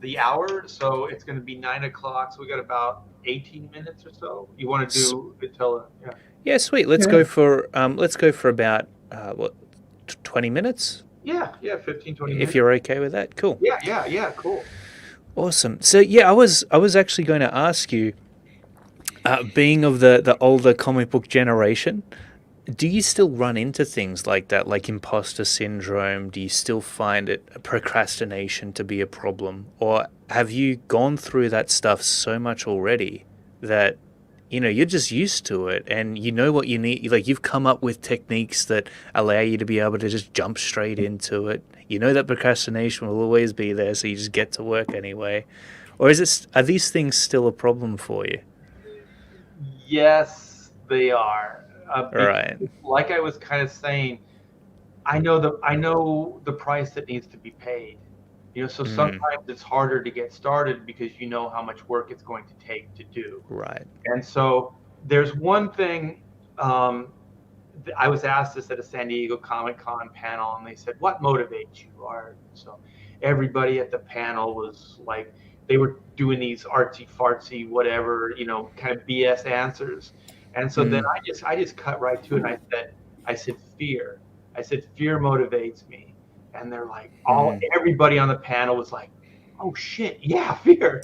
the hour? So it's going to be 9 o'clock. So we got about 18 minutes or so. You want to do until Yeah, sweet. Let's go for about 20 minutes. Yeah, 15, 20 minutes. If you're okay with that, cool. Yeah, cool. Awesome. So yeah, I was actually going to ask you, being of the older comic book generation, do you still run into things like that, like imposter syndrome? Do you still find procrastination to be a problem? Or have you gone through that stuff so much already that, you're just used to it and you know what you need? Like, you've come up with techniques that allow you to be able to just jump straight into it. You know that procrastination will always be there, so you just get to work anyway. Or are these things still a problem for you? Yes, they are. Right. Like I was kind of saying, I know the price that needs to be paid. So sometimes it's harder to get started because you know how much work it's going to take to do. Right. And so there's one thing. I was asked this at a San Diego Comic-Con panel, and they said, "What motivates you, Art?" So everybody at the panel was like, they were doing these artsy fartsy whatever, kind of BS answers. And so then I just cut right to it, and I said fear. I said fear motivates me. And they're like, everybody on the panel was like, oh shit, yeah, fear,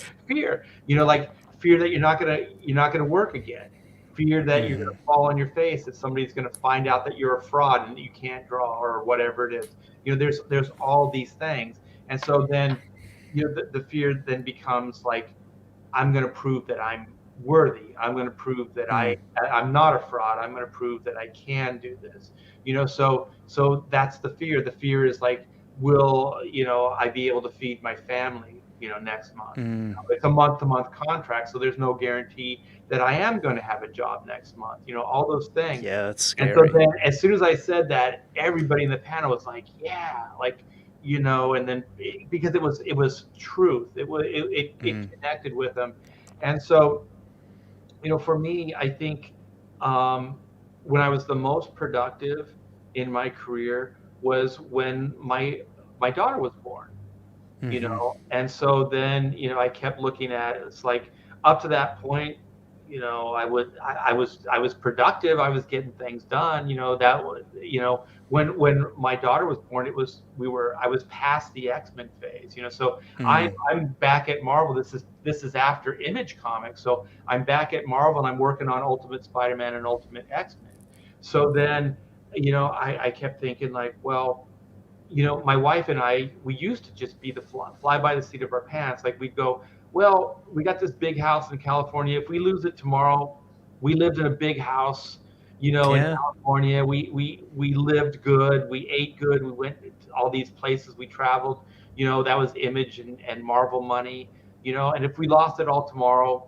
like fear that you're not gonna work again, fear that you're gonna fall on your face, that somebody's gonna find out that you're a fraud and that you can't draw or whatever it is. There's all these things. And so then the fear then becomes like, I'm going to prove that I'm worthy. I'm going to prove that I'm not a fraud. I'm going to prove that I can do this. So that's the fear. The fear is like, will I be able to feed my family next month? It's a month-to-month contract, so there's no guarantee that I am going to have a job next month. All those things. Yeah, that's And so scary. then, as soon as I said that, everybody in the panel was like, "Yeah," like, and then because it was truth, it connected with them. And so, for me, I think when I was the most productive in my career was when my daughter was born. And so then I kept looking at it. It's like, up to that point, I was productive. I was getting things done. That was, when my daughter was born, I was past the X-Men phase. So I'm back at Marvel. This is after Image Comics. So I'm back at Marvel and I'm working on Ultimate Spider-Man and Ultimate X-Men. So then I kept thinking like, well, my wife and I, we used to just be the fly by the seat of our pants. Like, we'd go, well, we got this big house in California. If we lose it tomorrow, we lived in a big house, in California. We lived good. We ate good. We went to all these places. We traveled. That was Image and Marvel money. And if we lost it all tomorrow,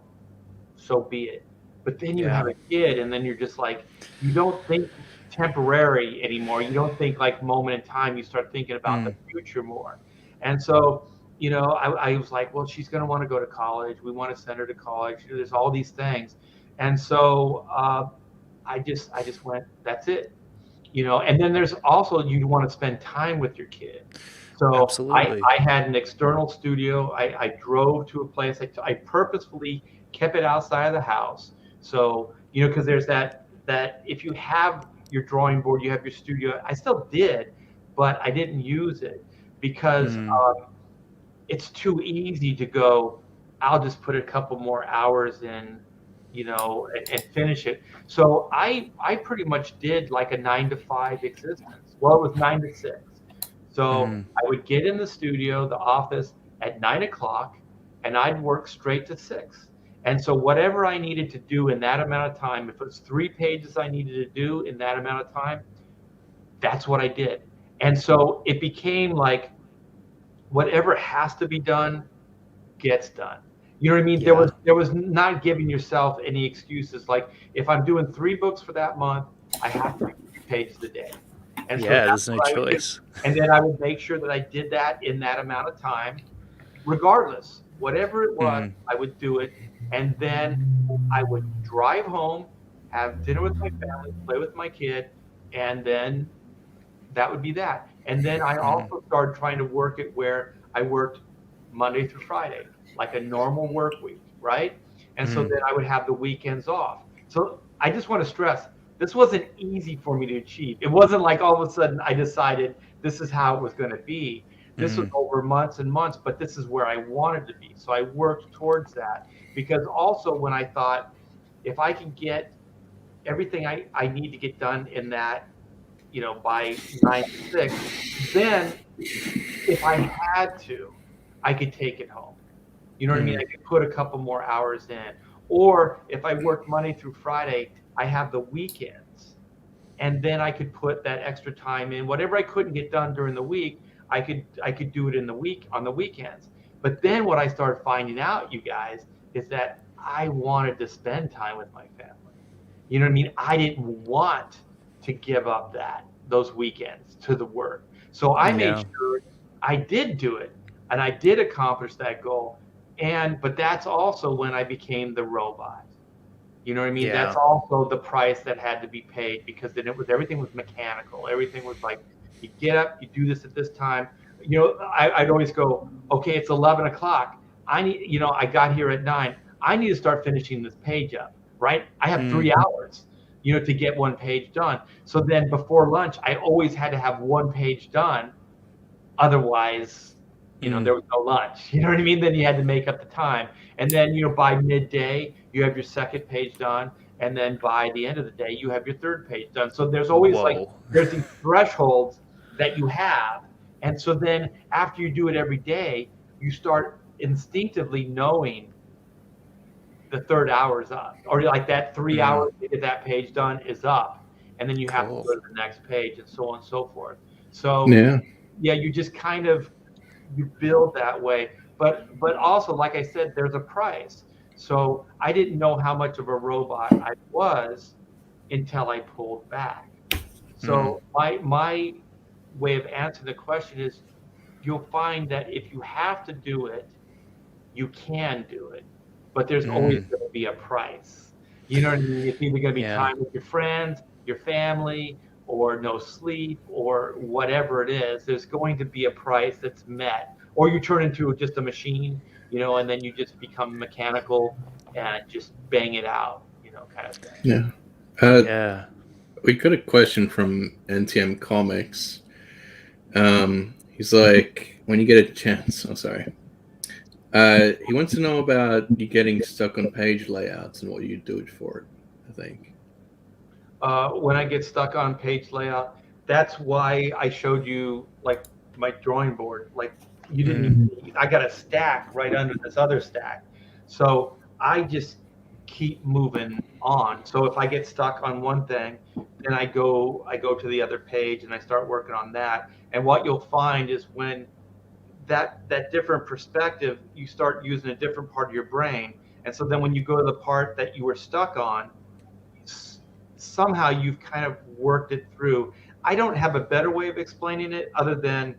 so be it. But then you have a kid, and then you're just like, you don't think temporary anymore. You don't think like moment in time. You start thinking about the future more. And so, I was like, well, she's going to want to go to college. We want to send her to college. There's all these things. And so I just went, that's it. And then there's also, you want to spend time with your kid. So I had an external studio. I drove to a place. I purposefully kept it outside of the house. So, because there's that if you have your drawing board, you have your studio. I still did, but I didn't use it because it's too easy to go, I'll just put a couple more hours in, and finish it. So I pretty much did like a 9-to-5 existence. Well, it was 9 to 6. So I would get in the studio, the office at 9 o'clock, and I'd work straight to 6. And so whatever I needed to do in that amount of time, if it was 3 pages I needed to do in that amount of time, that's what I did. And so it became like, whatever has to be done gets done. You know what I mean? Yeah. There was not giving yourself any excuses. Like, if I'm doing 3 books for that month, I have to do 3 pages a day. And so there's no choice. And then I would make sure that I did that in that amount of time, regardless, whatever it was, I would do it. And then I would drive home, have dinner with my family, play with my kid, and then that would be that. And then I also started trying to work it where I worked Monday through Friday, like a normal work week, right? And so then I would have the weekends off. So I just want to stress, this wasn't easy for me to achieve. It wasn't like all of a sudden I decided this is how it was going to be. This was over months and months, but this is where I wanted to be. So I worked towards that, because also when I thought, if I can get everything I need to get done in that, by 9 to 6, then if I had to, I could take it home. You know what I mean? I could put a couple more hours in. Or if I work Monday through Friday, I have the weekends. And then I could put that extra time in. Whatever I couldn't get done during the week, I could do it on the weekends. But then what I started finding out, you guys, is that I wanted to spend time with my family. You know what I mean? I didn't want to give up those weekends to the work. So I made sure I did do it, and I did accomplish that goal. But that's also when I became the robot. You know what I mean? Yeah. That's also the price that had to be paid, because then everything was mechanical. Everything was like, you get up, you do this at this time. I'd always go, okay, it's 11 o'clock. I got here at 9. I need to start finishing this page up, right? I have 3 hours, to get one page done. So then before lunch, I always had to have one page done. Otherwise, There was no lunch. You know what I mean? Then you had to make up the time. And then, by midday, you have your second page done. And then by the end of the day, you have your third page done. So there's always Whoa. there's these thresholds that you have. And so then after you do it every day, you start instinctively knowing the third hour is up, or like that 3 hours to get that page done is up. And then you have to Cool. go to the next page and so on and so forth. So yeah, you just kind of, you build that way. But also, like I said, there's a price. So I didn't know how much of a robot I was until I pulled back. So my way of answering the question is, you'll find that if you have to do it, you can do it, but there's always going to be a price. You know what I mean? It's either going to be time with your friends, your family, or no sleep, or whatever it is. There's going to be a price that's met, or you turn into just a machine, and then you just become mechanical and just bang it out, kind of thing. Yeah. We got a question from NTM Comics. He's like, when you get a chance, he wants to know about you getting stuck on page layouts and what you do it for, I think. When I get stuck on page layout, that's why I showed you like my drawing board. Like you didn't even, I got a stack right under this other stack. So I just keep moving on. So if I get stuck on one thing, then I go to the other page and I start working on that. And what you'll find is when that different perspective, you start using a different part of your brain. And so then when you go to the part that you were stuck on, somehow you've kind of worked it through. I don't have a better way of explaining it other than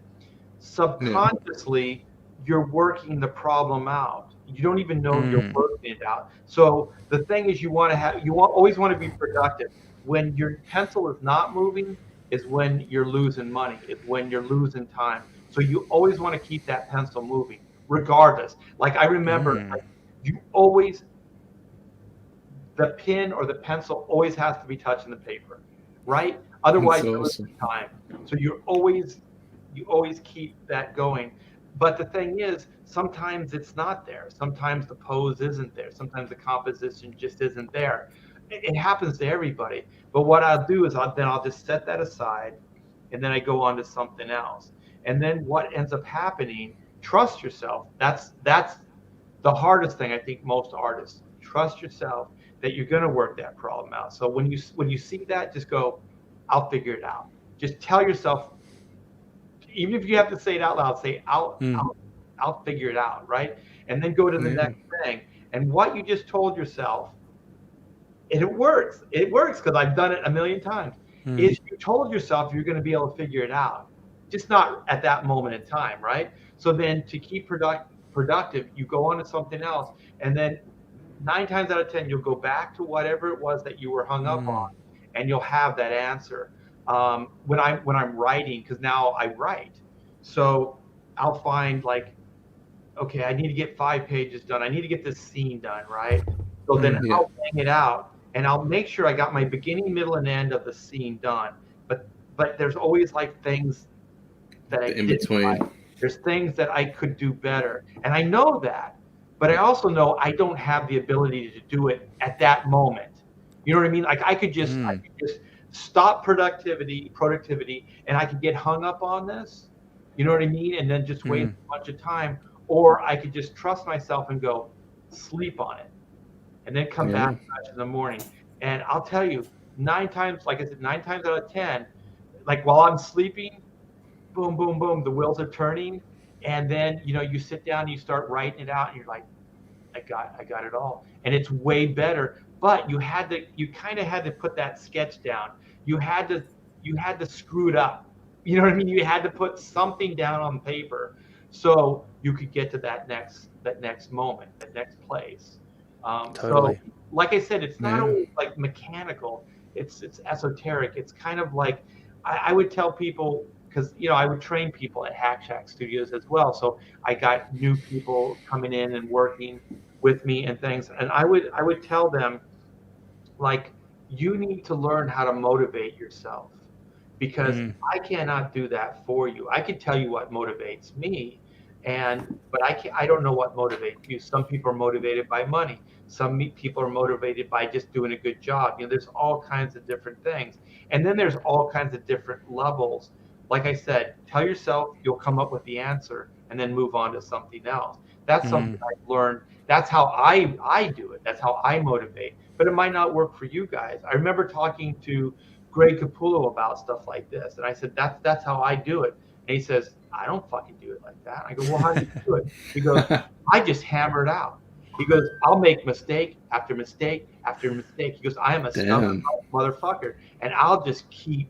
subconsciously you're working the problem out. You don't even know you're working it out. So the thing is, you always want to be productive. When your pencil is not moving is when you're losing money, is when you're losing time. So you always want to keep that pencil moving regardless. Like I remember, you always, the pen or the pencil always has to be touching the paper, right? Otherwise, you're losing time. So you always keep that going. But the thing is, sometimes it's not there. Sometimes the pose isn't there. Sometimes the composition just isn't there. It happens to everybody. But what I'll do is I'll just set that aside, and then I go on to something else. And then what ends up happening, trust yourself. That's the hardest thing, I think, most artists. Trust yourself that you're going to work that problem out. So when you see that, just go, I'll figure it out. Just tell yourself, even if you have to say it out loud, say, I'll figure it out, right? And then go to the next thing. And what you just told yourself, and it works because I've done it a million times, is you told yourself you're going to be able to figure it out, just not at that moment in time, right? So then to keep productive, you go on to something else, and then 9 times out of 10, you'll go back to whatever it was that you were hung up on, and you'll have that answer. When I'm writing, because now I write, so I'll find like, okay, I need to get 5 pages done. I need to get this scene done, right? So then I'll bang it out, and I'll make sure I got my beginning, middle, and end of the scene done. But there's always like things that I in didn't between. like. There's things that I could do better, and I know that. But I also know I don't have the ability to do it at that moment. You know what I mean? Like I could just stop productivity, and I could get hung up on this. You know what I mean? And then just waste a bunch of time. Or I could just trust myself and go sleep on it, and then come back in the morning. And I'll tell you, 9 times, like I said, 9 times out of 10, like while I'm sleeping, boom, boom, boom, the wheels are turning. And then, you sit down and you start writing it out, and you're like, I got it all. And it's way better. But you kind of had to put that sketch down. You had to screw it up. You know what I mean? You had to put something down on paper so you could get to that next moment, that next place. Totally. So, like I said, it's not always like mechanical. It's esoteric. It's kind of like I would tell people, because I would train people at Hack Shack Studios as well. So I got new people coming in and working with me and things, and I would tell them, like, you need to learn how to motivate yourself, because I cannot do that for you. I can tell you what motivates me, But I don't know what motivates you. Some people are motivated by money. Some people are motivated by just doing a good job. There's all kinds of different things. And then there's all kinds of different levels. Like I said, tell yourself you'll come up with the answer and then move on to something else. That's something I've learned. That's how I do it. That's how I motivate. But it might not work for you guys. I remember talking to Greg Capullo about stuff like this. And I said, that's how I do it. And he says, I don't fucking do it like that. I go, well, how do you do it? He goes, I just hammer it out. He goes, I'll make mistake after mistake after mistake. He goes, I am a stubborn motherfucker, and I'll just keep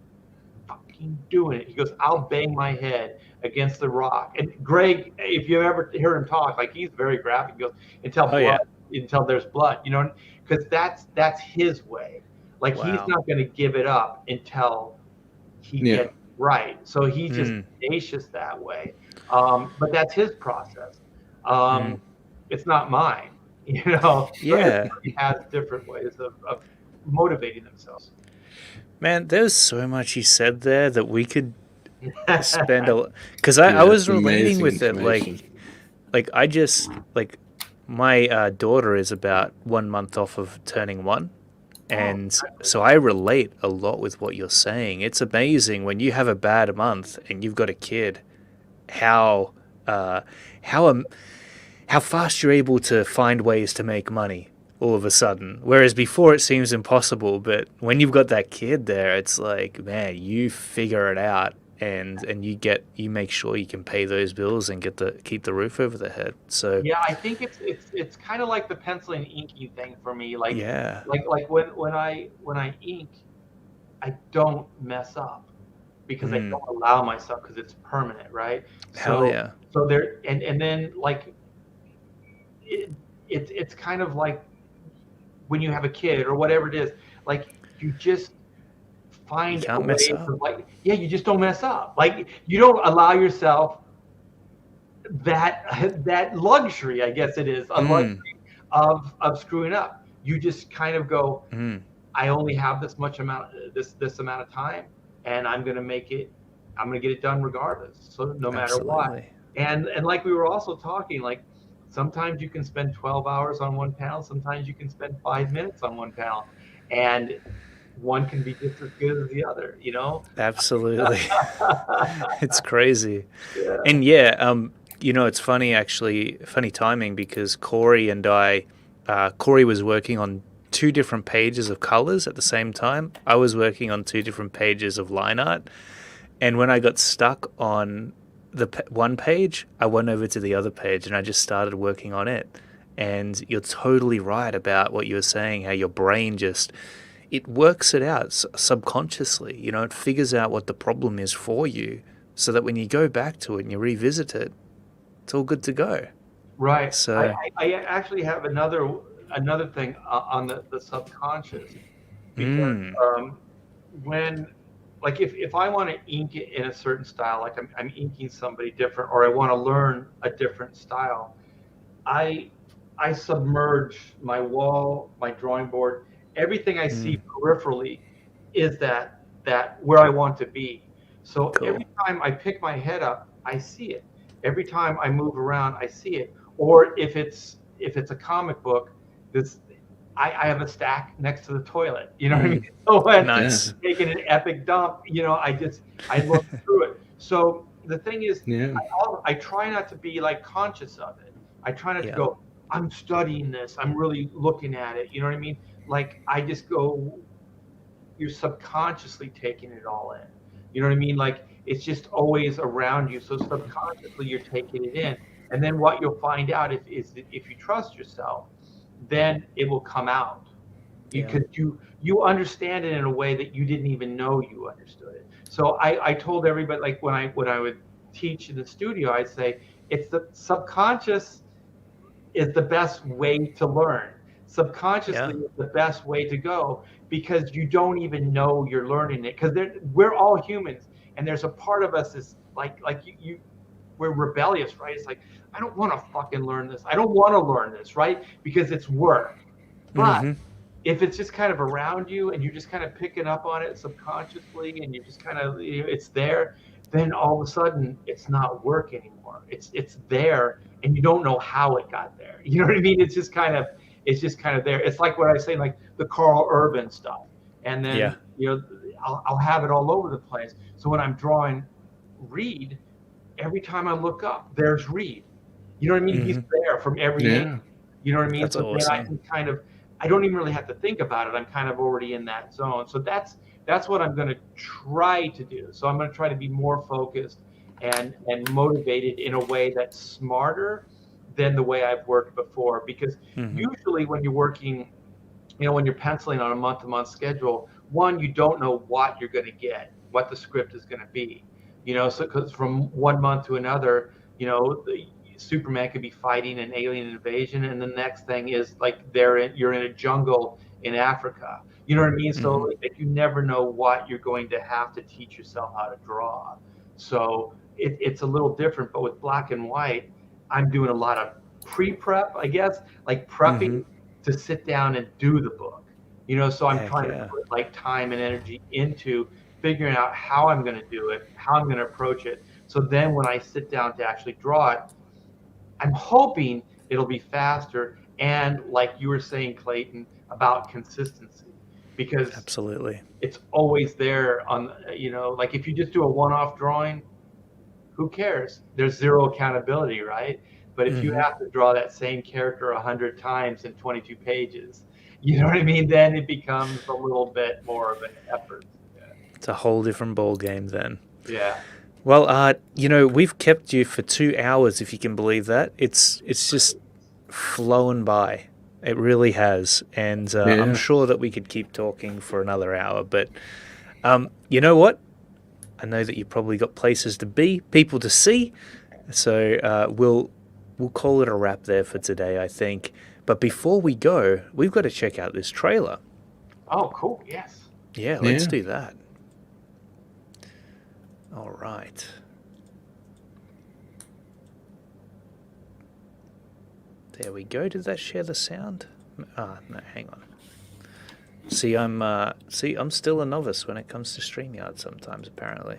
fucking doing it. He goes, I'll bang my head against the rock. And Greg, if you ever hear him talk, like, he's very graphic. He goes, until there's blood, because that's his way. Like, he's not going to give it up until he gets it right. So he's just tenacious that way. But that's his process. It's not mine. Everybody has different ways of motivating themselves. Man, there's so much you said there that we could spend because I was relating with it, like I just, like, my daughter is about 1 month off of turning 1, and so I relate a lot with what you're saying. It's amazing when you have a bad month and you've got a kid, how fast you're able to find ways to make money all of a sudden. Whereas before it seems impossible, but when you've got that kid there, it's like, man, you figure it out and you make sure you can pay those bills and keep the roof over the head. So yeah, I think it's kind of like the pencil and inking thing for me. Like, yeah, like when I ink, I don't mess up because I don't allow myself, because it's permanent, right? Hell yeah. So there, and then, like, it's kind of like when you have a kid or whatever it is, like, you just find a way to, like, you just don't mess up. Like, you don't allow yourself that luxury, I guess it is, a luxury of screwing up. You just kind of go, I only have this amount of time, and I'm going to get it done regardless. So no matter what. And like we were also talking, like, sometimes you can spend 12 hours on one panel. Sometimes you can spend 5 minutes on one panel, and one can be just as good as the other, Absolutely. It's crazy. Yeah. And it's funny timing, because Corey and Corey was working on 2 different pages of colors at the same time. I was working on 2 different pages of line art. And when I got stuck on the one page, I went over to the other page and I just started working on it. And you're totally right about what you were saying, how your brain it works it out subconsciously. It figures out what the problem is for you, so that when you go back to it and you revisit it, it's all good to go. Right. So I actually have another thing on the subconscious, because when, like, if I want to ink it in a certain style, like I'm inking somebody different, or I want to learn a different style, I submerge my wall, my drawing board, everything I see peripherally is that where I want to be. So every time I pick my head up, I see it. Every time I move around, I see it. Or if it's a comic book, I have a stack next to the toilet. You know what I mean? So when I'm taking an epic dump, I look through it. So the thing is, I try not to be, like, conscious of it. I try not to go, I'm studying this, I'm really looking at it. You know what I mean? Like, I just go, you're subconsciously taking it all in. You know what I mean? Like, it's just always around you. So subconsciously you're taking it in. And then what you'll find out if you trust yourself, then it will come out, because you understand it in a way that you didn't even know you understood it. So I told everybody, like, when I would teach in the studio, I'd say, it's the subconscious is the best way to learn. Subconsciously is the best way to go, because you don't even know you're learning it, because we're all humans, and there's a part of us is like we're rebellious, right? It's like, I don't want to fucking learn this. I don't want to learn this, right? Because it's work. But if it's just kind of around you and you're just kind of picking up on it subconsciously, and you just kind of, it's there, then all of a sudden it's not work anymore. It's there, and you don't know how it got there. You know what I mean? It's just kind of there. It's like what I say, like the Carl Urban stuff, and Yeah. then I'll have it all over the place. So when I'm drawing Reed, every time I look up, there's Reed. You know what I mean? He's there from every Yeah. angle. You know what I mean? That's So then I awesome. can kind of, I don't even really have to think about it. I'm kind of already in that zone. So that's what I'm going to try to do. So I'm going to try to be more focused and motivated in a way that's smarter than the way I've worked before. Because usually when you're working, when you're penciling on a month-to-month schedule, one, you don't know what you're going to get, what the script is going to be. So because from one month to another, Superman could be fighting an alien invasion, and the next thing is like you're in a jungle in Africa. You know what I mean? So like, you never know what you're going to have to teach yourself how to draw. So it's a little different. But with black and white, I'm doing a lot of pre-prep, I guess, like prepping to sit down and do the book. So I'm trying to put like time and energy into figuring out how I'm going to do it, how I'm going to approach it. So then when I sit down to actually draw it, I'm hoping it'll be faster. And like you were saying, Clayton, about consistency, because Absolutely. it's always there on, like if you just do a one-off drawing, who cares? There's zero accountability, right? But if you have to draw that same character 100 times in 22 pages, you know what I mean? Then it becomes a little bit more of an effort. It's a whole different ball game then. Yeah. Well, Art, we've kept you for 2 hours, if you can believe that. It's just flown by. It really has. And I'm sure that we could keep talking for another hour. But you know what? I know that you've probably got places to be, people to see. So we'll call it a wrap there for today, I think. But before we go, we've got to check out this trailer. Oh, cool. Yes. Yeah, let's do that. All right. There we go. Did that share the sound? No, hang on. See, I'm still a novice when it comes to StreamYard sometimes, apparently.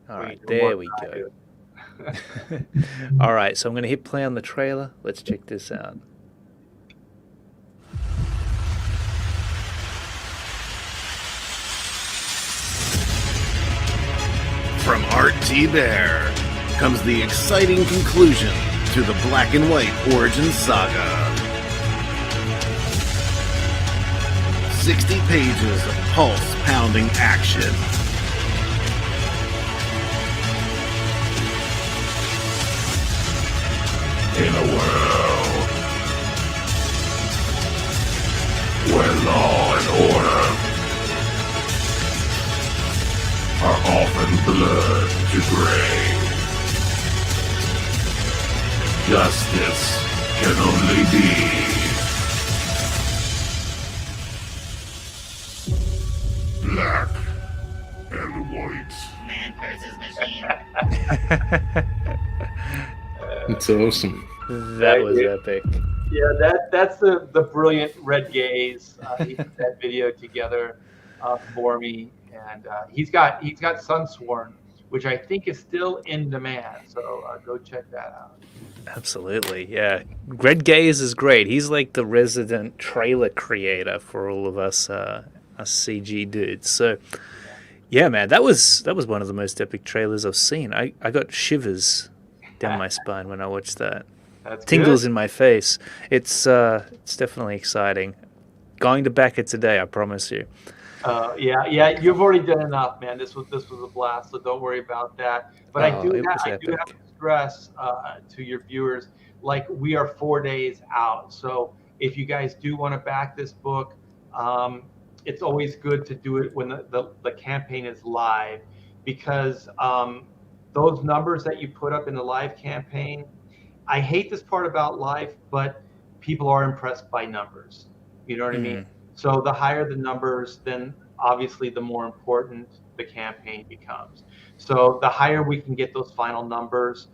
All right, there we go. All right, so I'm going to hit play on the trailer. Let's check this out. From Art Thibert comes the exciting conclusion to the black and white origin saga. 60 pages of pulse-pounding action. In a world where law and order are often blurred to gray, justice can only be black and white. Man versus machine. It's awesome. That was epic. Yeah, that's the brilliant Red Gaze. He put that video together for me, and he's got Sunsworn, which I think is still in demand. So go check that out. Absolutely, yeah. Red Gaze is great. He's like the resident trailer creator for all of us CG dudes. So, yeah, man, that was one of the most epic trailers I've seen. I got shivers down my spine when I watched that. That's Tingles good. in my face. It's definitely exciting. Going to back it today, I promise you. Yeah, you've already done enough, man. This was a blast, so don't worry about that. But I do have to stress to your viewers, like we are 4 days out. So if you guys do want to back this book, it's always good to do it when the campaign is live, because those numbers that you put up in the live campaign, I hate this part about live, but people are impressed by numbers. You know what I mean? So the higher the numbers, then obviously the more important the campaign becomes. So the higher we can get those final numbers,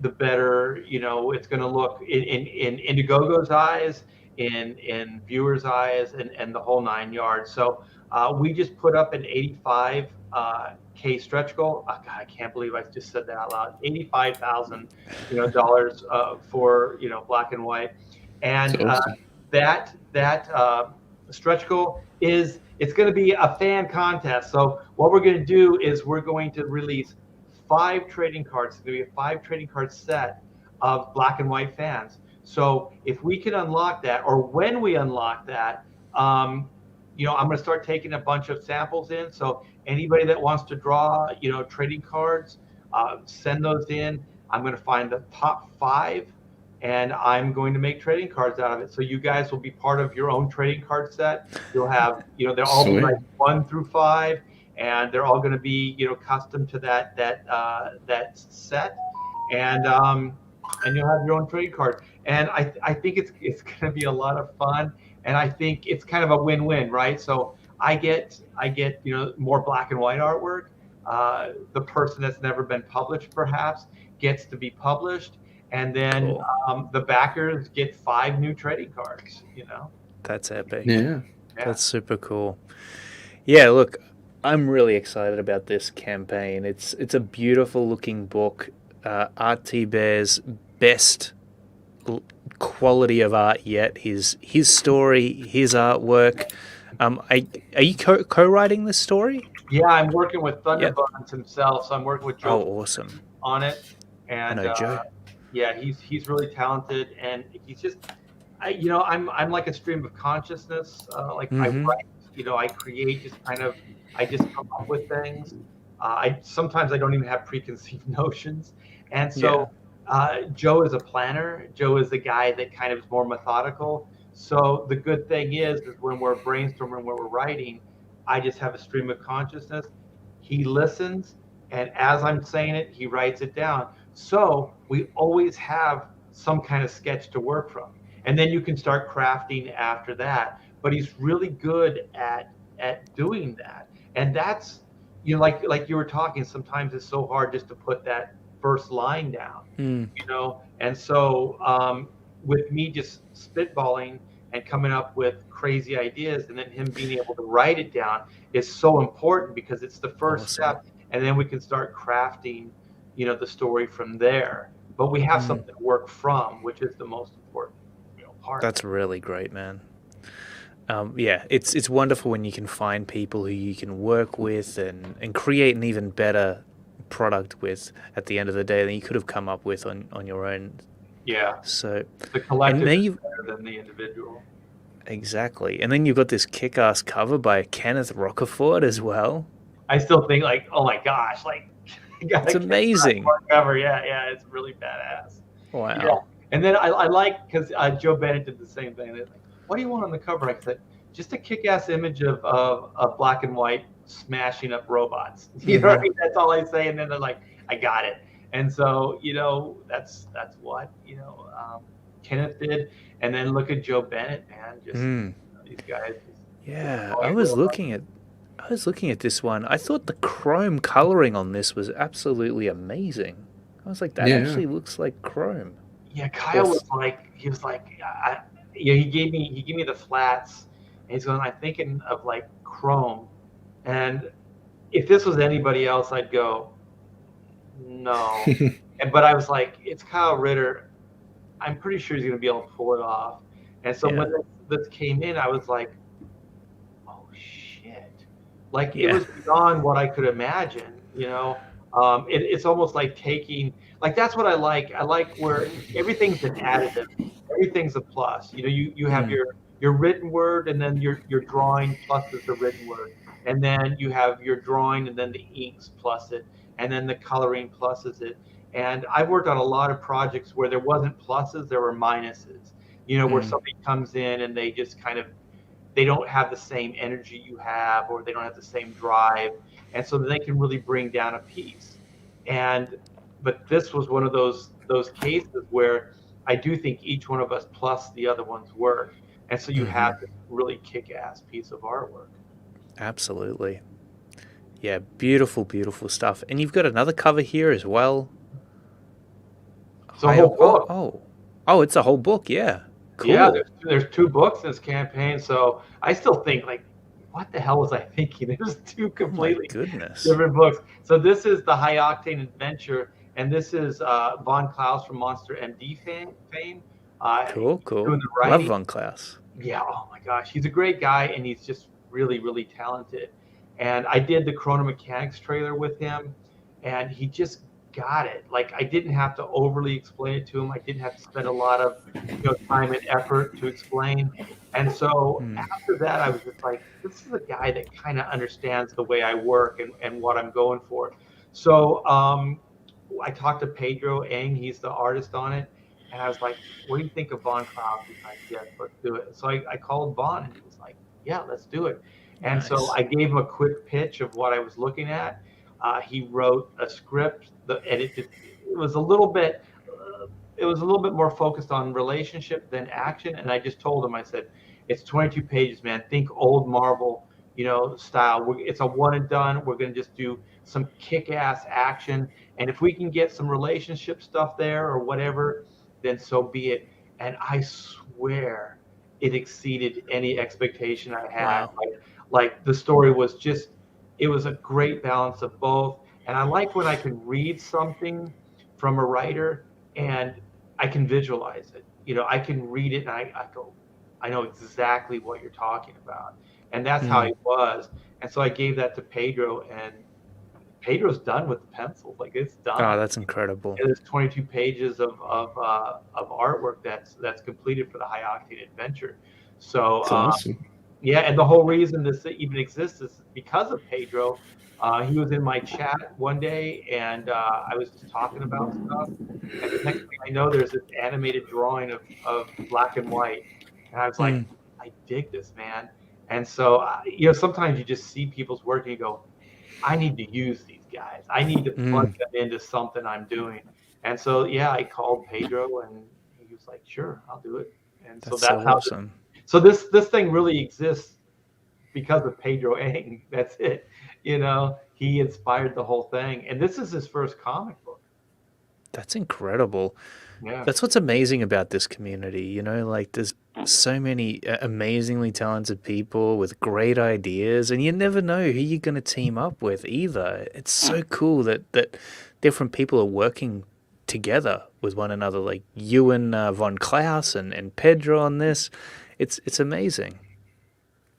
the better, it's going to look in Indiegogo's eyes, in viewers' eyes, and the whole 9 yards. So We just put up an 85 K stretch goal. Oh, God, I can't believe I just said that out loud. $85,000, dollars for black and white, and That's awesome. that stretch goal it's going to be a fan contest. So what we're going to do is we're going to release 5 trading cards. It's going to be a 5 trading card set of black and white fans. So if we can unlock that, or when we unlock that, I'm going to start taking a bunch of samples in. So anybody that wants to draw, trading cards, send those in. I'm going to find the top 5, and I'm going to make trading cards out of it. So you guys will be part of your own trading card set. You'll have, they'll all be Sweet. like 1 through 5, and they're all going to be, custom to that set, and you'll have your own trading card. And I think it's going to be a lot of fun. And I think it's kind of a win-win, right? So I get more black and white artwork. The person that's never been published perhaps gets to be published, and then Cool. the backers get 5 new trading cards. That's epic. Yeah. Yeah. That's super cool. Yeah, look, I'm really excited about this campaign. It's a beautiful looking book. Art Thibert's best quality of art yet. His story, his artwork. Are you co-writing this story? Yeah, I'm working with Yep. Thunderbuns himself, so I'm working with Oh, Joe awesome. on it, I and know Joe. yeah, he's really talented, and he's just, I'm like a stream of consciousness. I Mhm. write, I create, I just come up with things. Sometimes I don't even have preconceived notions, and so Joe is a planner. Joe is the guy that kind of is more methodical. So the good thing is when we're brainstorming, when we're writing, I just have a stream of consciousness. He listens, and as I'm saying it, he writes it down. So we always have some kind of sketch to work from, and then you can start crafting after that. But he's really good at doing that, and that's like you were talking. Sometimes it's so hard just to put that first line down, Mm. And so with me just spitballing and coming up with crazy ideas, and then him being able to write it down is so important, because it's the first Awesome. step, and then we can start crafting the story from there. But we have something to work from, which is the most important part. That's really great, man. Yeah, it's wonderful when you can find people who you can work with and create an even better product with at the end of the day than you could have come up with on your own. Yeah, So, the collective then is you better than the individual. exactly, and then you've got this kick-ass cover by Kenneth Rocafort as well. I still think oh my gosh, you gotta It's get that amazing. cover. Yeah, it's really badass. Wow. Yeah, and then I like, because Joe Bennett did the same thing. They're like, "What do you want on the cover?" I said, "Just a kick-ass image of black and white smashing up robots." You know what I mean? That's all I say, and then they're like, "I got it." And so that's what Kenneth did, and then look at Joe Bennett, man. Just these guys. Yeah, I was looking at this one. I thought the chrome coloring on this was absolutely amazing. I was like, that Yeah. actually looks like chrome. Yeah, Kyle was like, he gave me the flats, and he's going, I'm thinking of like chrome, and if this was anybody else, I'd go, no. But I was like, it's Kyle Ritter. I'm pretty sure he's going to be able to pull it off. And so when this came in, I was like, oh shit! Like it was beyond what I could imagine. It's almost like taking, like, that's what I like. I like where everything's an additive, everything's a plus. You have your written word, and then your drawing plus is the written word, and then you have your drawing, and then the inks plus it, and then the coloring pluses it. And I've worked on a lot of projects where there wasn't pluses, there were minuses. Where somebody comes in and they just they don't have the same energy you have, or they don't have the same drive, and so they can really bring down a piece. But this was one of those cases where I do think each one of us plus the other one's work, and so you have this really kick-ass piece of artwork. Absolutely. Yeah, beautiful, beautiful stuff. And you've got another cover here as well. It's a whole book. Oh, it's a whole book. Yeah. Cool. Yeah, there's 2 books in this campaign, so I still think, like, what the hell was I thinking? There's two Oh my completely goodness. different books. So this is the High Octane Adventure, and this is Von Klaus from Monster MD fame. Cool. Doing the Love writing. Von Klaus. Yeah, oh my gosh, he's a great guy, and he's just really, really talented. And I did the Chrono Mechanics trailer with him, and he just got it. Like, I didn't have to overly explain it to him. I didn't have to spend a lot of time and effort to explain. And so after that, I was just like, this is a guy that kind of understands the way I work and what I'm going for. So I talked to Pedro Eng, he's the artist on it. And I was like, what do you think of Von Klaus? He's like, yes, let's do it. So I called Von, and he was like, yeah, let's do it. And Nice. so I gave him a quick pitch of what I was looking at. He wrote a script, and it was a little bit more focused on relationship than action. And I just told him, I said, it's 22 pages, man. Think old Marvel, style. It's a one and done. We're going to just do some kick-ass action. And if we can get some relationship stuff there or whatever, then so be it. And I swear it exceeded any expectation I had. Wow. Like the story was just, it was a great balance of both. And I like when I can read something from a writer and I can visualize it. I can read it and I go, I know exactly what you're talking about. And that's how it was. And so I gave that to Pedro, and Pedro's done with the pencils. Like, it's done. Oh, that's incredible. There's 22 pages of artwork that's completed for the High Octane Adventure. So That's awesome. yeah, and the whole reason this even exists is because of Pedro. He was in my chat one day, and I was just talking about stuff. And the next thing I know, there's this animated drawing of black and white, and I was like, I dig this, man. And so sometimes you just see people's work and you go, I need to use these guys. I need to plug them into something I'm doing. And so, yeah, I called Pedro, and he was like, sure, I'll do it. And That's so that's so how. awesome. So this thing really exists because of Pedro Eng. That's it. He inspired the whole thing. And this is his first comic book. That's incredible. Yeah. That's what's amazing about this community. Like, there's so many amazingly talented people with great ideas, and you never know who you're going to team up with either. It's so cool that different people are working together with one another, like you and Von Klaus and Pedro on this. It's amazing.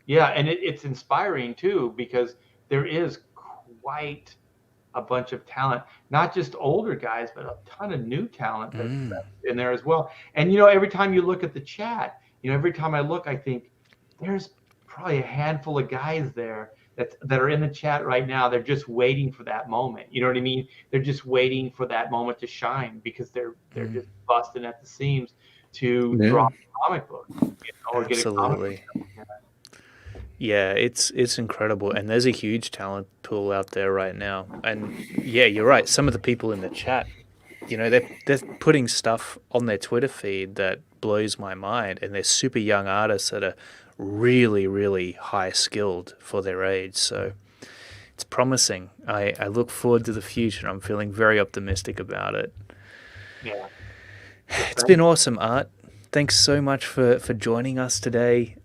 Yeah, and it's inspiring too, because there is quite a bunch of talent, not just older guys, but a ton of new talent that's in there as well. And every time you look at the chat, every time I look, I think there's probably a handful of guys there that are in the chat right now. They're just waiting for that moment. You know what I mean? They're just waiting for that moment to shine, because they're just busting at the seams to draw a comic book, or get a comic book. Yeah, it's incredible, and there's a huge talent pool out there right now. And yeah, you're right. Some of the people in the chat, they're putting stuff on their Twitter feed that blows my mind, and they're super young artists that are really, really high skilled for their age. So it's promising. I look forward to the future. I'm feeling very optimistic about it. Yeah, it's been awesome, Art. Thanks so much for joining us today.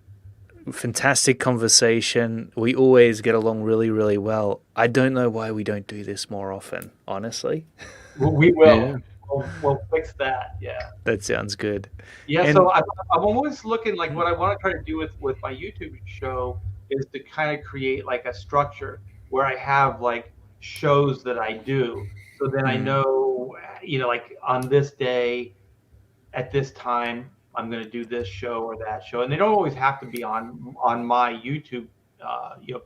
Fantastic conversation. We always get along really, really well. I don't know why we don't do this more often, honestly. We will. Yeah. We'll fix that. Yeah. That sounds good. Yeah. So I'm always looking, like, what I want to try to do with my YouTube show is to kind of create like a structure where I have like shows that I do. So then I know, like on this day at this time, I'm going to do this show or that show, and they don't always have to be on my YouTube,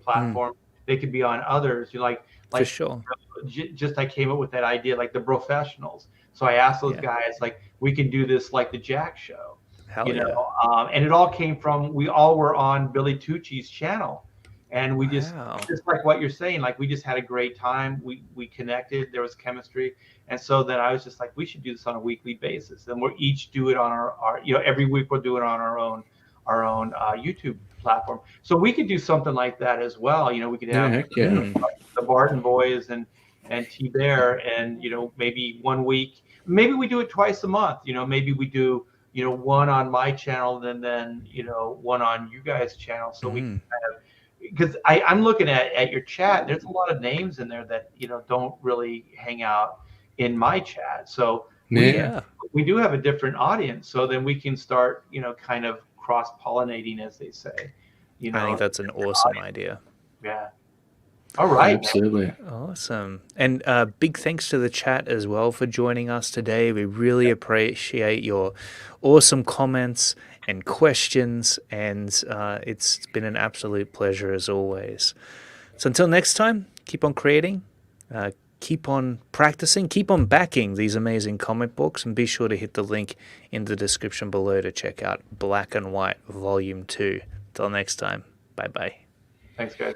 platform. They could be on others. For sure. Just I came up with that idea, like the professionals. So I asked those guys, like, we can do this like the Jack Show. Hell yeah. And it all came from, we all were on Billy Tucci's channel, and we just like what you're saying, like we just had a great time. We connected. There was chemistry. And so then I was just like, we should do this on a weekly basis, and we'll each do it on our every week we'll do it on our own YouTube platform. So we could do something like that as well. We could have the Barton Boys and Thibert, and maybe one week, maybe we do it twice a month. Maybe we do one on my channel and then one on you guys' channel, so we can kind because I'm looking at your chat. There's a lot of names in there that don't really hang out in my chat. So Yeah. we do have a different audience. So then we can start kind of cross-pollinating, as they say. I think that's an awesome idea. Yeah. All right. Absolutely. Awesome. And big thanks to the chat as well for joining us today. We really appreciate your awesome comments and questions, and it's been an absolute pleasure as always. So until next time, keep on creating, keep on practicing, keep on backing these amazing comic books, and be sure to hit the link in the description below to check out Black and White Volume 2. Till next time, bye-bye. Thanks, guys.